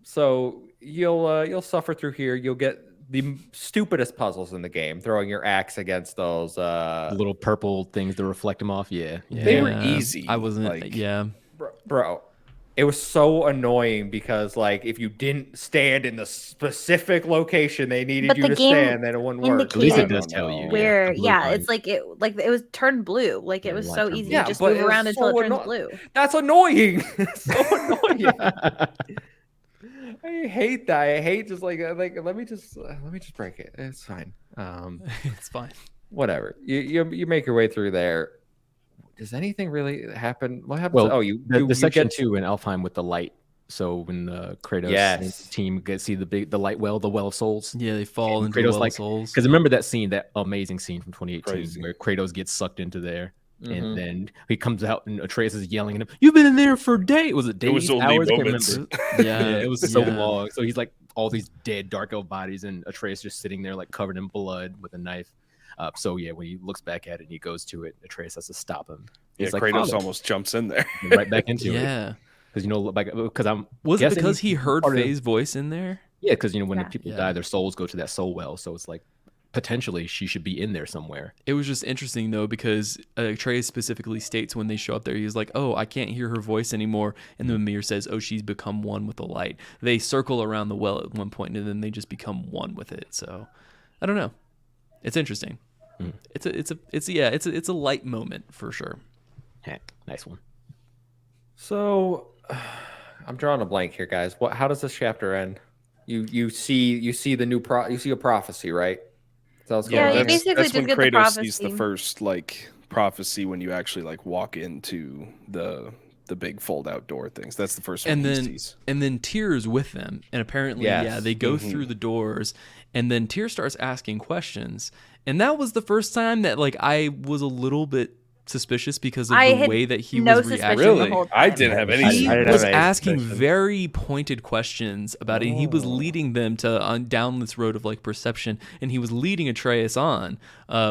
So you'll suffer through here. You'll get the stupidest puzzles in the game, throwing your axe against those little purple things to reflect them off. Yeah. They were easy. I wasn't bro. It was so annoying because like if you didn't stand in the specific location they needed you to stand, then it wouldn't work. At least it does tell you where. It's like it was turned blue. Like it was so easy to just move around until it turns blue. That's annoying. So annoying. I hate that. I hate just like let me just break it. It's fine. It's fine. Whatever. You make your way through there. Does anything really happen? What happens? Well, the section 2 in Alfheim with the light. So when Kratos and his team see the light well, the well of souls. Yeah, they fall into the well of souls. Because remember that amazing scene from 2018 where Kratos gets sucked into there. And then he comes out and Atreus is yelling at him, "You've been in there for days." Was it days? It was only hours? moments. I can't remember. Yeah, it was so long. So he's like all these dead dark elf bodies, and Atreus just sitting there like covered in blood with a knife. So yeah, when he looks back at it and he goes to it, Atreus has to stop him. He's like, Kratos almost jumps in there right back into it. Yeah, because because I'm was it because he heard Faye's voice in there? Yeah, because when the people die, their souls go to that soul well. So it's like potentially she should be in there somewhere. It was just interesting though, because Atreus specifically states when they show up there, he's like, "Oh, I can't hear her voice anymore," and then Mimir says, "Oh, she's become one with the light." They circle around the well at one point, and then they just become one with it. So I don't know. It's interesting. It's a light moment for sure. Heck, nice one. So I'm drawing a blank here, guys. How does this chapter end? You see the new you see a prophecy, right? You basically that's just when get Kratos the prophecy. sees the first prophecy when you actually walk into the big fold out door things. That's the first one he sees. And then Tyr's with them, and apparently they go through the doors, and then Tyr starts asking questions, and that was the first time that I was a little bit suspicious because of the way that he was reacting. Really? I didn't have any. He was asking very pointed questions about it. And he was leading them to down this road of perception, and he was leading Atreus on,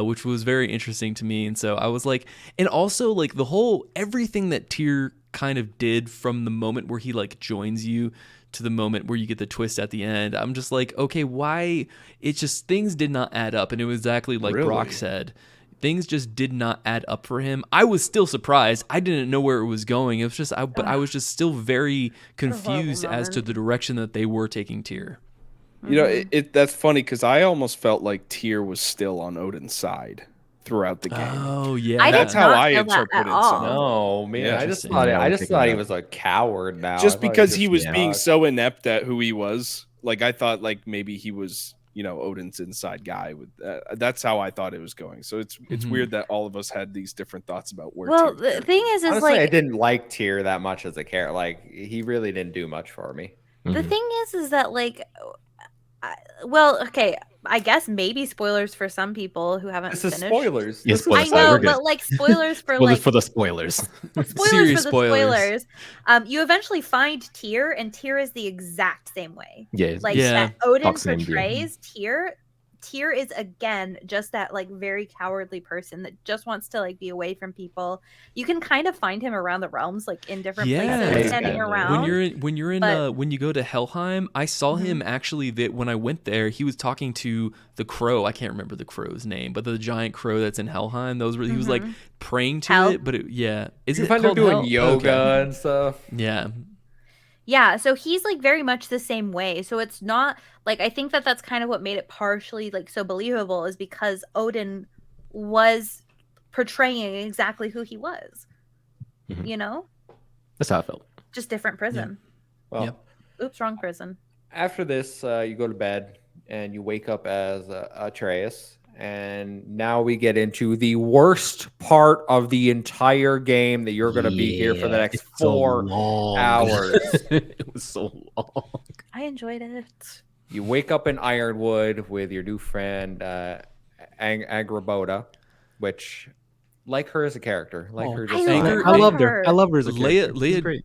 which was very interesting to me. And so I was like, and also the whole everything that Tyr kind of did from the moment where he joins you to the moment where you get the twist at the end. I'm just like, okay, why? It's just things did not add up, and it was exactly like Brock said. Things just did not add up for him. I was still surprised. I didn't know where it was going. It was just, but I was just still very confused as to the direction that they were taking Tyr. You know, that's funny because I almost felt like Tyr was still on Odin's side throughout the game. Oh yeah, that's how I interpreted it. No, man, yeah, I just thought he was a coward. Now, just because he was being so inept at who he was, I thought maybe he was. Odin's inside guy with that's how I thought it was going. So it's weird that all of us had these different thoughts about where. Well, the thing is honestly, I didn't like Tyr that much as a character. He really didn't do much for me. The thing is that okay, I guess maybe spoilers for some people who haven't finished. Spoilers. Yes, spoilers. I know, but spoilers for for the spoilers. Spoilers for the spoilers. You eventually find Tyr, and Tyr is the exact same way. Yeah, that Odin portrays Tyr. Tyr is again just that very cowardly person that just wants to be away from people. You can kind of find him around the realms, in different places, standing around. When you go to Helheim, I saw him actually. When I went there, he was talking to the crow. I can't remember the crow's name, but the giant crow that's in Helheim. He was praying to it. But is it called doing yoga and stuff? Yeah. Yeah, so he's very much the same way. So it's not I think that's kind of what made it partially so believable is because Odin was portraying exactly who he was. That's how I felt. Just different prison. Yeah. Well, oops, wrong prison. After this, you go to bed and you wake up as Atreus. And now we get into the worst part of the entire game that you're going to be here for the next 4 hours. It was so long. I enjoyed it. You wake up in Ironwood with your new friend, Angrboda, which, like her as a character. I loved her. I love her as a character.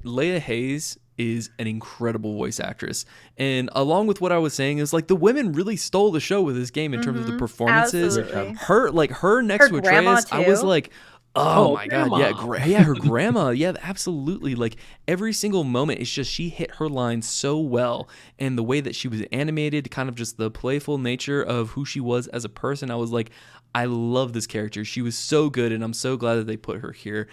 Leia Hayes is an incredible voice actress, and along with what I was saying is the women really stole the show with this game in terms of the performances. Absolutely. Her next to Atreus, I was like, oh my grandma. God, yeah, her grandma, yeah, absolutely. Every single moment, it's just she hit her line so well, and the way that she was animated, kind of just the playful nature of who she was as a person. I was like, I love this character. She was so good, and I'm so glad that they put her here.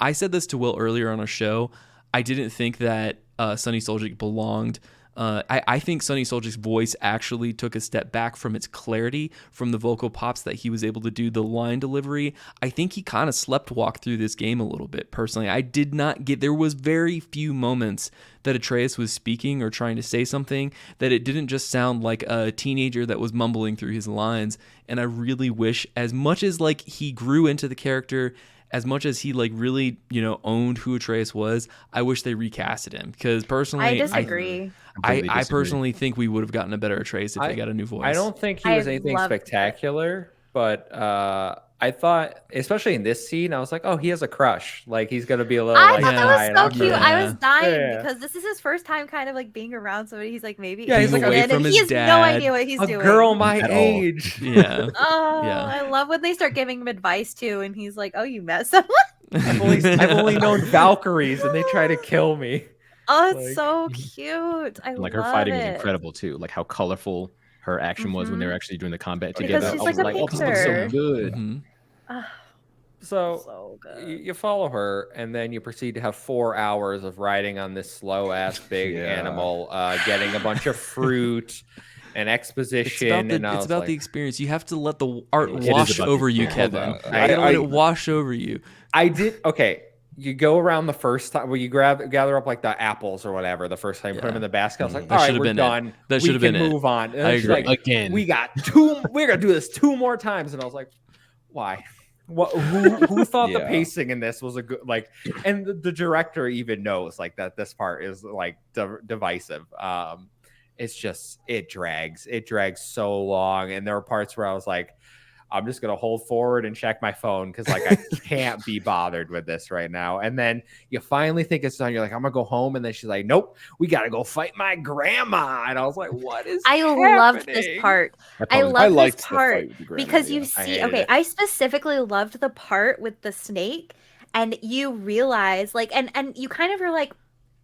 I said this to Will earlier on our show. I didn't think that Sunny Suljic belonged. I think Sunny Suljic's voice actually took a step back from its clarity, from the vocal pops that he was able to do, the line delivery. I think he kind of sleptwalked through this game a little bit, personally. I did not get... There was very few moments that Atreus was speaking or trying to say something that it didn't just sound like a teenager that was mumbling through his lines. And I really wish, as much as he grew into the character, as much as he really, owned who Atreus was, I wish they recasted him, because personally, I disagree. I personally think we would have gotten a better Atreus if they got a new voice. I don't think he was anything spectacular, but I thought, especially in this scene, I was like, oh, he has a crush. Like he's gonna be a little. I like, thought that was so cute. I was dying Yeah. because this is his first time kind of like being around somebody. He's like maybe Yeah, he's like away interested, from and his he has dad. no idea what he's a doing. girl my At all. age. Yeah. Oh, Yeah. I love when they start giving him advice too, and he's like, "Oh, you met someone." I've only known Valkyries, and they try to kill me. Oh, it's Like- so cute. I Like love her fighting it. was incredible too. Like how colorful her action was when they were actually doing the combat Because together. she's I like was a like, oh, this looks painter. so good. Mhm. Ah, So so good. you follow her, and then you proceed to have 4 hours of riding on this slow ass big Yeah. animal, getting a bunch of fruit and exposition. It's about the experience. You have to let the art It is wash about over the you, experience. Kevin. Hold on. You gotta let I- it wash over you. I did okay. You go around the first time where you gather up like the apples or whatever the first time, put them in the basket. I was like, That all right, should've we're been it. done. That we should've can been it. move on. And I she's agree. like, Again. we're gonna do this 2 more times. And I was like, why? Who thought the Yeah. pacing in this was a good and the director even knows like that this part is like divisive. It drags so long, and there are parts where I was like, I'm just gonna hold forward and check my phone because like I can't be bothered with this right now. And then you finally think it's done. You're like, I'm gonna go home, and then she's like, nope, we gotta go fight my grandma. And I was like, what is? I loved this happening? part. That I part was- love liked this the part fight with the grandma, because you yeah. I see. hated Okay, it. I specifically loved the part with the snake, and you realize like, and you kind of are like,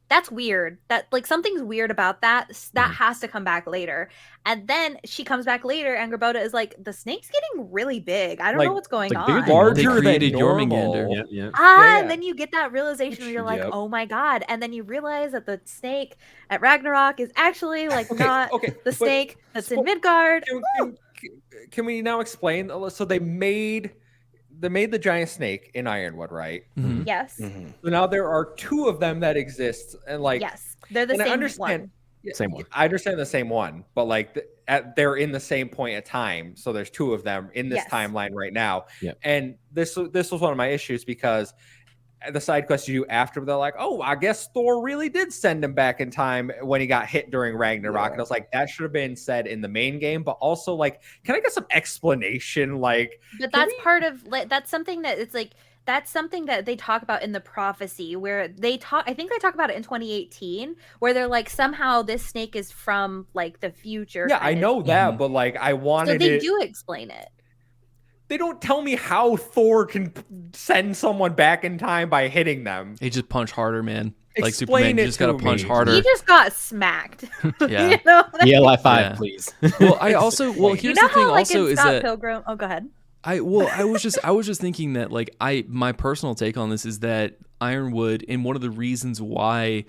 that's weird. That like something's weird about that. That has to come back later. And then she comes back later, and Gerboda is like, the snake's getting really big. I don't Like- know what's going like bigger on. than normal. They Larger created than normal. Jormungandr. Yeah, yeah. Yeah. And then you get that realization where you're like, Yep. oh my god. And then you realize that the snake at Ragnarok is actually like not okay, the but snake that's in spo- Midgard. Can we now explain? So they made the giant snake in Ironwood, right? Mhm. Yes. Mhm. So now there are 2 of them that exist, and like, Yes. They're the and I same understand. one. Same one. I understand the same one, but like they're in the same point of time. So there's 2 of them in this Yes. timeline right now. Yep. And this was one of my issues because the side quest you do after, they're like, oh, I guess Thor really did send him back in time when he got hit during Ragnarok. Yeah. And I was like, that should have been said in the main game, but also like, can I get some explanation? Like, But can that's we- part of like that's something that it's like that's something that they talk about in the prophecy where I think they talk about it in 2018 where they're like somehow this snake is from like the future. yeah, I kind of know thing. that, but like, I So wanted they it. do explain it. They don't tell me how Thor can send someone back in time by hitting them. He just punch harder, man. Like Explain Superman, you it just gotta to punch me. harder. He just got smacked. Yeah. You know? ELI 5, Yeah. please. Well, I also You here's know the thing how like also in is Scott that Pilgrim. Oh, go ahead. I was just thinking that like my personal take on this is that Ironwood, and one of the reasons why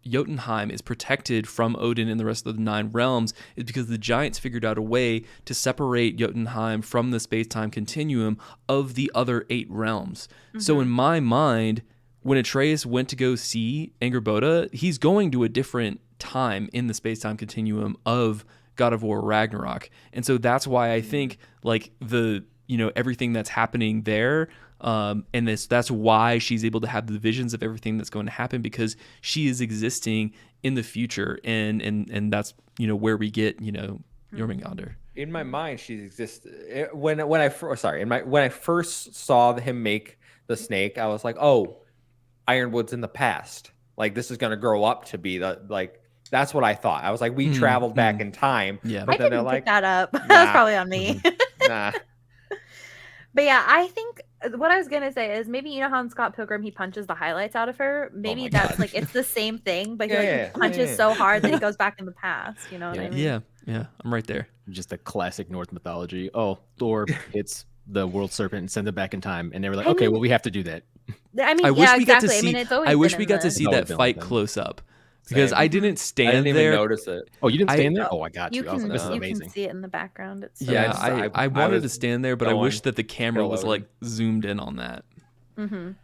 Jotunheim is protected from Odin and the rest of the 9 realms is because the giants figured out a way to separate Jotunheim from the space-time continuum of the other 8 realms. So in my mind, when Atreus went to go see Angerboda, he's going to a different time in the space-time continuum of God of War Ragnarok. And so that's why I think like the, everything that's happening there, and that's why she's able to have the visions of everything that's going to happen, because she is existing in the future, and that's where we get Jormungandr. In my mind, she existed when I first saw him make the snake. I was like, oh, Ironwood's in the past. Like this is gonna grow up to be that's what I thought. I was like, we traveled back in time. Yeah. But I then they're didn't like, pick that up. nah. That's probably on me. nah. But yeah, I think what I was gonna say is maybe you know how in Scott Pilgrim he punches the highlights out of her. Maybe my that's God. like it's the same thing, but he Yeah, punches yeah. so hard that he goes back in the past. You know what I mean? Yeah, I'm right there. Just a classic Norse mythology. Oh, Thor hits the world serpent and sends it back in time. And they were like, I okay, mean- well, we have to do that. I mean, I wish yeah, we got exactly. to see. I mean, it's always I wish been we in got to the- see It's that always been fight like that. close up, because Same. I didn't I stand didn't even there. notice it. Oh, you didn't I- stand there? Oh, I got you. You I was can like, this is you amazing. can see it in the background. It's so Yeah, Yeah, I I wanted to was stand there, but I wish going that the camera kill was Odin. like zoomed in on that. Mhm.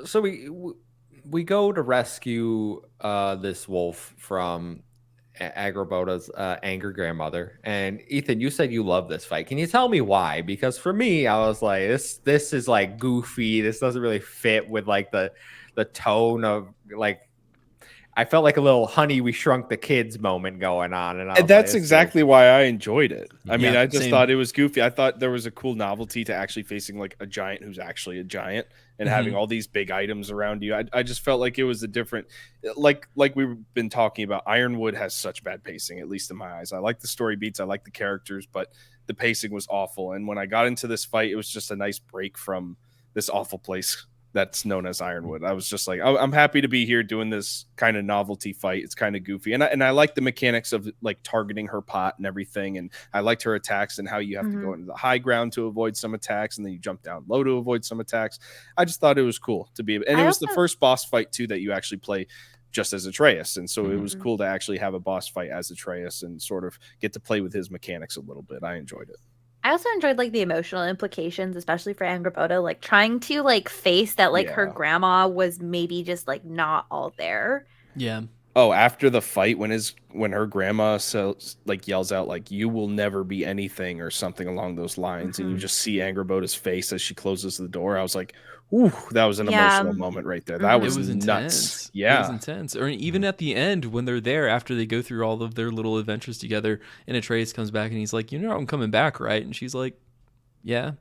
So we go to rescue this wolf from Agrabotha's angry grandmother. And Ethan, you said you love this fight. Can you tell me why? Because for me, I was like, this is like goofy. This doesn't really fit with like the tone of like. I felt like a little Honey, We Shrunk the Kids moment going on, and that's exactly why I enjoyed it. I mean, I just same. thought it was goofy. I thought there was a cool novelty to actually facing like a giant who's actually a giant and having all these big items around you. I just felt like it was a different, like we've been talking about. Ironwood has such bad pacing, at least in my eyes. I like the story beats, I like the characters, but the pacing was awful. And when I got into this fight, it was just a nice break from this awful place that's known as Ironwood. I was just like, I'm happy to be here doing this kind of novelty fight. It's kind of goofy. And I like the mechanics of like targeting her pot and everything. And I liked her attacks and how you have to go into the high ground to avoid some attacks. And then you jump down low to avoid some attacks. I just thought it was cool to be. And it was the first boss fight too, that you actually play just as Atreus. And so it was cool to actually have a boss fight as Atreus and sort of get to play with his mechanics a little bit. I enjoyed it. I also enjoyed like the emotional implications, especially for Angrboda, like trying to like face that like her grandma was maybe just like not all there. Yeah. Oh, after the fight, when her grandma yells out like "You will never be anything" or something along those lines, and you just see Angrboda's face as she closes the door. I was like, "Ooh, that was an emotional moment right there. That was nuts." Intense. Yeah, it was intense. Or even at the end when they're there after they go through all of their little adventures together, and Atreus comes back and he's like, "You know, I'm coming back, right?" And she's like, "Yeah."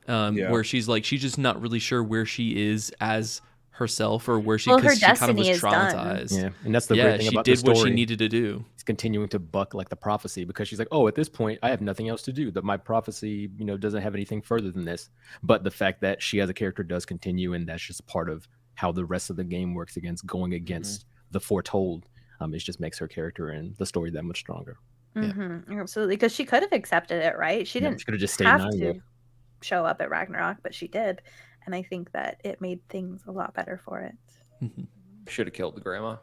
Where she's like, she's just not really sure where she is as herself or where she, because she kind of was traumatized. Yeah, and that's the great thing about the story. She did what she needed to do. It's continuing to buck like the prophecy, because she's like, oh, at this point I have nothing else to do, that my prophecy, doesn't have anything further than this. But the fact that she as a character does continue, and that's just part of how the rest of the game works going against the foretold, it just makes her character and the story that much stronger. Absolutely, because she could have accepted it, right? She didn't. She could have just stayed have to show up at Ragnarok, but she did. And I think that it made things a lot better for it. Should have killed the grandma.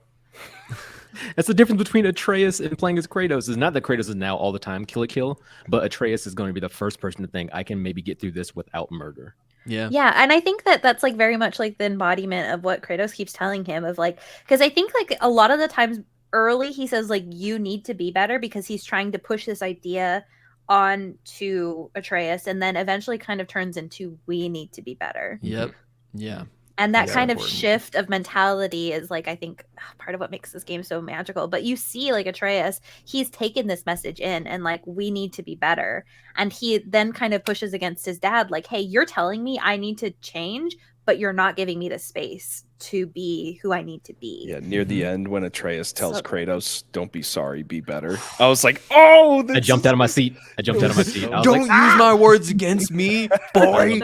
That's the difference between Atreus and playing as Kratos. Is not that Kratos is now all the time kill, but Atreus is going to be the first person to think, I can maybe get through this without murder. Yeah, and I think that that's like very much like the embodiment of what Kratos keeps telling him of like, because I think like a lot of the times early he says like, you need to be better, because he's trying to push this idea on to Atreus, and then eventually kind of turns into, we need to be better. Yep. Yeah. And that kind of shift of mentality is like, I think part of what makes this game so magical. But you see like Atreus, he's taken this message in and like, we need to be better. And he then kind of pushes against his dad, like, hey, you're telling me I need to change, but you're not giving me the space to be who I need to be. Yeah, near the end when Atreus tells Kratos, don't be sorry, be better. I was like, oh! I jumped out of my seat. Don't use my words against me, boy!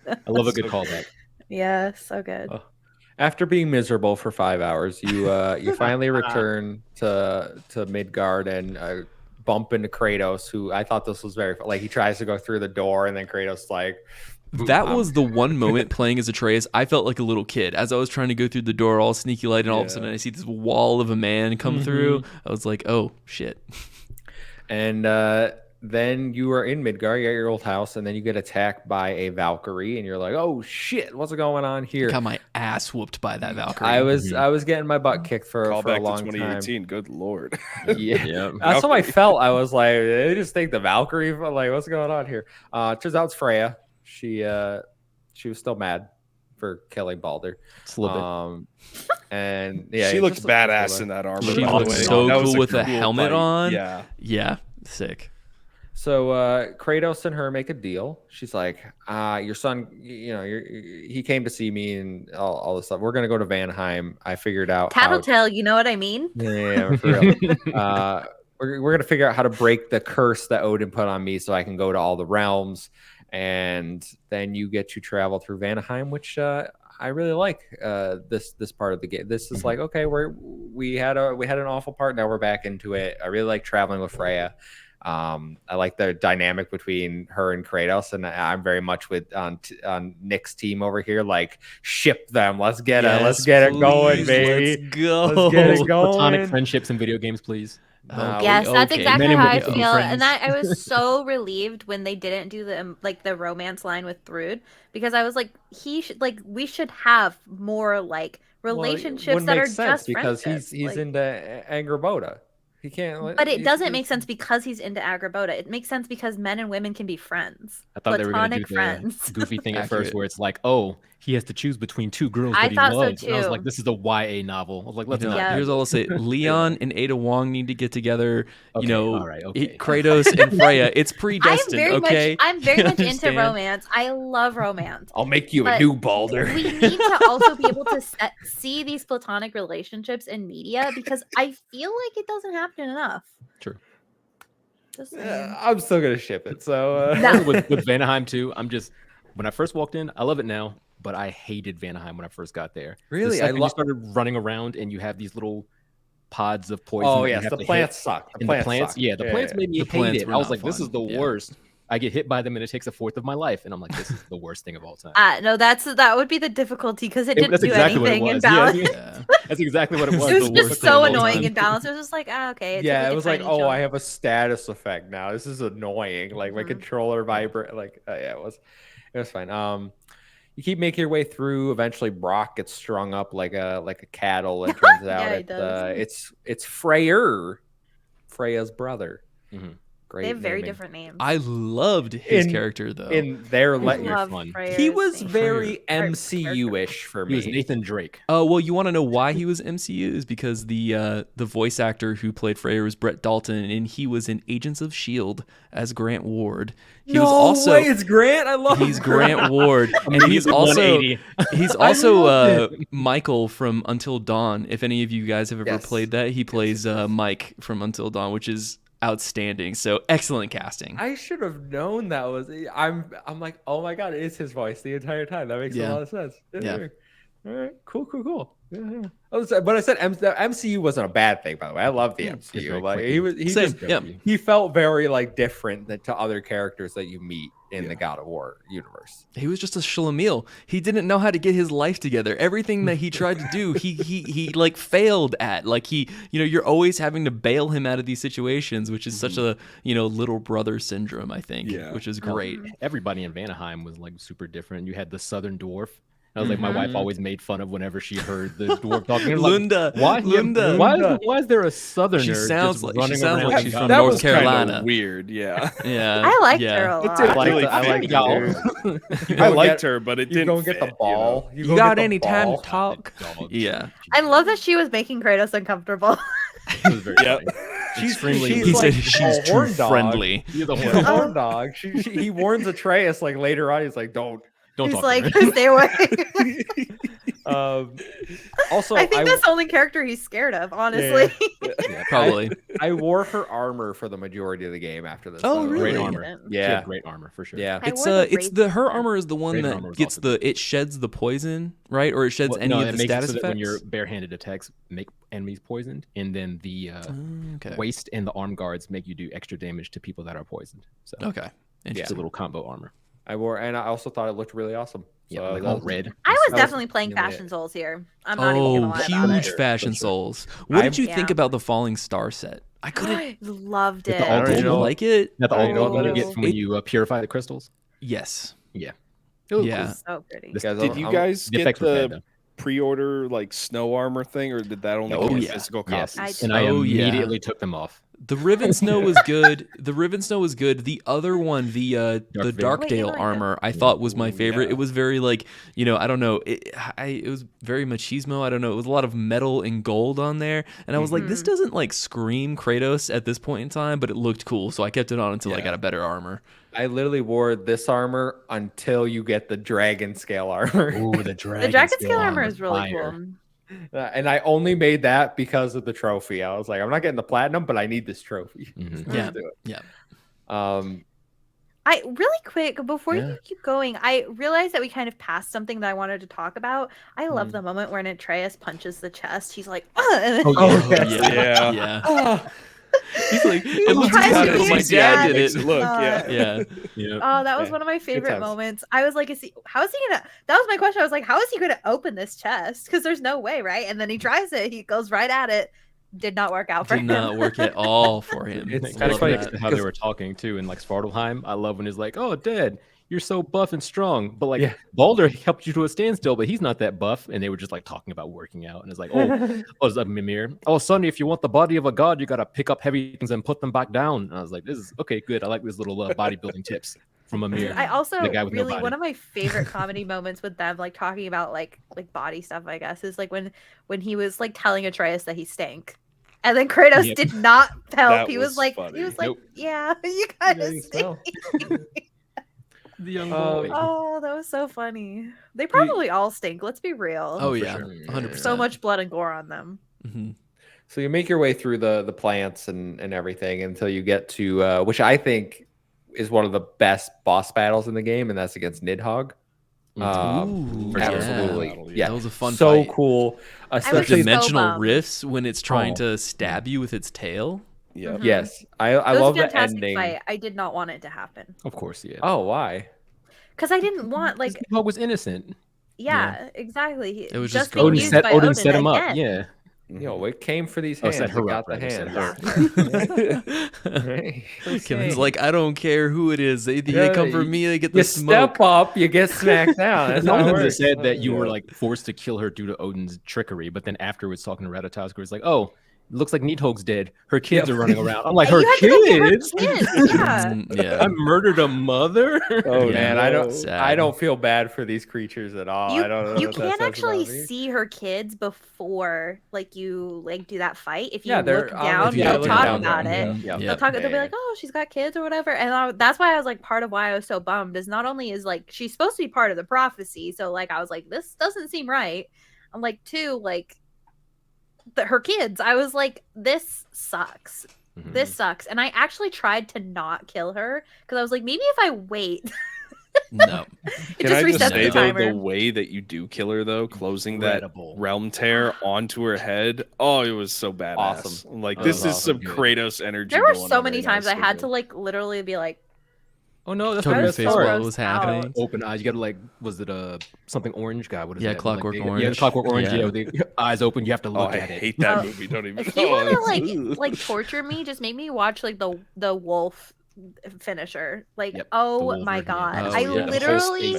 I love a good callback. Yeah, so good. After being miserable for 5 hours, you finally return to Midgard and bump into Kratos, who I thought this was very like, he tries to go through the door and then Kratos like, that was the one moment playing as Atreus, I felt like a little kid as I was trying to go through the door all sneaky light, and all of a sudden I see this wall of a man come through. I was like, oh shit. And then you are in Midgard, you're at your old house, and then you get attacked by a Valkyrie, and you're like, oh shit, what's going on here? I got my ass whooped by that Valkyrie. I was getting my butt kicked for a long time. 2018, good lord. Yeah. That's how I felt. I was like, they just take the Valkyrie, like, what's going on here? Turns out it's Freya. She was still mad for killing Baldur. It's a little bit. And yeah, she looked badass in that armor. She looked so cool with a helmet on. Yeah, sick. So Kratos and her make a deal. She's like, your son, he came to see me and all this stuff. We're gonna go to Vanheim. I figured out Tattletale, you know what I mean? Yeah, for real. We're gonna figure out how to break the curse that Odin put on me, so I can go to all the realms. And then you get to travel through Vanheim, which I really like. This part of the game. This is like, okay, we had an awful part. Now we're back into it. I really like traveling with Freya. I like the dynamic between her and Kratos, and I'm very much on Nick's team over here. Like, ship them. Let's get it going, baby. Let's go. Let's get it going. Platonic friendships in video games, please. Yes, that's exactly how I feel. And I was so relieved when they didn't do the romance line with Thrud, because I was like, we should have more like relationships that are just because friendships. he's into Angrboda. He can't. But it doesn't make sense because he's into Agrabota. It makes sense because men and women can be friends. I thought they were going to do the friends. goofy thing at Accurate. first where it's like, oh, he has to choose between two girls I that he thought so, loves. And I was too. like, this is a YA novel. I was like, let's not. Yeah. Here's all I'll say: Leon and Ada Wong need to get together. Okay, all right, Kratos and Freya. It's predestined. I'm very much into Understand? romance. I love romance. I'll make you a But new Balder. We need to also be able to see these platonic relationships in media because I feel like it doesn't happen enough. True. Just saying. I'm still gonna ship it. So No. with Vanaheim too, when I first walked in, I love it now, but I hated Vanaheim when I first got there. Really? The second you started running around and you have these little pods of poison. Oh that you yes, have the to plants hit. suck. And the plants, yeah, the plants made me The hate plants it. were I was not like, this is fun. the Yeah. worst. I get hit by them and it takes a fourth of my life, and I'm like, this is the worst thing of all time. No, that would be the difficulty because it didn't That's do exactly what it anything in was. balance. Yeah. That's exactly what it was. It was the just worst so thing of all annoying time. in balance. It was just like, okay. It Yeah, took it was like, tiny oh, chunk. I have a status effect now. This is annoying. Like my Mhm. controller vibrate. Like yeah, it was fine. You keep making your way through. Eventually, Brock gets strung up like a cattle, and turns out Yeah, he does. it's Freya's brother. Mhm. Great. They have very naming. different names. I loved his In- character though. In their I love fun. Freya's he was name. very Freya. MCU-ish for He was me. Nathan Drake. Oh well, you want to know why he was MCU? Is because the voice actor who played Freya was Brett Dalton, and he was in Agents of Shield as Grant Ward. He was also way, it's Grant. I love. he's Grant Ward, and he's also 180. loved Michael from Until Dawn. If any of you guys have ever Yes. played that, he plays Mike from Until Dawn, which is outstanding. So excellent casting. I should have known that was. I'm like, oh my god, it's his voice the entire time. That makes a Yeah. lot of sense. Yeah. All right. Cool. Yeah. But I said the MCU wasn't a bad thing, by the way. I love the It's MCU. very Like quick. he Same. just Yeah. he felt very like different to other characters that you meet in the God of War universe. He was just a schlemiel. He didn't know how to get his life together. Everything that he tried to do, he like failed at. Like you're always having to bail him out of these situations, which is such a little brother syndrome, I think, which is great. Everybody in Vanaheim was like super different. You had the Southern dwarf. I was like, my wife always made fun of whenever she heard the dwarf talking. Lunda, Why? Lunda. Why is there a Southerner? She sounds just like running around? she's from That North was kinda Carolina. weird, yeah. Yeah, I liked yeah. her a lot. I really like fit, y'all. I liked her, but it You didn't don't get the fit, ball. You go got get the any time ball. to talk? Yeah. I love that she was making Kratos uncomfortable. It was very Yep. funny. She's Extremely she's He like said she's a too horn dog. friendly. You're the She's a horn. horn dog. He warns Atreus like later on. He's like, don't. Don't He's talk like, to her. stay away. Also, I think that's the only character he's scared of, honestly. Yeah, Probably. I wore her armor for the majority of the game after this. Oh, by the way. really? Great armor. She Yeah. had great armor for sure. Yeah. I It's wore the it's her Wraith armor is the one Wraith armor that was gets awesome. it sheds the poison, right? Or it sheds Well, any no, of it the makes status it so that effects. when your barehanded attacks make enemies poisoned, and then the Okay. waist and the arm guards make you do extra damage to people that are poisoned. So Okay. it's Interesting. a little combo armor. I wore, and I also thought it looked really awesome. Yeah, So like that all was- red. I was That was definitely playing really Fashion it. Souls here. I'm not even gonna Oh, lie about huge it. Fashion For sure. Souls. What did you Yeah. think about the Falling Star set? I couldn't. I loved With it. the all Did gold you one? like it? Not the I all don't gold know one you about get it. from when you purify the crystals. Yes. Yeah. Yeah. So pretty. This- Guys, Did you I'm- guys The get effects were bad, the though. pre-order like snow armor thing, or did that only Oh, get yeah. physical Yes. copies? And I Oh, yeah. immediately took them off. The Riven Snow was good. The Riven Snow was good. The other one, the Dark Veil. Darkdale Wait, you know, armor, I thought was my Ooh, favorite. yeah. It was very like, I don't know. It was very machismo. I don't know. It was a lot of metal and gold on there, and I was like, this doesn't like scream Kratos at this point in time, but it looked cool, so I kept it on until I Yeah. got a better armor. I literally wore this armor until you get the dragon scale armor. Ooh, the The dragon. dragon scale armor is really fire. cool. And I only made that because of the trophy. I was like, I'm not getting the platinum, but I need this trophy. Mhm. Let's Yeah. do it. Yeah. I really quick before Yeah. you keep going, I realized that we kind of passed something that I wanted to talk about. I love the moment when Atreus punches the chest. He's like, and then Oh, Yeah. Yeah. He's like, it looks tries like to be my his dad dad. did Makes it. it look, yeah. Yeah. Yeah. Oh, that was Yeah. one of my favorite times. moments. I was like, how is he gonna? That was my question. I was like, how is he gonna open this chest? Because there's no way, right? And then he tries it. He goes right at it. Did not work out for Did him. not work at all for him. It's It's kinda Love funny that. how they were talking too in like Svartalfheim. I love when he's like, "Oh, Dad, you're so buff and strong. But like Baldur helped you to a standstill, but he's not that buff. And they were just like talking about working out. And it's like, it's like Mimir. Oh, Sonny, if you want the body of a god, you got to pick up heavy things and put them back down. And I was like, this is okay, good. I like these little bodybuilding tips from Mimir. I also really, one of my favorite comedy moments with them, like talking about like body stuff, I guess, is like when he was like telling Atreus that he stank. And then Kratos did not help. He was like, nope. Yeah, you kind of stink. The young boy. Oh, that was so funny. They probably all stink. Let's be real. Oh yeah, 100%. So much blood and gore on them. Mm-hmm. So you make your way through the plants and everything until you get to which I think is one of the best boss battles in the game, and that's against Nidhogg. Absolutely, yeah. That was a fun so fight. Cool. Especially dimensional rifts when it's trying to stab you with its tail. Yeah. Mm-hmm. Yes, I love the ending. Fight. I did not want it to happen. Of course, yeah. Oh, why? Because I didn't want like. Nidhogg was innocent. Yeah, exactly. It was just Odin set him up. Yeah. You know, it came for these hands. Set her got up, the hands. Kevin's like, I don't care who it is. They come for me. They get the smoke. Step up, you get smacked down. That's how it works. Said that you were like forced to kill her due to Odin's trickery, but then afterwards talking to Ratatoskr, it's like, oh, it looks like Nidhogg's dead. Her kids are running around. I'm like, her kids? Yeah. I murdered a mother. Oh man, I don't feel bad for these creatures at all. I don't know. You can't actually see her kids before like you like do that fight. If you look down, they'll talk about it. They'll be like, oh, she's got kids or whatever. And that's why I was like, part of why I was so bummed is not only is like she's supposed to be part of the prophecy, so like I was like, this doesn't seem right. I'm like, two, like her kids, I was like, this sucks. This sucks. And I actually tried to not kill her because I was like, maybe if I wait. No. Can I just say though, the way that you do kill her though, closing that realm tear onto her head, oh, it was so badass. Awesome. Like this is some Kratos energy. There were so many times I had to like literally be like, oh no, that's totally the face what was happening. Open eyes. You gotta like, was it something orange guy? What is that? Clockwork Orange. Yeah, Clockwork Orange. Yeah, with the eyes open. You have to look at it. I hate that movie. Don't even. If you want to like torture me, just make me watch like the wolf finisher. Like, oh my god, I literally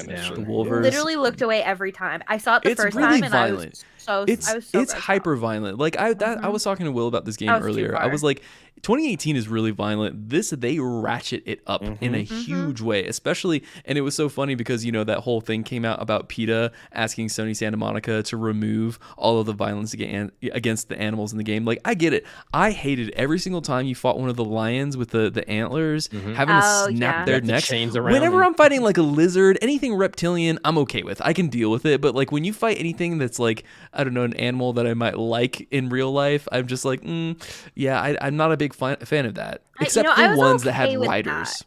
looked away every time. I saw it the first time, and violent. It's hyper violent. Like I was talking to Will about this game earlier. I was like, 2018 is really violent. They ratchet it up in a huge way, especially. And it was so funny because that whole thing came out about PETA asking Sony Santa Monica to remove all of the violence against the animals in the game. Like, I get it. I hated every single time you fought one of the lions with the antlers, having to snap their necks. Whenever I'm fighting like a lizard, anything reptilian, I'm okay with. I can deal with it. But like when you fight anything that's like, I don't know, an animal that I might like in real life, I'm just like, I'm not a big fan of that. Except the ones that had riders.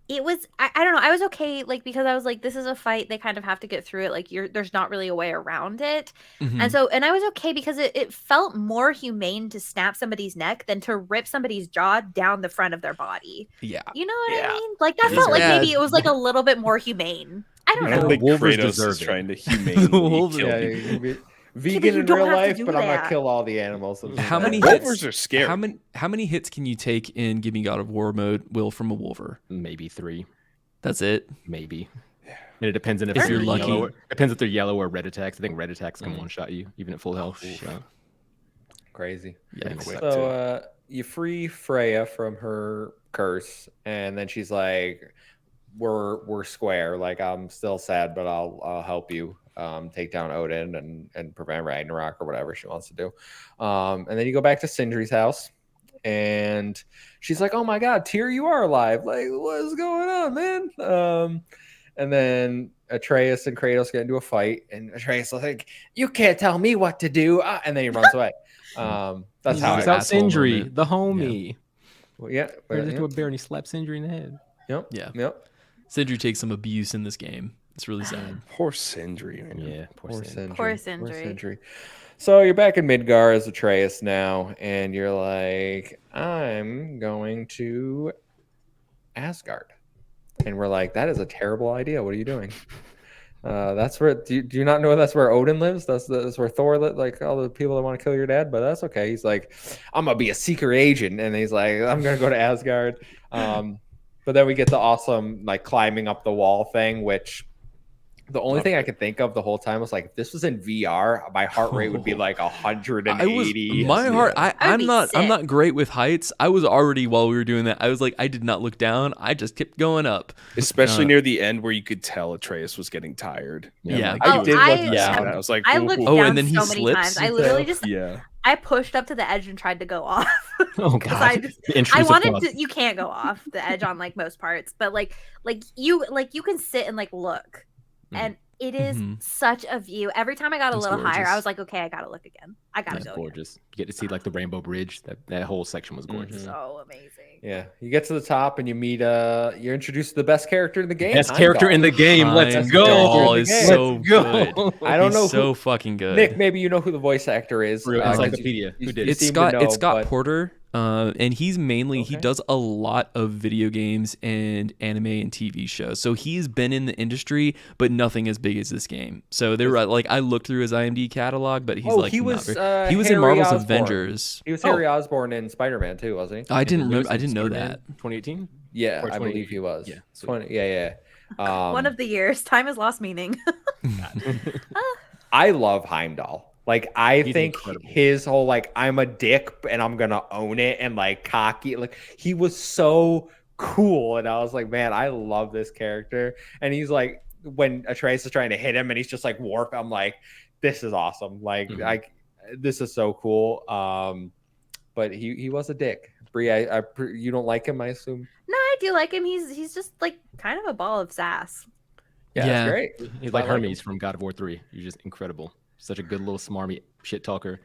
It was I don't know, I was okay, like, because I was like, this is a fight, they kind of have to get through it, like there's not really a way around it. And I was okay because it felt more humane to snap somebody's neck than to rip somebody's jaw down the front of their body. Yeah. You know what I mean? Like that felt like maybe it was like a little bit more humane. I don't know. I think Kratos is trying to humanely kill people. Vegan in real life, but I'm gonna kill all the animals. How many wolvers are scary? How many hits can you take in Give Me God of War mode, Will, from a wolver? Maybe 3. That's it. Maybe. And it depends on if you're lucky. Yellow, depends if they're yellow or red attacks. I think red attacks can one shot you even at full health. Crazy. Yeah. So you free Freya from her curse, and then she's like, "We're square. Like I'm still sad, but I'll help you." Take down Odin and prevent Ragnarok or whatever she wants to do. And then you go back to Sindri's house and she's like, oh my God, Tyr, you are alive. Like, what is going on, man? And then Atreus and Kratos get into a fight and Atreus is like, you can't tell me what to do. And then he runs away. That's how it's out Sindri, the homie. Yeah. Well, yeah. Turns into a bear and he slaps Sindri in the head. Yep. Yeah. Yep. Sindri takes some abuse in this game. It's really sad. Poor Sindri. Man. Yeah, poor Sindri. So you're back in Midgar as Atreus now, and you're like, I'm going to Asgard. And we're like, that is a terrible idea. What are you doing? That's where, do you not know that's where Odin lives? That's where Thor lives, like all the people that want to kill your dad, but that's okay. He's like, I'm going to be a secret agent. And he's like, I'm going to go to Asgard. But then we get the awesome like climbing up the wall thing, which the only thing I could think of the whole time was like, if this was in VR, my heart rate would be like 180. I'm not great with heights. I was already, while we were doing that, I was like, I did not look down. I just kept going up. Especially near the end where you could tell Atreus was getting tired. Yeah. I did look down. I was like, I looked down and then he so many slips. times. I literally just I pushed up to the edge and tried to go off. Oh god! I wanted to. You can't go off the edge on like most parts, but like you can sit and like look, and it is such a view. Every time I got a little higher, I was like, okay, I gotta look again. I gotta go. Gorgeous. You get to see like the Rainbow Bridge. That whole section was gorgeous. So amazing. Yeah, you get to the top and you meet. You're introduced to the best character in the game. Best character in the game. Let's go. Is so good. I don't know. So fucking good. Nick, maybe you know who the voice actor is. Encyclopedia. Who did? It's Scott Porter. And he's mainly he does a lot of video games and anime and TV shows. So he's been in the industry, but nothing as big as this game. So they were like, I looked through his IMDb catalog, but he's he was in Marvel's Avengers. He was Harry Osborn in Spider-Man too, wasn't he? I didn't know that. 2018. Yeah, I believe he was. Yeah, 20. Yeah. One of the years. Time has lost meaning. I love Heimdall. Like, I think incredible. His whole, like, I'm a dick and I'm going to own it and, like, cocky. Like, he was so cool. And I was like, man, I love this character. And he's like, when Atreus is trying to hit him and he's just like, warp, I'm like, this is awesome. Like, this is so cool. But he was a dick. Bree, you don't like him, I assume? No, I do like him. He's just, like, kind of a ball of sass. Yeah, that's great. He's like Hermes from God of War 3. He's just incredible. Such a good little smarmy shit talker.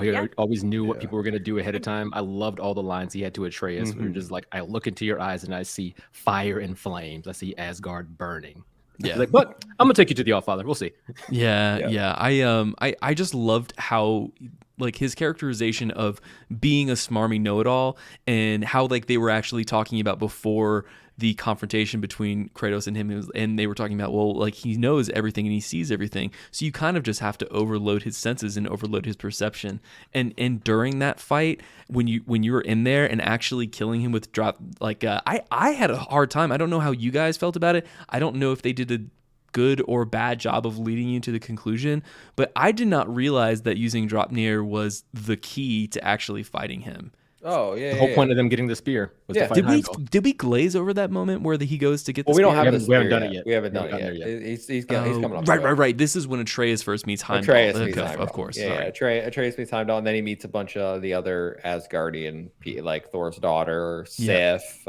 He always knew what people were going to do ahead of time. I loved all the lines he had to Atreus. We were just like, I look into your eyes and I see fire and flames. I see Asgard burning. Yeah. Like, but I'm going to take you to the Allfather. We'll see. Yeah. I just loved how like his characterization of being a smarmy know-it-all and how like they were actually talking about before the confrontation between Kratos and him, and they were talking about, well, like he knows everything and he sees everything, so you kind of just have to overload his senses and overload his perception. And during that fight, when you were in there and actually killing him with drop, like I had a hard time. I don't know how you guys felt about it. I don't know if they did a good or bad job of leading you to the conclusion, but I did not realize that using Dropnir was the key to actually fighting him. Oh yeah, the whole point of them getting the spear was to fight Heimdall. Did we glaze over that moment where he goes to get the spear? We haven't done it yet. We haven't done it yet. He's coming up. Right. This is when Atreus first meets Heimdall. Of course. Yeah. Atreus meets Heimdall, and then he meets a bunch of the other Asgardian, like Thor's daughter, Sif,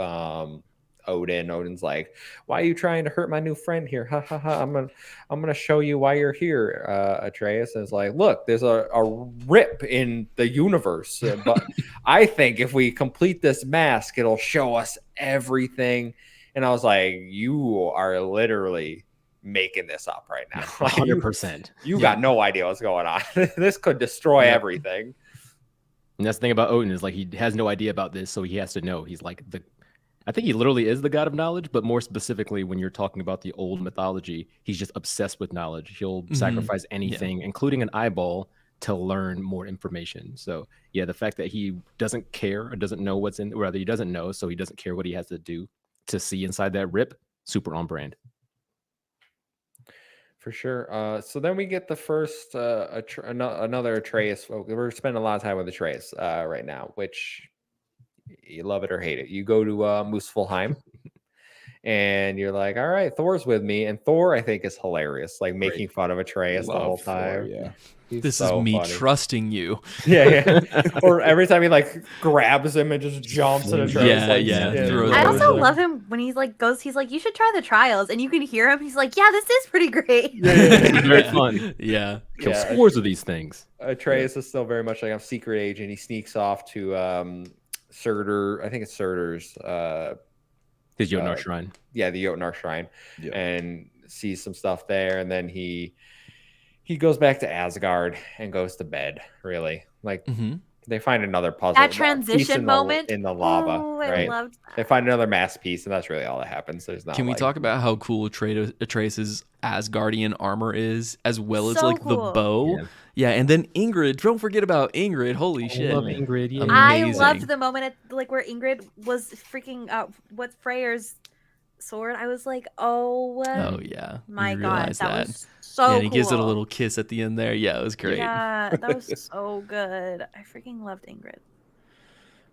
Odin. Odin's like, why are you trying to hurt my new friend here? Ha ha ha. I'm gonna show you why you're here. Atreus is like, look, there's a rip in the universe, but I think if we complete this mask, it'll show us everything. And I was like, you are literally making this up right now. 100%. You got no idea what's going on. This could destroy everything. And that's the thing about Odin is like he has no idea about this, so he has to know. He's like I think he literally is the god of knowledge, but more specifically, when you're talking about the old mythology, he's just obsessed with knowledge. He'll sacrifice anything, including an eyeball, to learn more information. So, yeah, the fact that he doesn't care or doesn't know what's in, or rather, he doesn't know, so he doesn't care what he has to do to see inside that rip, super on brand. For sure. So then we get the first another Atreus. We're spending a lot of time with Atreus right now, which you love it or hate it. You go to Muspelheim and you're like, all right, Thor's with me. And Thor, I think, is hilarious, like making fun of Atreus the whole time. Thor, this is me trusting you. Yeah. Or every time he like grabs him and just jumps at Atreus. I also love him when he's like he's like, you should try the trials, and you can hear him. He's like, yeah, this is pretty great. It's very fun. Kill scores of these things. Atreus is still very much like a secret agent. He sneaks off to Surtur, I think it's Surtur's his Jotnar shrine. Yeah, the Jotnar shrine. And sees some stuff there, and then he goes back to Asgard and goes to bed, really. Like they find another puzzle. That transition moment in the lava, right? I loved that. They find another mass piece, and that's really all that happens. There's not. Can we talk about how cool Atreus's Asgardian armor is, as well as like the bow? Yeah, and then Ingrid. Don't forget about Ingrid. Holy shit. I love Ingrid. Yeah. I Amazing. loved the moment where Ingrid was freaking out with Freyr's sword. I was like, oh yeah. my You god, realize that that. was so cool. And he gives it a little kiss at the end there. Yeah, it was great. Yeah, that was so good. I freaking loved Ingrid.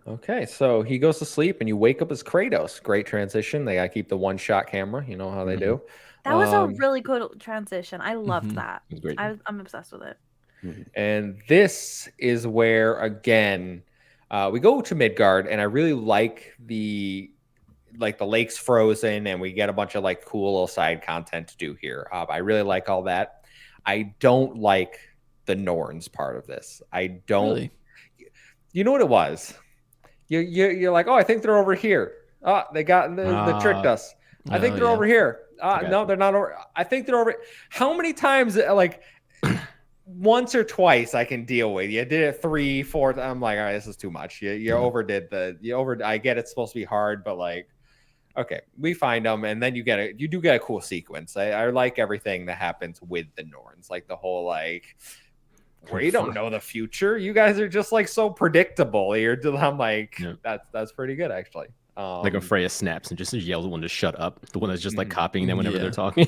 Okay, so he goes to sleep and you wake up as Kratos. Great transition. They gotta keep the one-shot camera. You know how they do. That was a really cool transition. I loved that. It was great. I'm obsessed with it. And this is where again we go to Midgard, and I really like the lake's frozen, and we get a bunch of like cool little side content to do here. I really like all that. I don't like the Norns part of this. I don't. Really? You know what it was? You're like, oh, I think they're over here. Oh, they tricked us. I think they're over here. No, they're not over. I think they're over. How many times, like, once or twice I can deal with. You did it 3, 4. I'm like, all right, this is too much. You overdid I get it's supposed to be hard, but like, okay, we find them, and then you do get a cool sequence. I like everything that happens with the Norns, like the whole like, we don't know the future. You guys are just like so predictable. I'm like, that's pretty good actually. Like when Freya snaps and just yells at one to shut up. The one that's just like copying them whenever they're talking.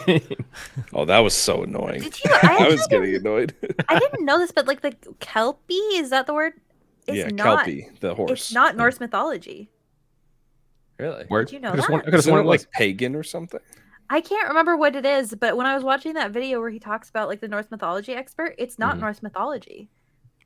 Oh, that was so annoying. I was getting annoyed. I didn't know this, but like the Kelpie, is that the word? It's not, Kelpie, the horse. It's not Norse mythology. Really? Did you know that? I just want like pagan or something. I can't remember what it is, but when I was watching that video where he talks about like the Norse mythology expert, it's not Norse mythology.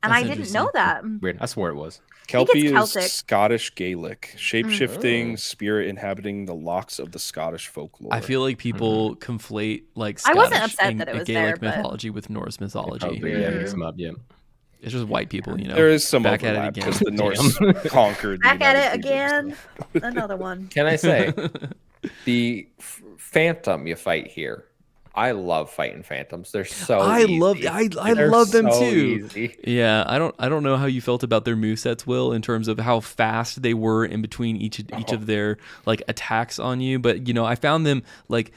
And That's I didn't know that. Weird. I swore it was. Kelpie is Scottish Gaelic, shape-shifting spirit inhabiting the locks of the Scottish folklore. I feel like people conflate like I Scottish wasn't upset that it was Gaelic there, mythology with Norse mythology. Mix them up, It's just white people, you know. There is some back at it overlap again. because the Norse conquered. Back the at United it Kingdom, again. Another one. Can I say the Phantom you fight here? I love fighting phantoms. They're so easy. I love them so too. Easy. Yeah, I don't know how you felt about their movesets, Will, in terms of how fast they were in between each of their like attacks on you, but you know, I found them like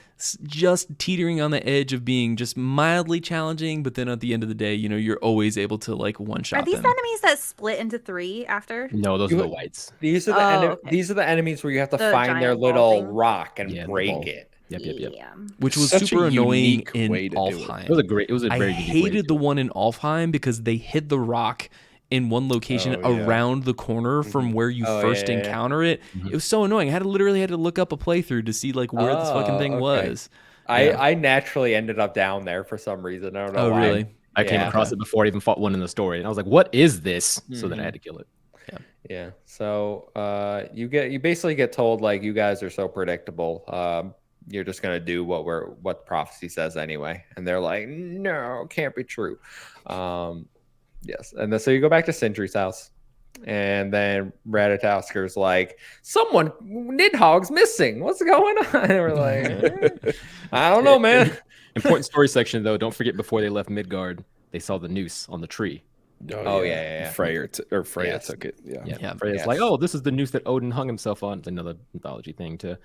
just teetering on the edge of being just mildly challenging, but then at the end of the day, you know, you're always able to like one shot them. Are these enemies that split into 3 after? No, those are the whites. These are these are the enemies where you have to find their little rock and break it. Yep. Which was Such super a annoying unique in way to do it. Alfheim. It was a very I unique way to hated do the one in Alfheim because they hid the rock in one location around the corner from where you first encounter it. It was so annoying. I had to look up a playthrough to see like where this fucking thing was. I naturally ended up down there for some reason. I don't know why. Really? I came across it before I even fought one in the story, and I was like, "What is this?" So then I had to kill it. Yeah. So you basically get told like, you guys are so predictable. You're just gonna do what prophecy says anyway, and they're like, no, can't be true. Yes, and then so you go back to Sindri's house, and then Ratatowsker's like, someone Nidhogg's missing. What's going on? And we're like, I don't know, man. Important story section though. Don't forget, before they left Midgard, they saw the noose on the tree. Oh yeah. Freya took it. Yeah. Freya's like, oh, this is the noose that Odin hung himself on. It's another mythology thing to.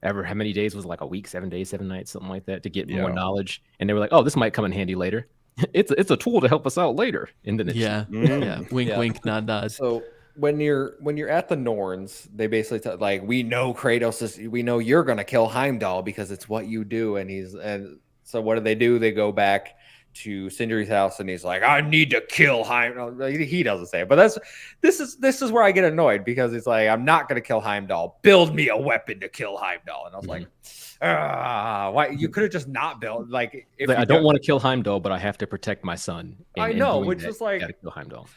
How many days was it, like a week, 7 days, 7 nights, something like that, to get more knowledge. And they were like, oh, this might come in handy later. It's a tool to help us out later. And then Wink, wink, nod, nod. So when you're at the Norns, they basically like, we know we know you're gonna kill Heimdall because it's what you do. And so what do? They go back to Sindri's house, and he's like, I need to kill Heimdall. He doesn't say it, but this is where I get annoyed, because it's like, I'm not going to kill Heimdall. Build me a weapon to kill Heimdall. And I was like, why? You could have just not built. Like, if I don't want to kill Heimdall, but I have to protect my son. I know, which is like, gotta kill Heimdall.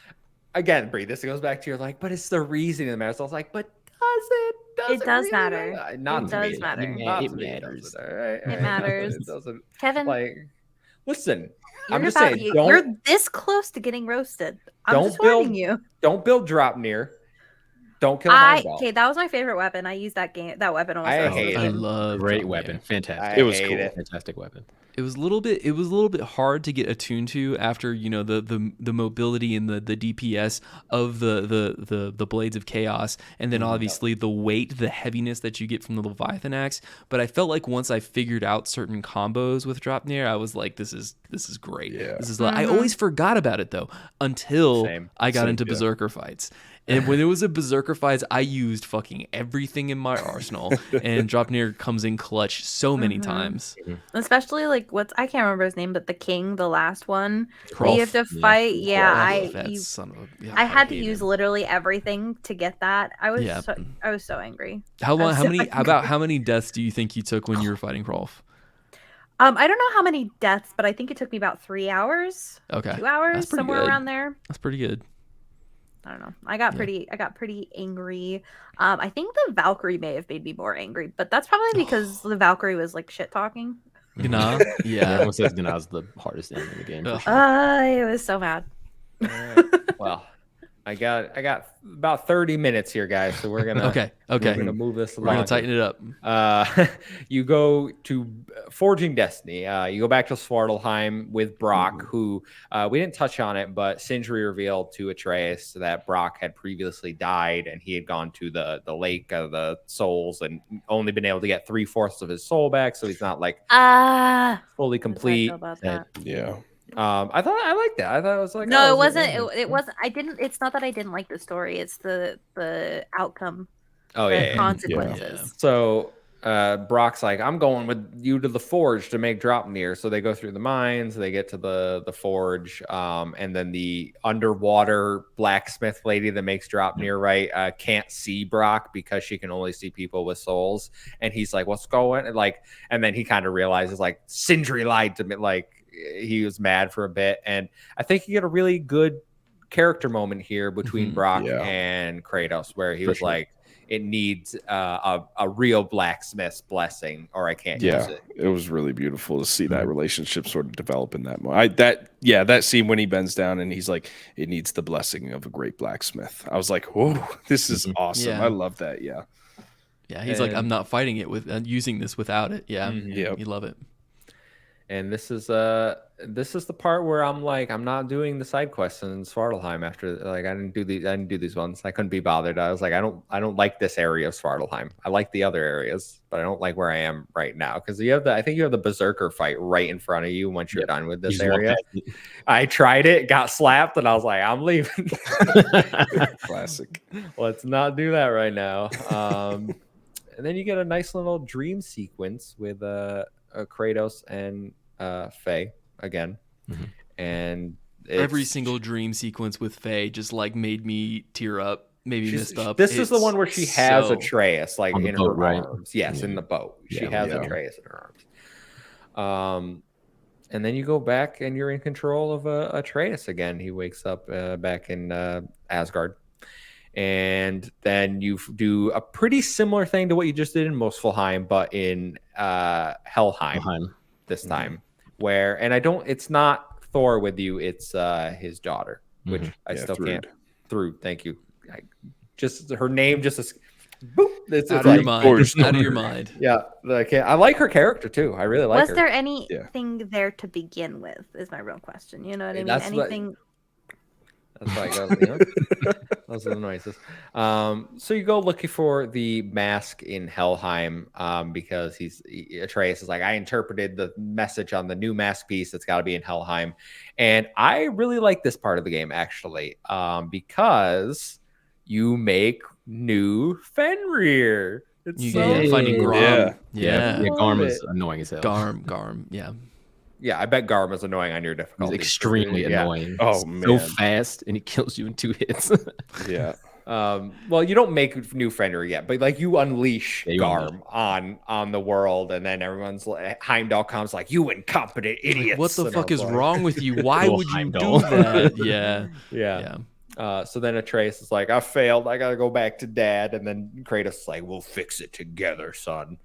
Again, Bree, this goes back to your like, but it's the reasoning that matters. So I was like, but does it? It does really matter. Not it to does me. matter. It matters. It matters. It doesn't. Kevin, like, listen. I'm just saying, you're this close to getting roasted. I'm just warning you. Don't build Dropnir. Don't kill an eyeball. Okay, that was my favorite weapon. I used that weapon almost. I hate it. I love great weapon. Fantastic. It was hate cool. it. Fantastic weapon. It was a little bit hard to get attuned to after the mobility and the DPS of the Blades of Chaos, and then obviously the weight, the heaviness that you get from the Leviathan axe. But I felt like once I figured out certain combos with Dropnir, I was like, this is great. Yeah. This is I always forgot about it though until Same. I got into Berserker fights. And when it was a Berserker fights, I used fucking everything in my arsenal, and Dropnir comes in clutch so many times. Especially like I can't remember his name, but the king, the last one, that you have Krolf. to fight. Yeah, I had to hate use him. literally everything to get that. I was so angry. How long? so How many deaths do you think you took when you were fighting Krolf? I don't know how many deaths, but I think it took me about 3 hours. Okay, 2 hours, That's pretty somewhere good. around there. That's pretty good. I don't know. I got pretty angry. I think the Valkyrie may have made me more angry, but that's probably because the Valkyrie was like shit talking. Gna? Yeah. Everyone says Gna's the hardest enemy in the game. For Ugh. sure. I was so mad. Well, I got about 30 minutes here, guys. So we're gonna Okay. We're gonna move this We're along. gonna tighten it up. You go to Forging Destiny. You go back to Svartalheim with Brock, who we didn't touch on it, but Sindri revealed to Atreus that Brock had previously died, and he had gone to the lake of the souls and only been able to get 3/4 of his soul back, so he's not like fully complete. About that? Yeah. I thought I liked that. I thought it was like No, it wasn't. It wasn't. I didn't. It's not that I didn't like the story. It's the outcome. Oh the yeah. consequences. Yeah. So Brock's like, I'm going with you to the forge to make Dropnir. So they go through the mines, they get to the forge, and then the underwater blacksmith lady that makes Dropnir can't see Brock because she can only see people with souls. And he's like, what's going? And then he kind of realizes like Sindri lied to me. Like he was mad for a bit, and I think you get a really good character moment here between Brock and Kratos, where he was like, it needs a real blacksmith's blessing, or I can't use it. It was really beautiful to see that relationship sort of develop in that moment. That scene when he bends down and he's like, it needs the blessing of a great blacksmith. I was like, whoa, this is awesome. Yeah. I love that. Yeah. Yeah, he's like, I'm not fighting it with using this without it. Yeah, you love it. And this is the part where I'm like, I'm not doing the side quests in Svartalheim after I didn't do these ones. I couldn't be bothered. I was like, I don't like this area of Svartalheim. I like the other areas, but I don't like where I am right now because I think you have the Berserker fight right in front of you once you're done with this area. I tried it, got slapped, and I was like, I'm leaving. Classic. Let's not do that right now. And then you get a nice little dream sequence with Kratos and Faye again, and every single dream sequence with Faye just like made me tear up, maybe messed up. This is the one where she has Atreus like in boat, her arms. Yes, in the boat. She has Atreus in her arms. And then you go back and you're in control of Atreus again. He wakes up back in Asgard. And then you do a pretty similar thing to what you just did in Muspelheim, but in Helheim this time. It's not Thor with you, it's his daughter, which I still can't. Thank you. Her name boop, it's out of your mind. Out of your mind. Yeah, I like her character too. I really like her. Was there anything there to begin with? Is my real question. You know what I mean? Anything. That's why I go. Those are the noises. So you go looking for the mask in Helheim because Atreus is like, I interpreted the message on the new mask piece that's got to be in Helheim, and I really like this part of the game actually because you make new Fenrir. Finding Garm. Yeah. Garm is annoying as hell. Garm. Yeah. Yeah, I bet Garm is annoying on your difficulty. He's extremely annoying. Oh, He's man. so fast, and he kills you in 2 hits. Yeah. Well, you don't make new Fenrir yet, but like you unleash Garm on the world, and then everyone's like, Heimdall comes like, you incompetent idiots. Like, what the fuck is like, wrong with you? Why would you do that? Yeah. So then Atreus is like, I failed. I got to go back to dad. And then Kratos is like, we'll fix it together, son.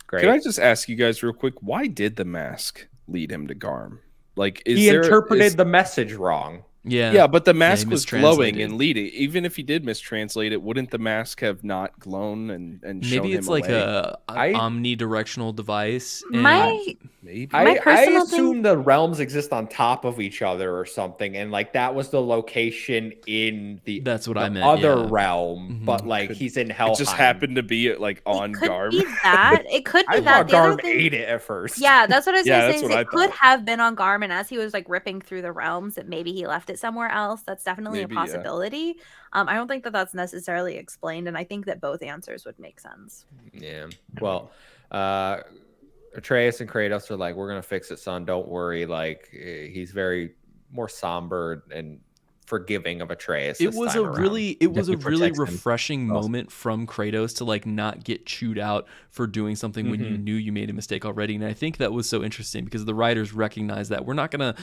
Great. Can I just ask you guys real quick, why did the mask lead him to Garm? Like, he interpreted the message wrong. Yeah, but the mask he was glowing and leading. Even if he did mistranslate it, wouldn't the mask have not glown and shown maybe him it's like away? a omnidirectional device? Maybe. I assume the realms exist on top of each other or something, and like that was the location in the that's what the I meant, other realm, but like he's in Helheim. It just happened to be like on Garm. Be that. It could be I that. thought Garm ate it at first. Yeah, that's what I was gonna say. What It could have been on Garm, and as he was like ripping through the realms, that maybe he left it somewhere else. That's definitely a possibility. I don't think that that's necessarily explained, and I think that both answers would make sense. Yeah. Well, Atreus and Kratos are like, we're gonna fix it, son. Don't worry. Like he's very more somber and forgiving of Atreus. It was a really refreshing moment from Kratos to like not get chewed out for doing something when you knew you made a mistake already. And I think that was so interesting because the writers recognize that we're not gonna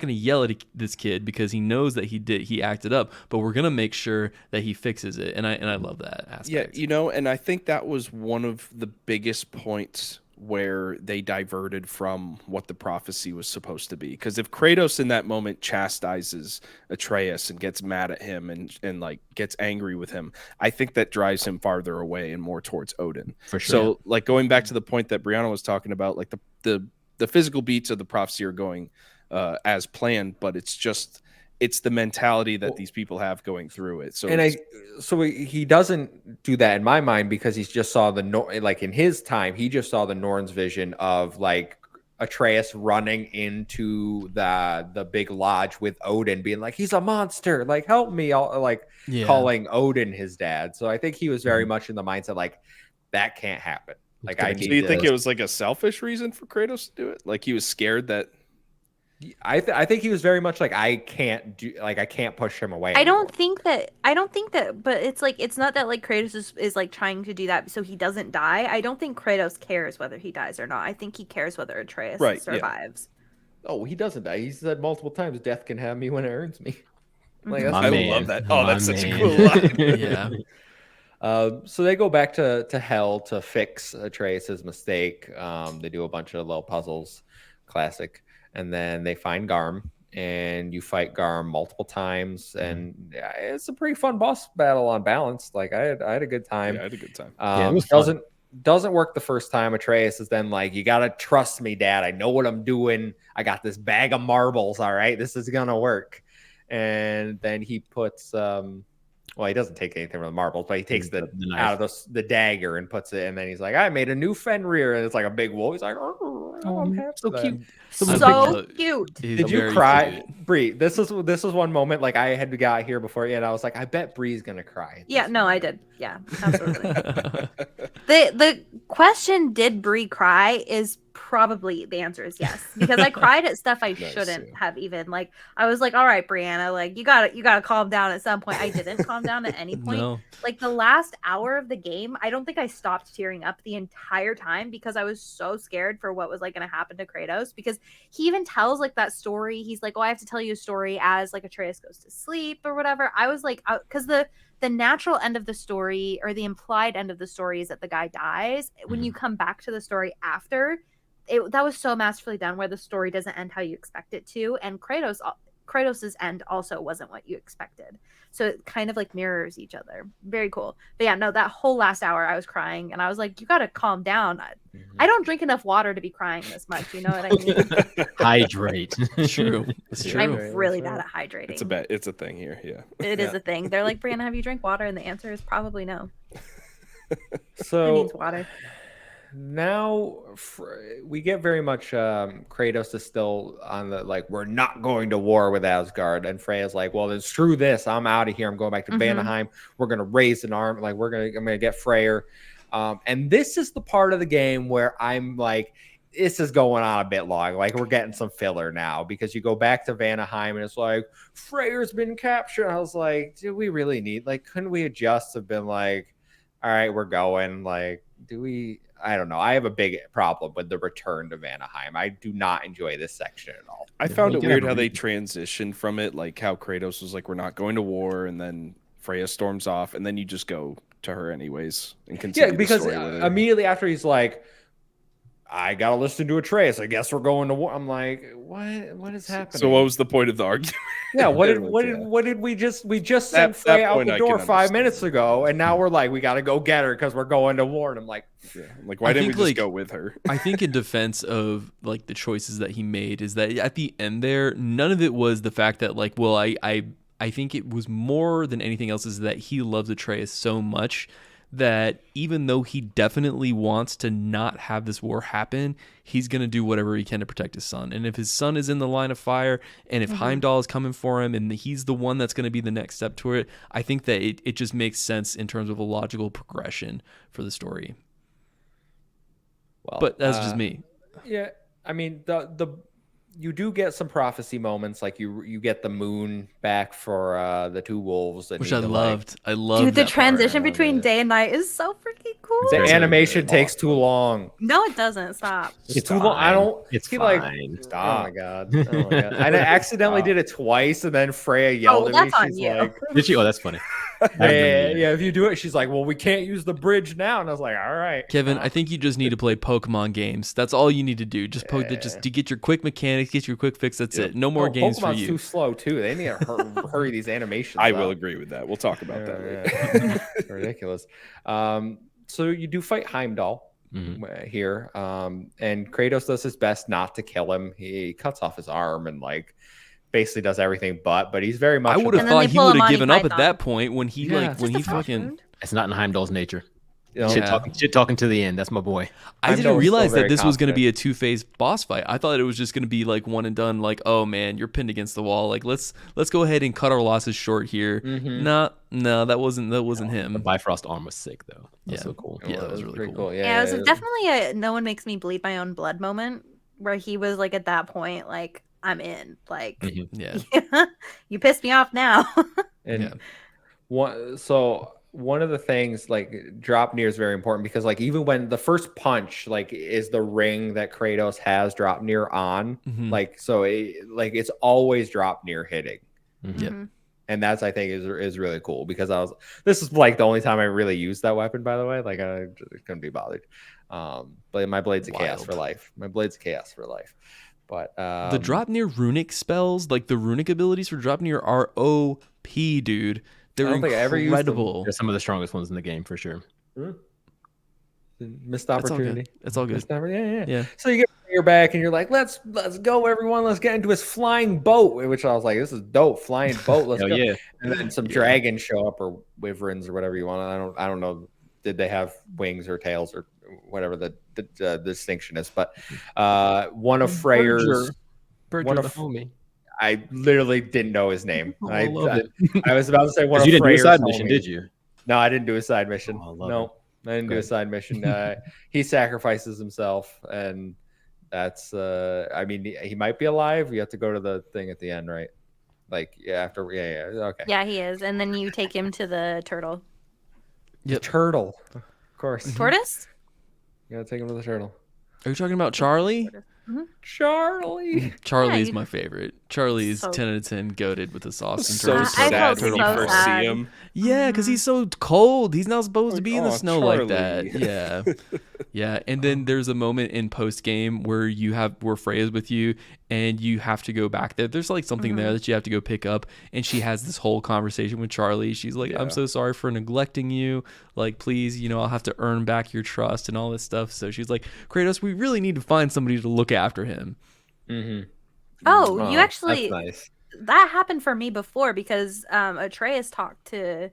yell at this kid because he knows that he acted up, but we're gonna make sure that he fixes it. And I love that aspect. Yeah, and I think that was one of the biggest points where they diverted from what the prophecy was supposed to be. Because if Kratos in that moment chastises Atreus and gets mad at him and like gets angry with him, I think that drives him farther away and more towards Odin. For sure. So like going back to the point that Breanna was talking about, like the physical beats of the prophecy are going as planned, but it's the mentality that these people have going through it. So he doesn't do that in my mind because he's just saw like in his time, he just saw the Norn's vision of like Atreus running into the big lodge with Odin being like, he's a monster, like help me, calling Odin his dad. So I think he was very much in the mindset like that can't happen. Like do you think it was like a selfish reason for Kratos to do it? Like he was scared that I think he was very much like I can't push him away. I don't think that, but it's like it's not that like Kratos is like trying to do that so he doesn't die. I don't think Kratos cares whether he dies or not. I think he cares whether Atreus survives. Yeah. Oh, he doesn't die. He said multiple times, "Death can have me when it earns me." Like I love that. Oh, that's such a cool line. Yeah. So they go back to Hell to fix Atreus's mistake. They do a bunch of little puzzles, classic. And then they find Garm, and you fight Garm multiple times, and it's a pretty fun boss battle on balance. Like I had a good time. Yeah, I had a good time. Doesn't work the first time. Atreus is then like, you gotta trust me, Dad. I know what I'm doing. I got this bag of marbles. All right, this is gonna work. And then he puts well, he doesn't take anything from the marbles, but he takes the out of the dagger and puts it, and then he's like, I made a new Fenrir, and it's like a big wolf. He's like, I'm happy. So cute. So cute. Did you cry, Bree? This is one moment like I had got here before, and I was like, I bet Bree's gonna cry. Yeah, no, I did. Yeah, absolutely. The question, did Bree cry, is probably the answer is yes, because I cried at stuff I shouldn't have even. Like I was like, all right, Breanna, like you gotta calm down at some point. I didn't calm down at any point. No. Like the last hour of the game, I don't think I stopped tearing up the entire time because I was so scared for what was like going to happen to Kratos, because he even tells like that story. He's like, oh, I have to tell you a story as like Atreus goes to sleep or whatever. I was like, because the natural end of the story, or the implied end of the story, is that the guy dies. When you come back to the story after, that was so masterfully done, where the story doesn't end how you expect it to, and Kratos's end also wasn't what you expected. So it kind of like mirrors each other. Very cool. But yeah, no, that whole last hour I was crying, and I was like, you got to calm down. I don't drink enough water to be crying this much. You know what I mean? Hydrate. True. It's true. I'm really bad at hydrating. It's a thing here. Yeah. It is a thing. They're like, Breanna, have you drank water? And the answer is probably no. So it needs water. Now we get very much Kratos is still on the like, we're not going to war with Asgard, and Freya's like, well, then screw this, I'm out of here, I'm going back to Vanaheim, we're gonna raise an army, like I'm gonna get Freyr, and this is the part of the game where I'm like, this is going on a bit long, like we're getting some filler now, because you go back to Vanaheim and it's like, Freyr's been captured. I was like, do we really need, like, couldn't we have just have been like, all right, we're going, like, do we? I don't know. I have a big problem with the return to Vanaheim. I do not enjoy this section at all. I found it weird how they transitioned from it, like how Kratos was like, we're not going to war, and then Freya storms off, and then you just go to her anyways and continue. Yeah, because the story with her. Immediately after he's like, I gotta listen to Atreus. I guess we're going to war. I'm like, what is happening? So what was the point of the argument? Yeah, what did we just sent Freya out the door 5 minutes ago, and now we're like, we gotta go get her because we're going to war. And I'm like, why didn't we just go with her? I think in defense of like the choices that he made is that at the end there, none of it was the fact that like, well, I think it was more than anything else is that he loves Atreus so much that even though he definitely wants to not have this war happen, he's going to do whatever he can to protect his son. And if his son is in the line of fire, and if Heimdall is coming for him, and he's the one that's going to be the next step to it, I think that it just makes sense in terms of a logical progression for the story. Well, but that's just me. Yeah, I mean, you do get some prophecy moments, like you get the moon back for the two wolves, which I loved. I loved. Dude, the transition between day and night is so freaking cool. The animation takes too long. No, it doesn't. Stop. It's too long. I don't. It's fine. Like, stop. Oh my god. Oh my god. I accidentally did it twice, and then Freya yelled at me. She's like, "Did you? Oh, that's funny." Yeah, if you do it, she's like, well, we can't use the bridge now. And I was like, all right. Kevin, I think you just need to play Pokemon games. That's all you need to do. Just to get your quick mechanics, get your quick fix. That's it. No more games for you. Pokemon's too slow, too. They need to hurry these animations I will agree with that. We'll talk about that later. Ridiculous. So you do fight Heimdall here. And Kratos does his best not to kill him. He cuts off his arm and like basically does everything but he's very much. I would have thought he would have given up at that point when he fucking. It's not in Heimdall's nature. Shit talking to the end. That's my boy. I didn't realize that this was going to be a 2-phase boss fight. I thought it was just going to be like one and done. Like, oh man, you're pinned against the wall. Like, let's go ahead and cut our losses short here. No, that wasn't him. The Bifrost arm was sick though. That's so cool. Yeah, that was really cool. Yeah, it was definitely a no one makes me bleed my own blood moment where he was like at that point like. I'm in. Like, you pissed me off now. And one of the things like Draupnir is very important because like even when the first punch like is the ring that Kratos has Draupnir on, like so it's always Draupnir hitting. And that's I think is really cool because this is like the only time I really used that weapon, by the way. Like I couldn't be bothered. But my Blades of Chaos for life. But the Draupnir runic spells, like the runic abilities for Draupnir are OP, dude. They're incredible. They're some of the strongest ones in the game for sure. Missed opportunity. It's all good. Yeah. So you get your back and you're like, let's go, everyone. Let's get into his flying boat. Which I was like, this is dope, flying boat. Let's go. Yeah. And then some dragons show up or wyverns or whatever you want. I don't know. Did they have wings or tails or whatever the distinction is? But one of Freyr's, I literally didn't know his name. I was about to say one of Freyr's. You didn't do a side mission, did you? No, I didn't do a side mission. I didn't do a side mission. He sacrifices himself, and that's. I mean, he might be alive. You have to go to the thing at the end, right? Like, okay. Yeah, he is, and then you take him to the turtle. The turtle, of course. Tortoise? You gotta take him to the turtle. Are you talking about Charlie? Charlie's my favorite. Charlie is 10 out of 10 goated with the sauce and so sad when you first see him. Yeah, because he's so cold. He's not supposed to be in the snow like that. Yeah. And then there's a moment in post game where Freya's with you and you have to go back there. There's like something there that you have to go pick up, and she has this whole conversation with Charlie. She's like, I'm so sorry for neglecting you. Like, please, I'll have to earn back your trust and all this stuff. So she's like, Kratos, we really need to find somebody to look after him. Oh, you actually nice. That happened for me before because Atreus talked to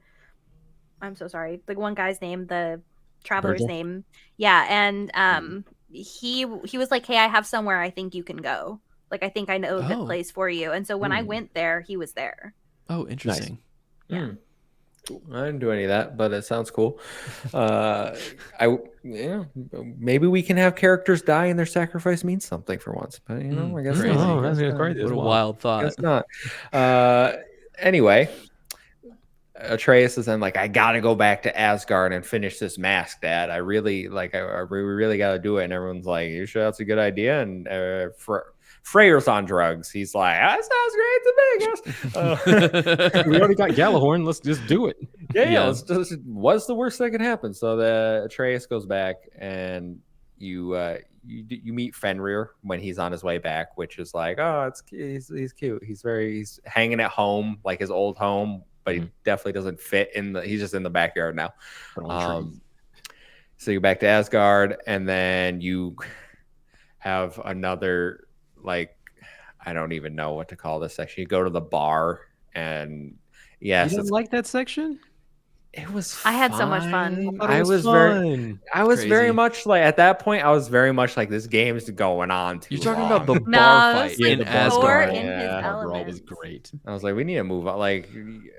I'm so sorry, the one guy's name, the traveler's name. Yeah, and he was like, hey, I have somewhere I think you can go. Like, I think I know a good place for you. And so when I went there, he was there. Oh, interesting. Nice. Yeah. I didn't do any of that, but it sounds cool. Maybe we can have characters die and their sacrifice means something for once. But I guess crazy. That's crazy. What a wild thought. It's not. Anyway, Atreus is then like, I gotta go back to Asgard and finish this mask, Dad. I really we really gotta do it. And everyone's like, you sure that's a good idea? And Freyr's on drugs. He's like, that sounds great to me, guys. We already got Gjallarhorn. Let's just do it. Yeah. What's the worst that could happen? So the Atreus goes back, and you meet Fenrir when he's on his way back, which is like, oh, he's cute. He's hanging at home, like his old home, but he definitely doesn't fit he's just in the backyard now. So you're back to Asgard, and then you have another, like, I don't even know what to call this section. You go to the bar, and yes, you didn't like that section? It was I had so much fun. I was very much like, at that point, I was very much like, this game's going on too You're talking long. about the bar fight in Asgard. In his Thor was great. I was like, we need to move on. Like,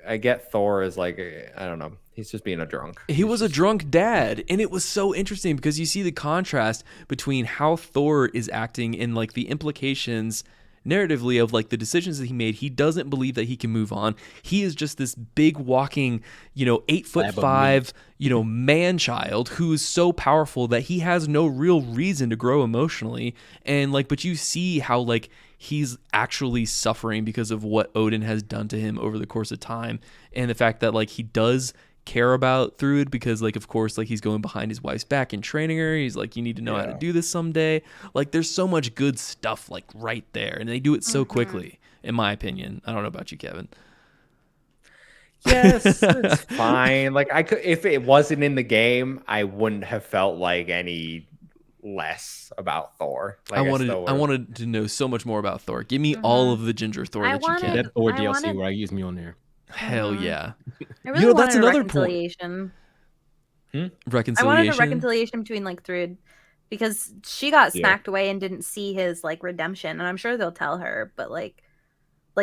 I get Thor is like, I don't know, he's just being a drunk. He was a drunk dad, and it was so interesting because you see the contrast between how Thor is acting and like the implications narratively of like the decisions that he made. He doesn't believe that he can move on. He is just this big walking, 8'5", man child who is so powerful that he has no real reason to grow emotionally. And like, but you see how like he's actually suffering because of what Odin has done to him over the course of time, and the fact that like he does care about Thrud because like, of course, like he's going behind his wife's back and training her. He's like, you need to know how to do this someday. Like, there's so much good stuff like right there, and they do it so quickly, in my opinion. I don't know about you, Kevin. Yes, it's fine. Like, I could, if it wasn't in the game, I wouldn't have felt like any less about Thor. Like, I wanted to know so much more about Thor. Give me all of the ginger Thor that you can. That Thor DLC where I use Mjolnir. Hell yeah. I really that's another reconciliation. Reconciliation. I wanted a reconciliation between like Thrud, because she got smacked away and didn't see his like redemption, and I'm sure they'll tell her, but like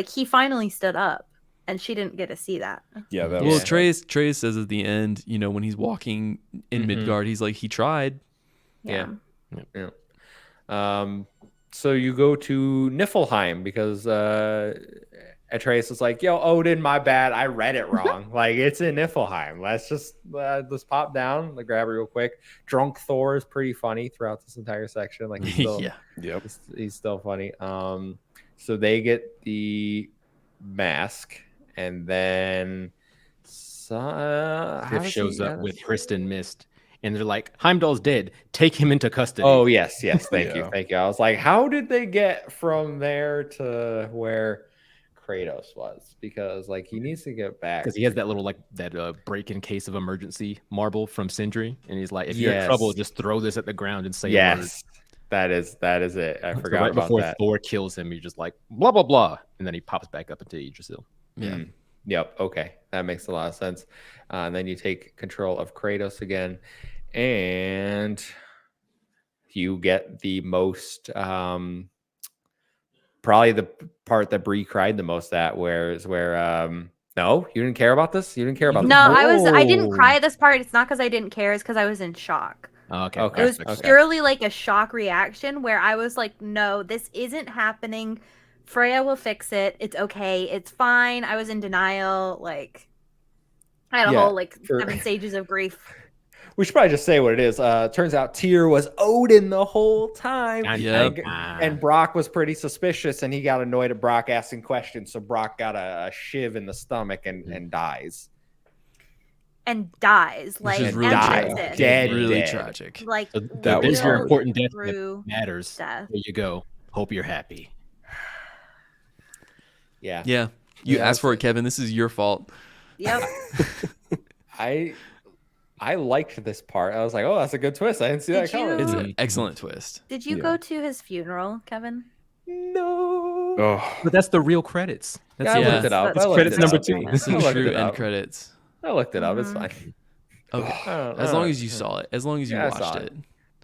he finally stood up and she didn't get to see that. Yeah, that well, Atreus says at the end, when he's walking in Midgard, he's like, he tried. Yeah. So you go to Niflheim because Atreus is like, yo, Odin, my bad, I read it wrong. Like, it's in Niflheim. Let's pop down, like, grab it real quick. Drunk Thor is pretty funny throughout this entire section. Like, he's still, he's still funny. So they get the mask, and then Sif shows up with Hriston Mist, and they're like, Heimdall's dead. Take him into custody. Oh, yes. Thank you. I was like, how did they get from there to where Kratos was? Because like, he needs to get back, because he has that little like that break in case of emergency marble from Sindri, and he's like, if you're in trouble, just throw this at the ground and say a word. That is it. I forgot right about before that. Thor kills him, you're just like blah blah blah, and then he pops back up into Yggdrasil. Yep. Okay, that makes a lot of sense. And then you take control of Kratos again, and you get the most probably the part that Bree cried the most at, where no, you didn't care about this. You didn't care about this. No, I didn't cry at this part. It's not because I didn't care. It's because I was in shock. Okay. It was purely like a shock reaction where I was like, no, this isn't happening. Freya will fix it. It's okay. It's fine. I was in denial. Like, I had a whole 7 stages of grief. We should probably just say what it is. Turns out Tyr was Odin the whole time. And Brock was pretty suspicious, and he got annoyed at Brock asking questions. So Brock got a shiv in the stomach and dies. And dies. Like, is really dead. Really tragic. Like, so that was your important death that matters. There you go. Hope you're happy. Yeah. You asked for it, Kevin. This is your fault. Yep. I liked this part. I was like, oh, that's a good twist. I didn't see that coming. It's an excellent twist. Did you go to his funeral, Kevin? No. Oh. But that's the real credits. I looked it up. It's credits number 2. This is true end credits. I looked it up. It's fine. Okay. As long as you saw it. As long as you watched it.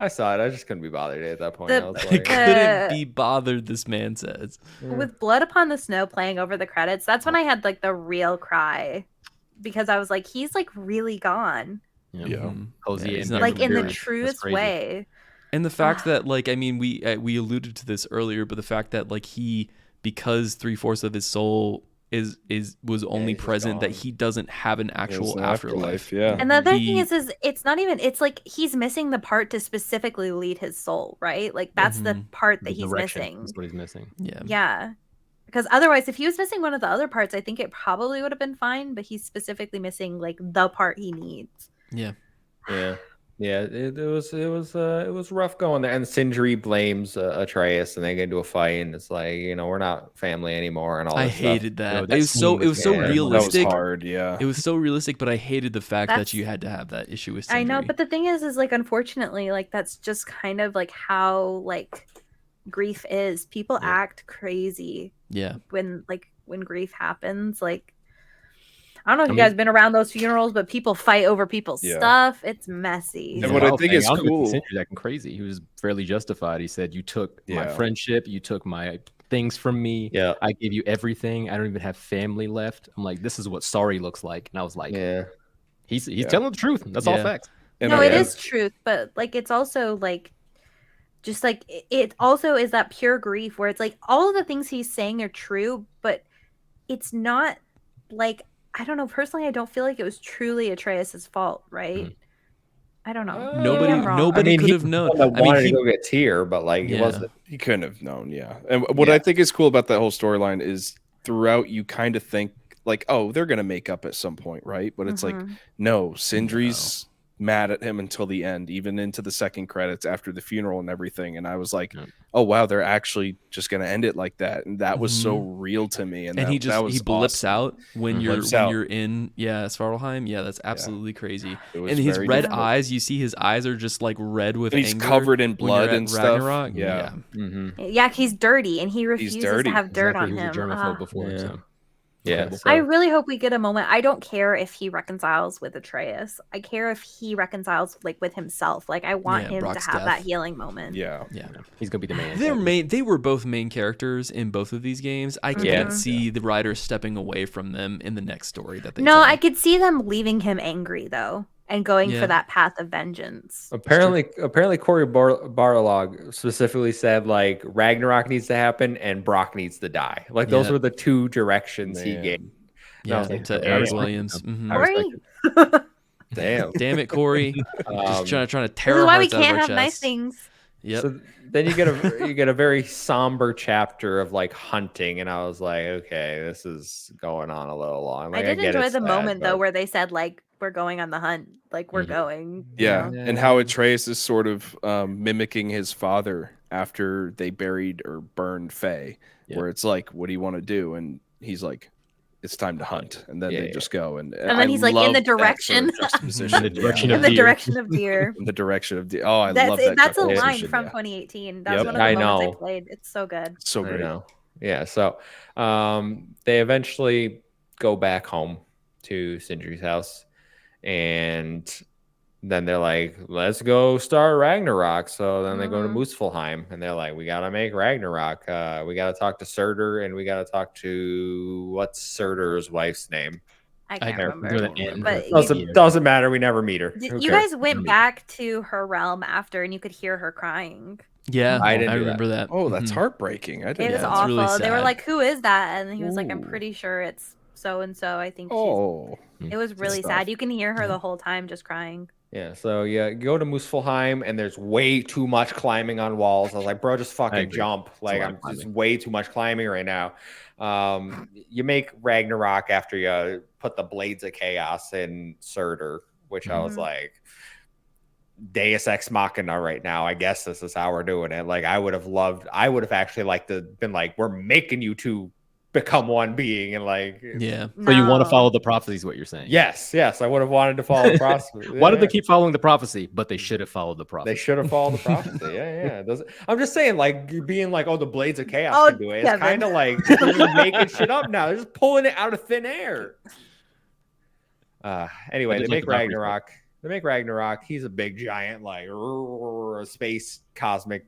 I saw it. I just couldn't be bothered at that point. I was I like, couldn't be bothered, this man says. With Blood Upon the Snow playing over the credits, that's when I had like the real cry. Because I was like, he's like really gone. Cozy and like in the truest way. And the fact that like, I mean, we alluded to this earlier, but the fact that like because 3/4 of his soul was only present, that he doesn't have an actual afterlife. And the other thing is it's not even, it's like he's missing the part to specifically lead his soul, right? Like that's the part that he's missing. That's what he's missing. Yeah. Because otherwise, if he was missing one of the other parts, I think it probably would have been fine, but he's specifically missing like the part he needs. Yeah. Yeah, it was rough going there. And Sindri blames Atreus, and they get into a fight, and it's like, we're not family anymore, and all I this stuff. hated that. No, that It was so scene was realistic. That was hard, yeah. It was so realistic, but I hated the fact that That's- you had to have that issue with Sindri. I know, but the thing is like, unfortunately, like that's just kind of like how like grief is. People act crazy. Yeah. When grief happens, like I don't know if you guys been around those funerals, but people fight over people's stuff. It's messy. And what I think is cool, Sindri's acting crazy. He was fairly justified. He said, "You took my friendship, you took my things from me. Yeah, I gave you everything. I don't even have family left." I'm like, "This is what sorry looks like." And I was like, yeah, he's telling the truth. That's all facts. And no, it is truth, but like it's also like just like it also is that pure grief where it's like all of the things he's saying are true, but it's not like, I don't know, personally I don't feel like it was truly Atreus's fault, right? I don't know. Nobody could have known. I mean, he go get Tyr, but like it wasn't. He couldn't have known. Yeah, and what I think is cool about that whole storyline is throughout you kind of think like, oh, they're gonna make up at some point, right? But it's like, no, Sindri's mad at him until the end, even into the second credits after the funeral and everything. And I was like, oh wow, they're actually just gonna end it like that. And that was so real to me. And he blips out when you're in Svartalheim. Yeah, that's absolutely crazy. And his red eyes, you see his eyes are just like red with anger. He's covered in blood and Ragnarok. Stuff. Yeah, he's dirty and he refuses to have dirt on him. He was a germaphobe before, so. Yeah, I really hope we get a moment. I don't care if he reconciles with Atreus. I care if he reconciles like with himself. Like I want him Brock's to have death. that healing moment. Yeah. He's gonna be the main. They were both main characters in both of these games. I can't see the writers stepping away from them in the next story that they tell. I could see them leaving him angry though and going for that path of vengeance. Apparently Corey Barlog specifically said like Ragnarok needs to happen and Brock needs to die. Like those were the two directions he gave. Yeah, to Eric Williams. Corey? Damn it, Corey! Just trying to tear. This is why we hearts out of can't our have chests. nice things. Yep. So then you get a very somber chapter of like hunting, and I was like, okay, this is going on a little long. Like, I did enjoy the moment though where they said like we're going on the hunt, like we're going. Yeah, and how Atreus is sort of mimicking his father after they buried or burned Faye, where it's like, what do you want to do? And he's like, it's time to hunt, and then they just go, and then he's like, in the direction, in the direction of deer. In the direction of deer. Oh, I love that. That's a line from 2018. That's one of the moments I played. It's so good. So great. Yeah. So, they eventually go back home to Sindri's house, and then they're like, let's go start Ragnarok. So then they go to Muspelheim, and they're like, we got to make Ragnarok. We got to talk to Surtur, and we got to talk to, what's Surtur's wife's name? I can't remember. But doesn't matter. We never meet her. You guys went back to her realm after, and you could hear her crying. Yeah, I remember that. Oh, that's heartbreaking. It was awful. Really they were like, who is that? And he was like, I'm pretty sure it's so-and-so. I think it was really sad. You can hear her the whole time just crying. Yeah, so you go to Muspelheim, and there's way too much climbing on walls. I was like, bro, just fucking jump. Like, I'm just way too much climbing right now. You make Ragnarok after you put the Blades of Chaos in Surtur, which I was like, Deus Ex Machina right now. I guess this is how we're doing it. Like, I would have actually liked to been like, we're making you two become one being, and like, so you want to follow the prophecy is what you're saying? Yes, I would have wanted to follow the prophecy. Why did they keep following the prophecy? But they should have followed the prophecy. They should have followed the prophecy. I'm just saying, like, being like, oh, the Blades of Chaos can do it. It's kind of like they're just making shit up now. They're just pulling it out of thin air. Anyway, they make Ragnarok. He's a big giant, like a space cosmic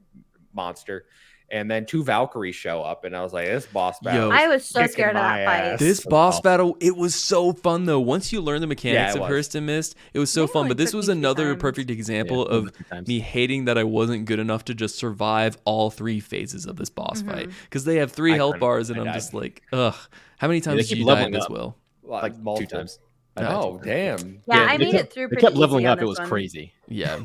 monster. And then two Valkyries show up, and I was like, this boss battle. I was so scared of that fight. This boss battle, it was so fun, though. Once you learn the mechanics of Hurst and Mist, it was so fun. But this was another perfect example of me hating that I wasn't good enough to just survive all three phases of this boss fight. Because they have 3 health bars, and I'm just like, ugh. How many times did you die in this, Will? Like 2 times. Oh, damn. Yeah, I made it through pretty easy. They kept leveling up. It was crazy. Yeah.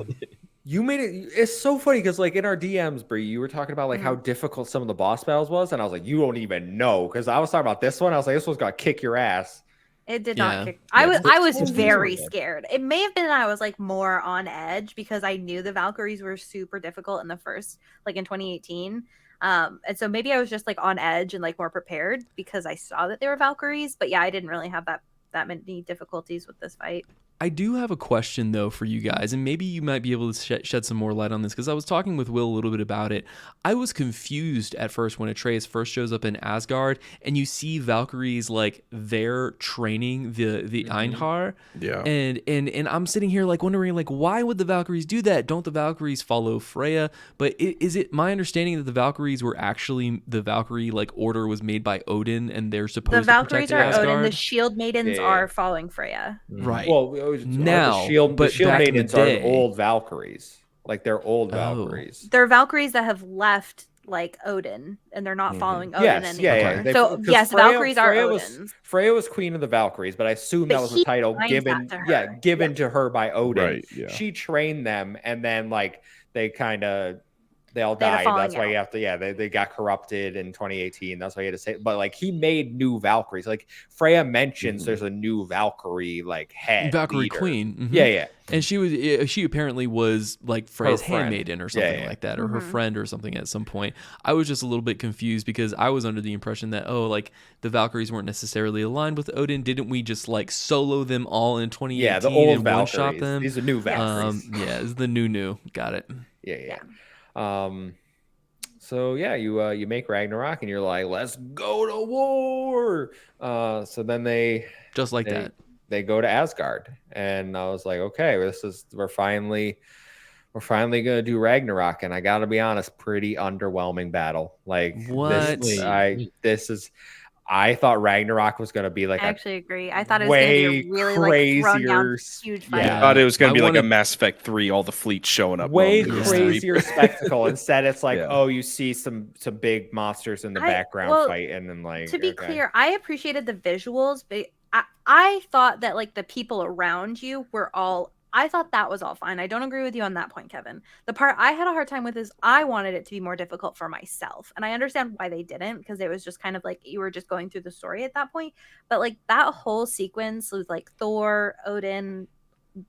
You made it. It's so funny because, like, in our DMs, Bree, you were talking about like how difficult some of the boss battles was, and I was like, you don't even know, because I was talking about this one. I was like, this one's gonna kick your ass, It did Yeah. not kick. Yeah, I was it's very sort of. scared. It may have been that I was like more on edge because I knew the Valkyries were super difficult in the first, like in 2018. And so maybe I was just like on edge and like more prepared because I saw that they were Valkyries. But yeah, I didn't really have that many difficulties with this fight. I do have a question though for you guys, and maybe you might be able to shed some more light on this because I was talking with Will a little bit about it. I was confused at first when Atreus first shows up in Asgard, and you see Valkyries like they're training the Einhar, and I'm sitting here like wondering like why would the Valkyries do that? Don't the Valkyries follow Freya? But is it my understanding that the Valkyries were actually the Valkyrie like order was made by Odin, and they're supposed The to Valkyries protect are Asgard? Odin. The Shield Maidens are following Freya. Right. Well, now, the shield but back in the maidens are day, old Valkyries. Like they're old Valkyries. They're Valkyries that have left like Odin, and they're not following Odin Yes, anymore. yeah. Okay. So yes, Valkyries are Odin's. Freya was queen of the Valkyries, but I assume But that was he a title assigns given, that to her. given to her by Odin. Right, yeah. She trained them, and then like they all They had a died. falling That's why you have to, they got corrupted in 2018. That's why you had to say, but like he made new Valkyries. Like Freya mentions there's a new Valkyrie like head. Valkyrie leader. queen. Mhm. Yeah. And she apparently was like Freya's friend. handmaiden or something like that, or her friend or something at some point. I was just a little bit confused because I was under the impression that, like the Valkyries weren't necessarily aligned with Odin. Didn't we just like solo them all in 2018 Yeah, the old and Valkyries. one-shot them? These are new Valkyries. Yeah, it's the new. Got it. Yeah. So yeah, you make Ragnarok and you're like, let's go to war. So then they go to Asgard, and I was like, okay, we're finally gonna do Ragnarok, and I gotta be honest, pretty underwhelming battle. Like what? I thought Ragnarok was gonna be like I actually agree. I thought it was going to be a really like thrown down huge fight. I thought it was going to be like a Mass Effect 3, all the fleet showing up. Way crazier spectacle. Instead, it's like, you see some big monsters in the background fighting, and like. To be clear, I appreciated the visuals, but I thought that like the people around you were all. I thought that was all fine. I don't agree with you on that point, Kevin. The part I had a hard time with is I wanted it to be more difficult for myself. And I understand why they didn't, because it was just kind of like you were just going through the story at that point. But like that whole sequence with like Thor, Odin,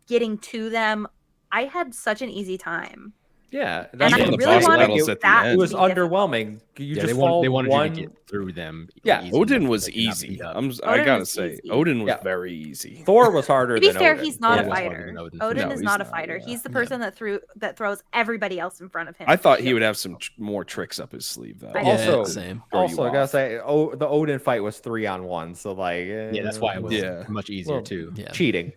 getting to them, I had such an easy time. Yeah, and I really wanted that. It was underwhelming. They wanted you to get through them. Yeah, Odin was easy. I gotta say, Odin was very easy. Thor was harder. To be fair, Odin. he's not a fighter. Odin is not a fighter. Yeah. He's the person that throws everybody else in front of him. I thought he would have some more tricks up his sleeve, though. Also, I gotta say, the Odin fight was 3-on-1. So like, that's why it was much easier too. Yeah. Cheating,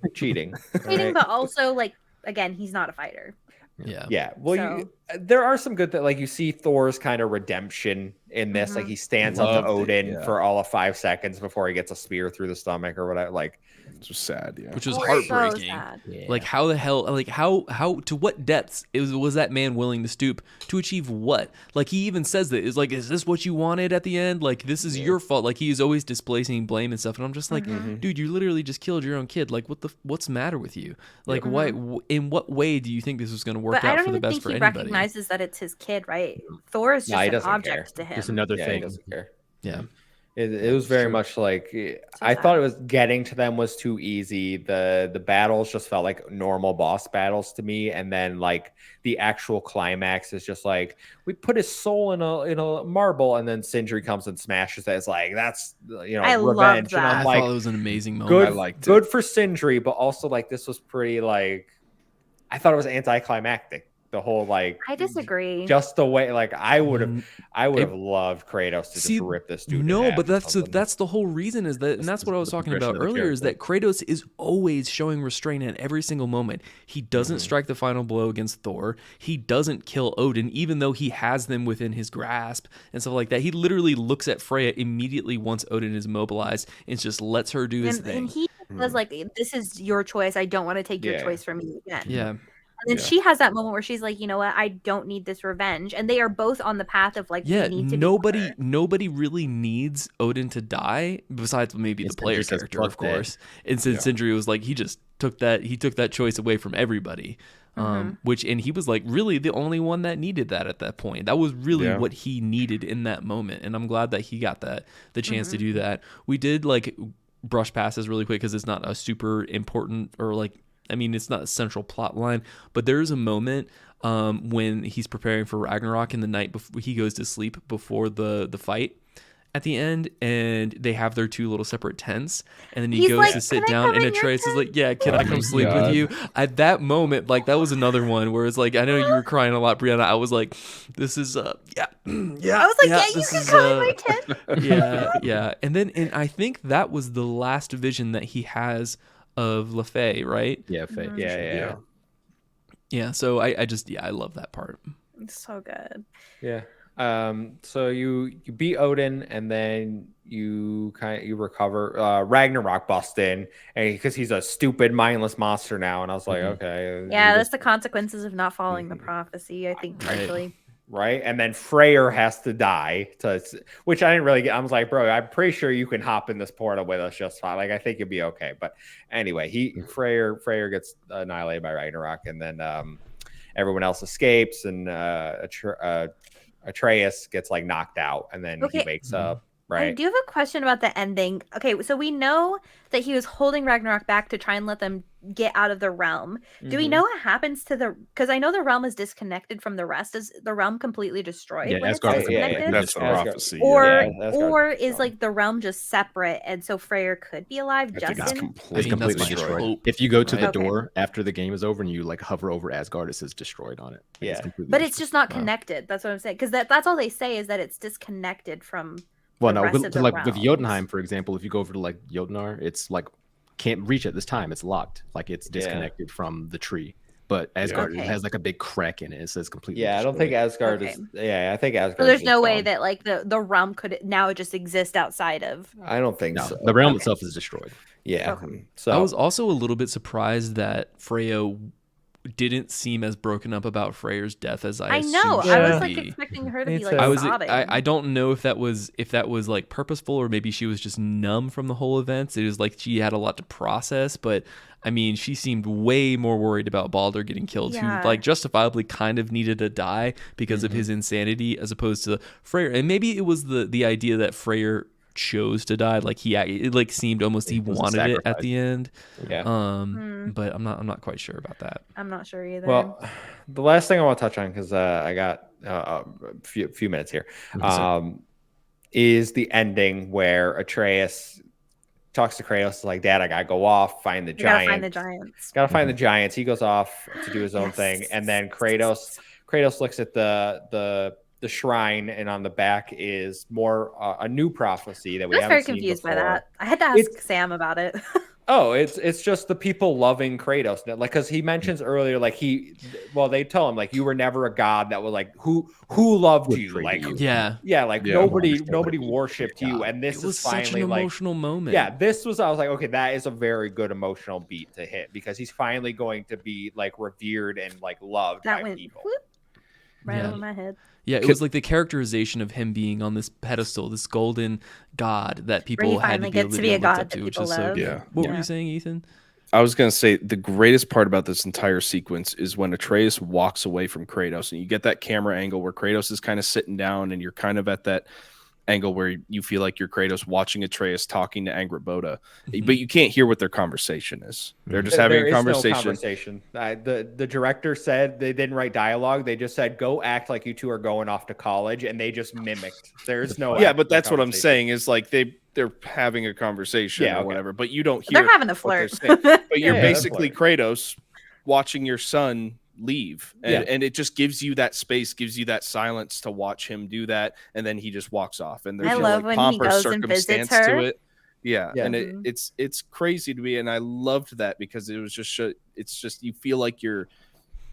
right? But also like again, he's not a fighter. Yeah. Well, there are some good like you see Thor's kind of redemption in this. Like he stands up to Odin for all of 5 seconds before he gets a spear through the stomach or whatever. Like, it's just sad. Yeah, which was heartbreaking. So like how the hell? Like how to what depths was that man willing to stoop to achieve what? Like he even says that is like, is this what you wanted at the end? Like this is your fault. Like he is always displacing blame and stuff. And I'm just like, dude, you literally just killed your own kid. Like what's the matter with you? Like why? In what way do you think this was going to work out for the best for anybody? But I don't even think he recognizes that it's his kid, right? Thor is just an object to him. Just another thing. He doesn't care. Yeah. It was very much like I thought it was getting to them was too easy. The battles just felt like normal boss battles to me, and then like the actual climax is just like we put his soul in a marble, and then Sindri comes and smashes it. It's like that's I revenge. That. And I'm I like, thought it was an amazing moment. Good, I liked it. Good for Sindri, but also like this was pretty like I thought it was anticlimactic. The whole like I disagree. Just the way like I would have loved Kratos to just rip this dude. No, but that's the whole reason is that, and that's what I was talking about earlier, is that Kratos is always showing restraint at every single moment. He doesn't strike the final blow against Thor. He doesn't kill Odin, even though he has them within his grasp and stuff like that. He literally looks at Freya immediately once Odin is mobilized and just lets her do his thing. And he says like, "This is your choice. I don't want to take your choice from you again." Yeah. And then she has that moment where she's like, you know what? I don't need this revenge. And they are both on the path of like, we need to nobody really needs Odin to die besides maybe the player character, of course. And since Sindri was like, he took that choice away from everybody. And he was like really the only one that needed that at that point. That was really what he needed in that moment. And I'm glad that he got the chance to do that. We did like brush past this really quick because it's not a super important or it's not a central plot line, but there is a moment when he's preparing for Ragnarok in the night before he goes to sleep before the fight at the end, and they have their two little separate tents, and then he goes to sit down, and Atreus is like, yeah, can I come sleep with you? At that moment, like, that was another one where it's like, I know you were crying a lot, Breanna. I was like, this is yeah. I was like, yeah, you can come in my tent. Yeah. And I think that was the last vision that he has of LaFay, right? Yeah, Faye. Yeah. Yeah, so I love that part. It's so good. Yeah. So you beat Odin, and then you recover. Ragnarok busts in, and because he's a stupid, mindless monster now, and I was like, okay. Yeah, that's the consequences of not following the prophecy, I think, partially. Right, and then Freyr has to die, which I didn't really get. I was like, bro, I'm pretty sure you can hop in this portal with us just fine. Like, I think you'll be okay. But anyway, Freyr gets annihilated by Ragnarok, and then everyone else escapes, and Atreus gets like knocked out, and then he wakes up. Right. I do have a question about the ending. Okay, so we know that he was holding Ragnarok back to try and let them get out of the realm. Do we know what happens to because I know the realm is disconnected from the rest. Is the realm completely destroyed when it's disconnected? That's the prophecy. Or is like the realm just separate, and so Freyr could be alive just it's in? completely destroyed. If you go to the door after the game is over and you like hover over Asgard, it says destroyed on it. Yeah, but it's just not connected. That's what I'm saying, because that's all they say is that it's disconnected from. Well, no, with Jotunheim, for example, if you go over to like Jotnar, it's like can't reach at this time. It's locked, like it's disconnected from the tree. But Asgard it has like a big crack in it. It says completely. Yeah, destroyed. I don't think Asgard is. Yeah, I think Asgard. So there's no way that like the realm could now just exist outside of. I don't think so. The realm itself is destroyed. Yeah. Okay. So I was also a little bit surprised that Freya didn't seem as broken up about Freyr's death as I know. assumed I was she'd like be. expecting her to be like sobbing. I don't know if that was like purposeful, or maybe she was just numb from the whole event. It was like she had a lot to process, but I mean, she seemed way more worried about Baldur getting killed, who like justifiably kind of needed to die because of his insanity, as opposed to Freyr. And maybe it was the idea that Freyr chose to die, like it like seemed almost he wanted it at the end. But I'm not quite sure about that. I'm not sure either. Well, the last thing I want to touch on, because I got a few minutes here, is the ending where Atreus talks to Kratos, like, Dad, I gotta go off, find the giants. Gotta find the giants. He goes off to do his own thing, and then Kratos looks at the shrine, and on the back is more a new prophecy that we haven't seen before. I was very confused by that. I had to ask Sam about it. Oh, it's just the people loving Kratos, like, because he mentions earlier, like they tell him, like, you were never a god that was like who loved you, like nobody worshipped you, and this is finally such an emotional moment. Yeah, I was like, okay, that is a very good emotional beat to hit, because he's finally going to be like revered and like loved by people. Over my head. Yeah, it was like the characterization of him being on this pedestal, this golden god that people had to be able to be a god up to, which is so good. What were you saying, Ethan? I was going to say the greatest part about this entire sequence is when Atreus walks away from Kratos, and you get that camera angle where Kratos is kind of sitting down, and you're kind of at that angle where you feel like you're Kratos watching Atreus talking to Angrboda, but you can't hear what their conversation is. They're just having a conversation. No conversation. The director said they didn't write dialogue. They just said, go act like you two are going off to college, and they just mimicked. There's no but that's what I'm saying is like they're having a conversation or whatever, but you don't hear. They're having a flirt. But you're basically Kratos watching your son leave, and it just gives you that space, gives you that silence to watch him do that, and then he just walks off, and there's no like pomp or circumstance to it. And it's crazy to me, and I loved that because it was just it's just you feel like you're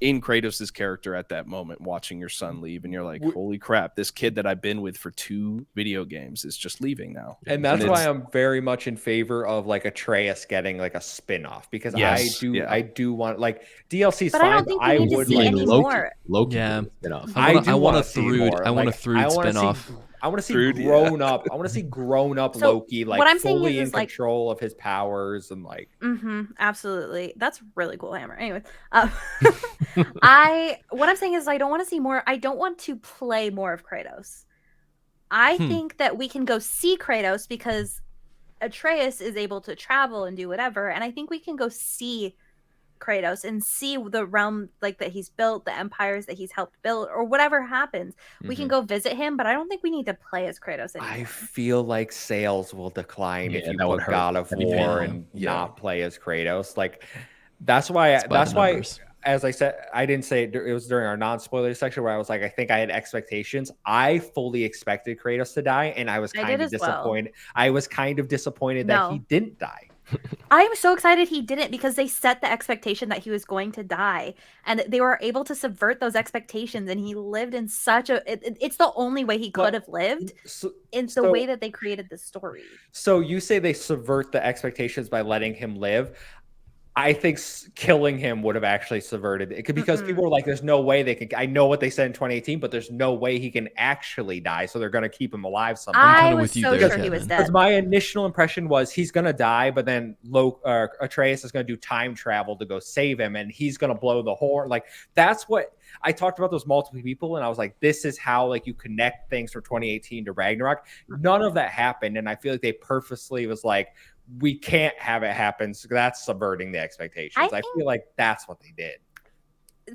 in Kratos's character at that moment, watching your son leave, and you're like, holy crap, this kid that I've been with for 2 video games is just leaving now. And that's why I'm very much in favor of like Atreus getting like a spin-off, because I do want, like, DLC's fine. I don't think we need to see any more. Loki spin-off. I want a Thrud spin-off. I want to see grown up. I want to see grown up Loki, like, what I'm fully in control of his powers, and like. Absolutely, that's really cool, Hammer. Anyway, what I'm saying is I don't want to see more. I don't want to play more of Kratos. I think that we can go see Kratos, because Atreus is able to travel and do whatever, and I think we can go see Kratos and see the realm like that he's built, the empires that he's helped build, or whatever happens. We can go visit him, but I don't think we need to play as Kratos anymore. I feel like sales will decline if you put God of War and not play as Kratos. Like that's why as I said, I didn't say it was during our non-spoiler section where I was like, I think I had expectations. I fully expected Kratos to die, and I was kind of disappointed. I was kind of disappointed that he didn't die. I'm so excited he didn't, because they set the expectation that he was going to die, and they were able to subvert those expectations, and he lived in such a it's the only way he could have lived. It's the way that they created the story. So you say they subvert the expectations by letting him live. I think killing him would have actually subverted it, because people were like, there's no way they can. I know what they said in 2018, but there's no way he can actually die. So they're going to keep him alive somehow. I was so sure he was dead. Because my initial impression was he's going to die, but then Atreus is going to do time travel to go save him, and he's going to blow the horn. Like, that's what I talked about, those multiple people, and I was like, this is how like you connect things from 2018 to Ragnarok. None of that happened, and I feel like they purposely was like, we can't have it happen, so that's subverting the expectations. I feel like that's what they did.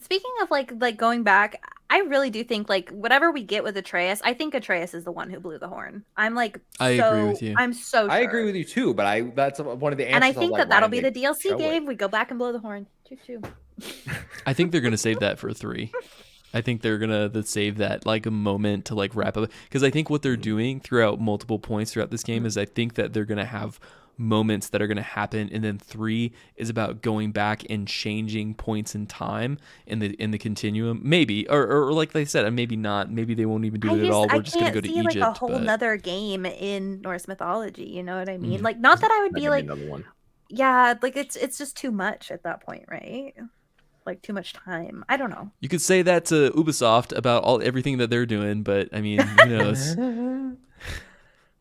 Speaking of like going back, I really do think like whatever we get with Atreus, I think Atreus is the one who blew the horn. I agree with you. I'm so sure. I agree with you too, but that's one of the answers. And I think that'll be the DLC game. We go back and blow the horn. Choo-choo. I think they're gonna save that for 3. I think they're gonna save that like a moment to like wrap up, because I think what they're doing throughout multiple points throughout this game is I think that they're gonna have moments that are going to happen, and then 3 is about going back and changing points in time in the continuum, maybe, or like they said, maybe not, maybe they won't even do it at all. We're just going to go to Egypt. Like a whole nother game in Norse mythology, you know what I mean? Like, not that I would be like another one. Yeah, like it's just too much at that point, right? Like too much time. I don't know. You could say that to Ubisoft about everything that they're doing, but I mean, who knows?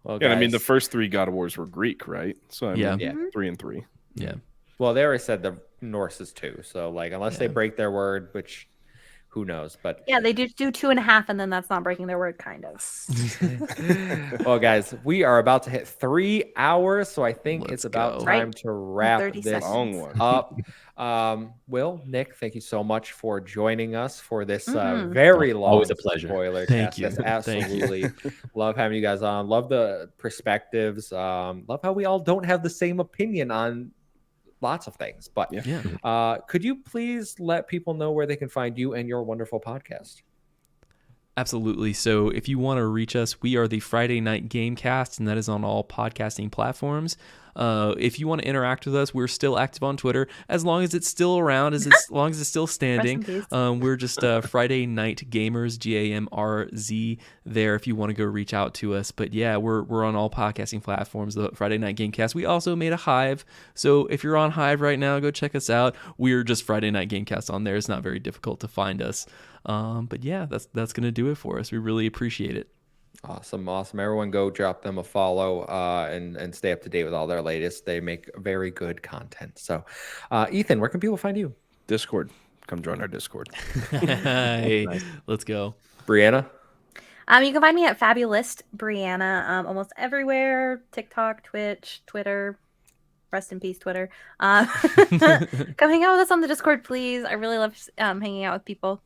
Well, yeah, I mean, the first 3 God of Wars were Greek, right? So I mean, 3 and 3. Yeah. Well, they already said the Norse is 2, so like unless they break their word, which who knows? But yeah, they do 2.5, and then that's not breaking their word, kind of. Well, guys, we are about to hit 3 hours, so I think it's about time to wrap this up. Will, Nick, thank you so much for joining us for this very long, always a pleasure. Spoilercast. Thank you. Absolutely love having you guys on. Love the perspectives. Love how we all don't have the same opinion on lots of things. But could you please let people know where they can find you and your wonderful podcast? Absolutely. So if you want to reach us, we are the Friday Night Gamecast, and that is on all podcasting platforms. If you want to interact with us, we're still active on Twitter, as long as it's still around, as long as it's still standing. We're just Friday Night Gamers, GAMRZ there if you want to go reach out to us. But yeah, we're on all podcasting platforms, the Friday Night Gamecast. We also made a Hive, so if you're on Hive right now, go check us out. We're just Friday Night Gamecast on there. It's not very difficult to find us. But yeah, that's gonna do it for us. We really appreciate it. Awesome. Everyone go drop them a follow and stay up to date with all their latest. They make very good content. So Ethan, where can people find you? Discord. Come join our Discord. Hey, let's go. Breanna? You can find me at Fabulist Breanna, almost everywhere. TikTok, Twitch, Twitter. Rest in peace, Twitter. Come hang out with us on the Discord, please. I really love hanging out with people.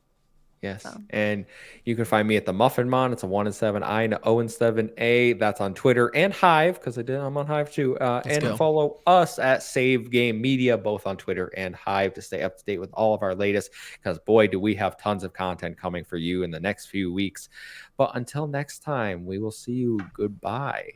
Yes. So. And you can find me at the Muffin Mon. It's a 1-7I and 0-7A. That's on Twitter and Hive, because I'm on Hive too. And follow us at Save Game Media, both on Twitter and Hive, to stay up to date with all of our latest, because boy, do we have tons of content coming for you in the next few weeks. But until next time, we will see you. Goodbye.